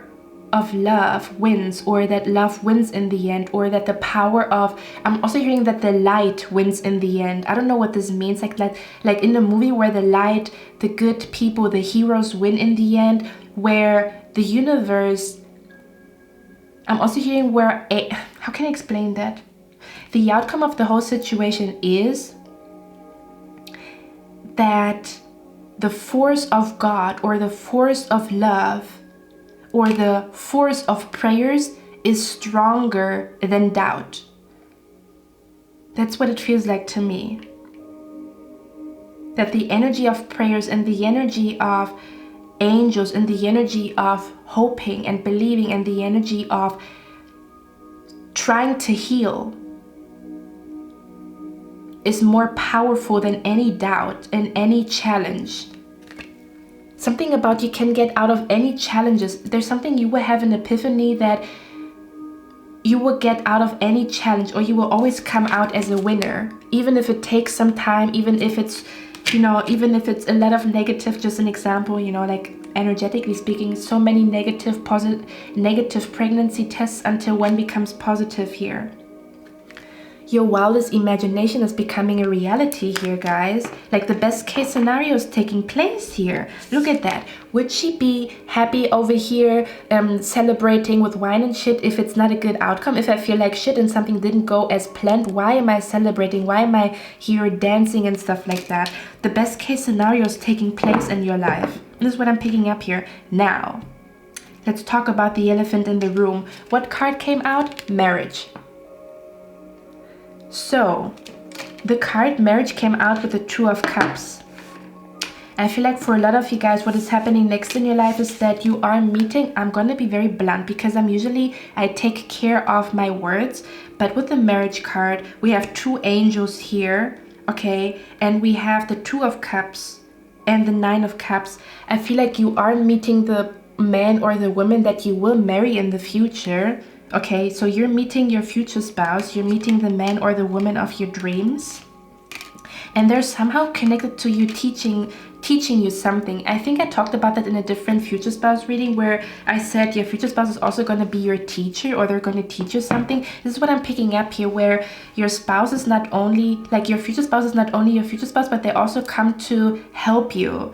of love wins, or that love wins in the end, or that the power of, I'm also hearing that the light wins in the end. I don't know what this means, like in the movie where the light, the good people, the heroes win in the end, where the universe, I'm also hearing where, how can I explain that? The outcome of the whole situation is that the force of God, or the force of love, or the force of prayers is stronger than doubt. That's what it feels like to me. That the energy of prayers and the energy of angels and the energy of hoping and believing and the energy of trying to heal is more powerful than any doubt and any challenge. Something about you can get out of any challenges. There's something you will have an epiphany that you will get out of any challenge, or you will always come out as a winner. Even if it takes some time, even if it's, you know, even if it's a lot of negative, just an example, you know, like energetically speaking, so many negative pregnancy tests until one becomes positive here. Your wildest imagination is becoming a reality here, guys. Like the best case scenario is taking place here. Look at that. Would she be happy over here celebrating with wine and shit if it's not a good outcome? If I feel like shit and something didn't go as planned, why am I celebrating? Why am I here dancing and stuff like that? The best case scenario is taking place in your life. This is what I'm picking up here. Now, let's talk about the elephant in the room. What card came out? Marriage. So, the card marriage came out with the Two of Cups. I feel like for a lot of you guys, what is happening next in your life is that you are meeting, I'm going to be very blunt because I take care of my words, but with the marriage card, we have two angels here, okay, and we have the Two of Cups and the Nine of Cups. I feel like you are meeting the man or the woman that you will marry in the future. Okay, so you're meeting your future spouse, you're meeting the man or the woman of your dreams. and they're somehow connected to you, teaching you something. I think I talked about that in a different future spouse reading, where I said your future spouse is also going to be your teacher, or they're going to teach you something. This is what I'm picking up here, where your spouse is not only, like, your future spouse is not only your future spouse, but they also come to help you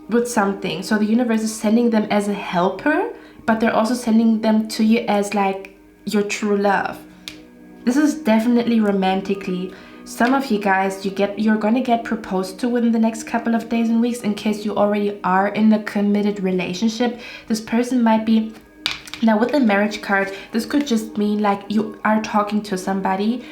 with something. So the universe is sending them as a helper, but they're also sending them to you as like your true love. This is definitely romantically. Some of you guys, you're gonna get proposed to within the next couple of days and weeks, in case you already are in a committed relationship. This person might be, now with the marriage card, this could just mean like you are talking to somebody.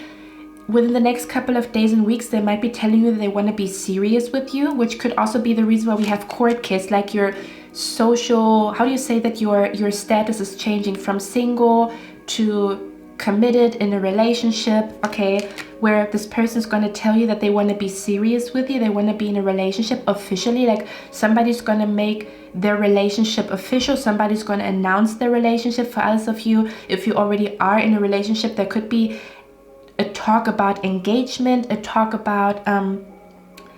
Within the next couple of days and weeks, they might be telling you that they want to be serious with you, which could also be the reason why we have court case, like your social, how do you say that your status is changing from single to committed in a relationship, okay, where this person's going to tell you that they want to be serious with you, they want to be in a relationship officially, like somebody's going to make their relationship official, somebody's going to announce their relationship. For others of you, if you already are in a relationship, there could be a talk about engagement, a talk about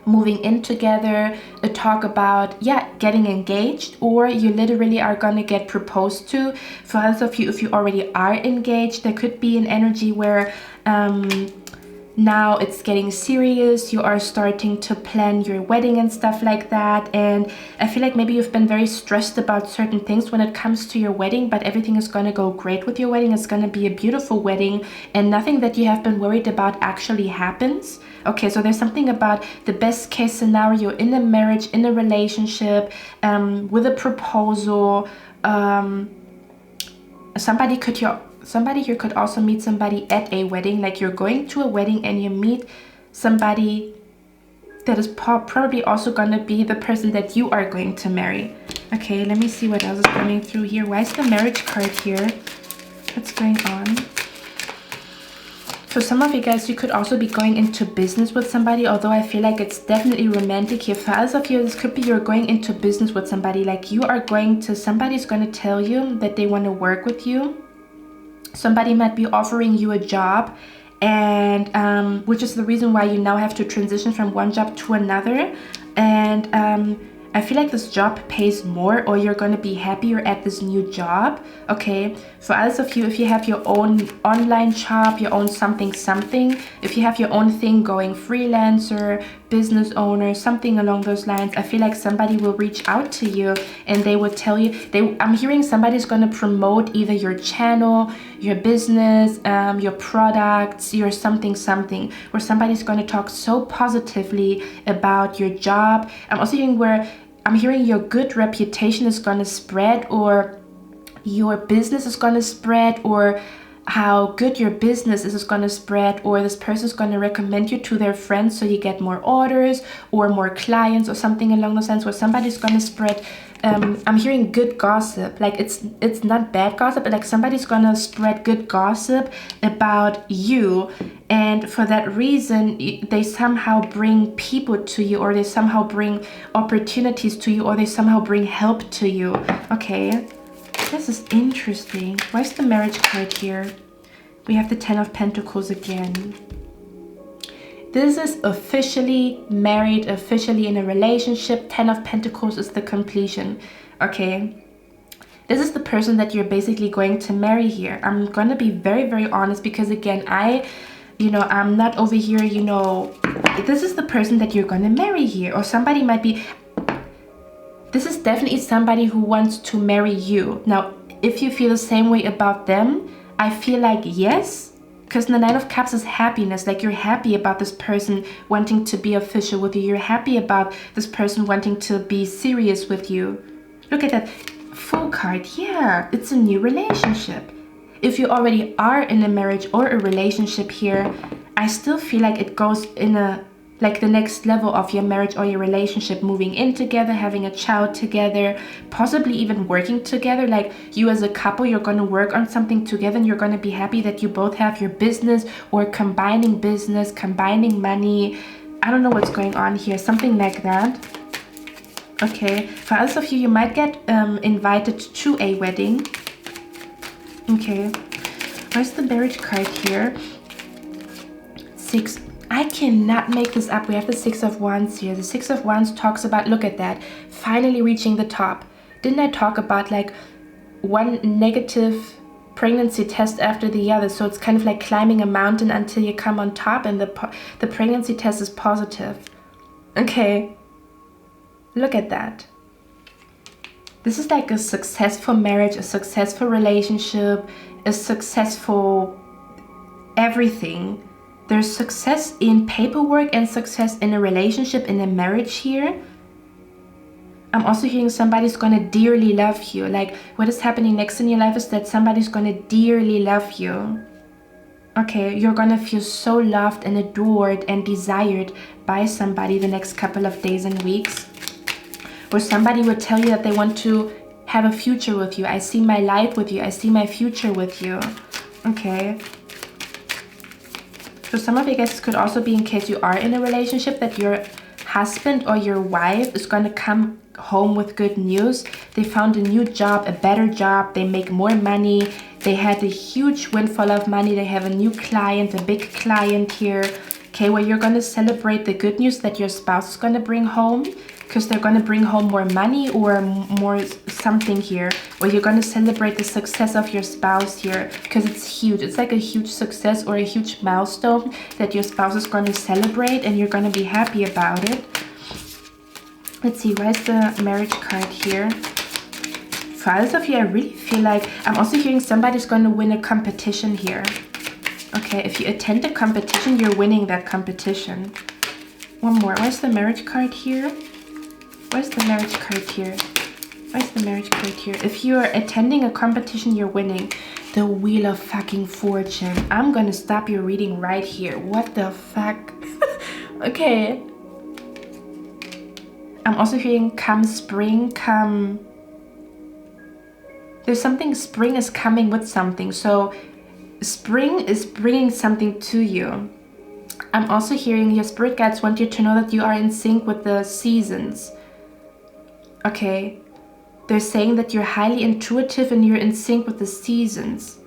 moving in together, a talk about, yeah, getting engaged, or you literally are gonna get proposed to. For others of you, if you already are engaged, there could be an energy where now it's getting serious, you are starting to plan your wedding and stuff like that. And I feel like maybe you've been very stressed about certain things when it comes to your wedding, but everything is going to go great with your wedding. It's going to be a beautiful wedding, and nothing that you have been worried about actually happens. Okay, so there's something about the best case scenario in a marriage, in a relationship, with a proposal. Somebody here could also meet somebody at a wedding, like you're going to a wedding and you meet somebody that is probably also going to be the person that you are going to marry. Okay, let me see what else is coming through here. Why is the marriage card here? What's going on? For some of you guys, you could also be going into business with somebody, although I feel like it's definitely romantic here. For others of you, this could be you're going into business with somebody, like you are going to, somebody's going to tell you that they want to work with you. Somebody might be offering you a job, and which is the reason why you now have to transition from one job to another. And I feel like this job pays more, or you're going to be happier at this new job. Okay, for others of you, if you have your own online shop, your own something, if you have your own thing going, freelancer, business owner, something along those lines, I feel like somebody will reach out to you and they will tell you, I'm hearing somebody's going to promote either your channel, your business, your products, your something, where somebody's going to talk so positively about your job. I'm also hearing your good reputation is going to spread, or your business is going to spread, or how good your business is going to spread, or this person is going to recommend you to their friends so you get more orders or more clients or something along those lines, where somebody's going to spread. I'm hearing good gossip, like it's not bad gossip, but like somebody's going to spread good gossip about you. And for that reason, they somehow bring people to you, or they somehow bring opportunities to you, or they somehow bring help to you. Okay, this is interesting. Why is the marriage card here? We have the 10 of Pentacles again. This is officially married, officially in a relationship. 10 of Pentacles is the completion. Okay, this is the person that you're basically going to marry here. I'm going to be very, very honest, because again, I'm not over here, this is the person that you're going to marry here. Or somebody might be, this is definitely somebody who wants to marry you. Now, if you feel the same way about them, I feel like yes, because the 9 of Cups is happiness. Like you're happy about this person wanting to be official with you. You're happy about this person wanting to be serious with you. Look at that Fool card. Yeah, it's a new relationship. If you already are in a marriage or a relationship here, I still feel like it goes in like the next level of your marriage or your relationship, moving in together, having a child together, possibly even working together. Like you as a couple, you're going to work on something together, and you're going to be happy that you both have your business, or combining business, combining money. I don't know what's going on here, something like that. Okay, for others of you, you might get invited to a wedding. Okay, where's the marriage card here? 6 I cannot make this up. We have the Six of Wands here. The Six of Wands talks about, look at that, finally reaching the top. Didn't I talk about like one negative pregnancy test after the other? So it's kind of like climbing a mountain until you come on top, and the pregnancy test is positive. Okay, look at that. This is like a successful marriage, a successful relationship, a successful everything. There's success in paperwork and success in a relationship, in a marriage here. I'm also hearing somebody's gonna dearly love you. Like what is happening next in your life is that somebody's gonna dearly love you. Okay, you're gonna feel so loved and adored and desired by somebody the next couple of days and weeks. Or somebody will tell you that they want to have a future with you. I see my life with you. I see my future with you. Okay. For some of you guys, this could also be in case you are in a relationship, that your husband or your wife is going to come home with good news. They found a new job, a better job. They make more money. They had a huge windfall of money. They have a new client, a big client here. Okay, where you're going to celebrate the good news that your spouse is going to bring home, because they're going to bring home more money or more something here. Or you're going to celebrate the success of your spouse here, because it's huge. It's like a huge success or a huge milestone that your spouse is going to celebrate, and you're going to be happy about it. Let's see, where's the marriage card here? For others of you, I really feel like I'm also hearing somebody's going to win a competition here. Okay, if you attend a competition, you're winning that competition. One more. Where's the marriage card here? Where's the marriage card here? Where's the marriage card here? If you're attending a competition, you're winning. The Wheel of fucking Fortune. I'm gonna stop your reading right here. What the fuck? Okay. I'm also hearing come spring, come... There's something, spring is coming with something. So spring is bringing something to you. I'm also hearing your spirit guides want you to know that you are in sync with the seasons. Okay, they're saying that you're highly intuitive and you're in sync with the seasons.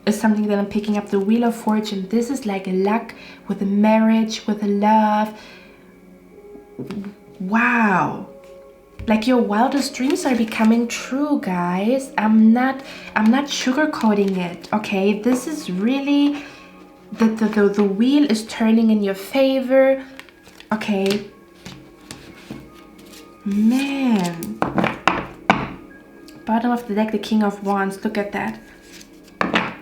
Is something that I'm picking up. The Wheel of Fortune. This is like luck with a marriage, with a love. Wow. Like your wildest dreams are becoming true, guys. I'm not sugarcoating it. Okay, this is really the wheel is turning in your favor. Okay. Man, bottom of the deck, the King of Wands. Look at that.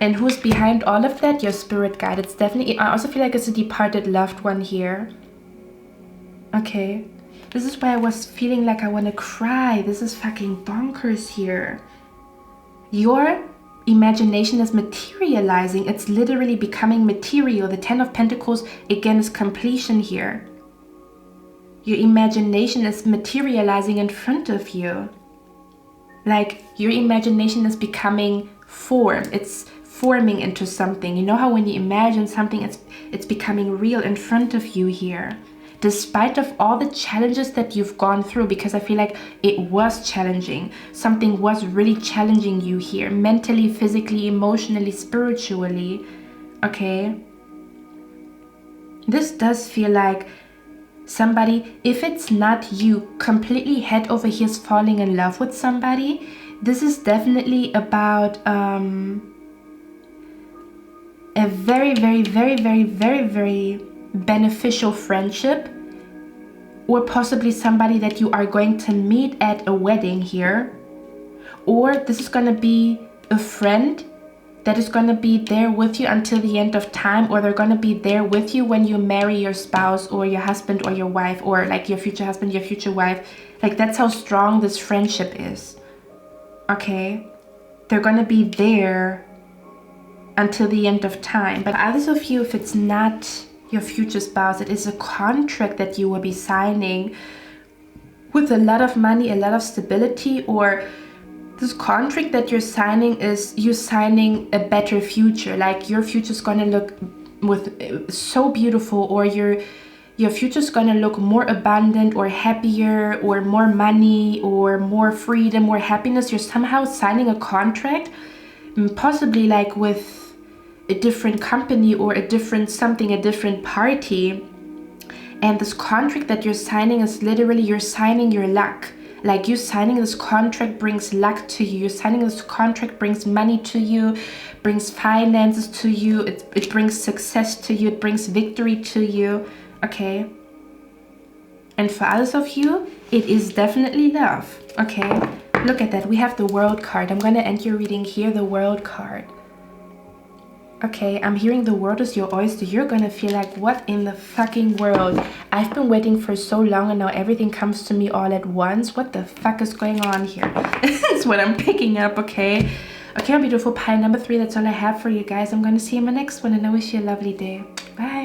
And who's behind all of that? Your spirit guide. It's definitely, I also feel like it's a departed loved one here. Okay, this is why I was feeling like I want to cry. This is fucking bonkers here. Your imagination is materializing. It's literally becoming material. The Ten of Pentacles again is completion here. Your imagination is materializing in front of you. Like your imagination is becoming form. It's forming into something. You know how when you imagine something, it's becoming real in front of you here. Despite of all the challenges that you've gone through, because I feel like it was challenging. Something was really challenging you here. Mentally, physically, emotionally, spiritually. Okay. This does feel like somebody, if it's not you completely head over heels falling in love with somebody, this is definitely about a very, very, very, very, very, very beneficial friendship, or possibly somebody that you are going to meet at a wedding here. Or this is going to be a friend that is going to be there with you until the end of time, or they're going to be there with you when you marry your spouse or your husband or your wife, or like your future husband, your future wife. Like that's how strong this friendship is. Okay, they're going to be there until the end of time. But others of you, if it's not your future spouse, it is a contract that you will be signing with a lot of money, a lot of stability, or this contract that you're signing is you signing a better future. Like your future is going to look so beautiful, or your future is going to look more abundant or happier, or more money or more freedom, more happiness. You're somehow signing a contract, possibly like with a different company or a different something, a different party. And this contract that you're signing is literally, you're signing your luck. Like, you signing this contract brings luck to you. You're signing this contract brings money to you, brings finances to you. It brings success to you. It brings victory to you. Okay. And for others of you, it is definitely love. Okay. Look at that. We have the World card. I'm going to end your reading here. The World card. Okay, I'm hearing the world is your oyster. You're gonna feel like, what in the fucking world? I've been waiting for so long and now everything comes to me all at once. What the fuck is going on here? That's what I'm picking up, okay? Okay, my beautiful pile number 3, that's all I have for you guys. I'm gonna see you in my next one and I wish you a lovely day. Bye.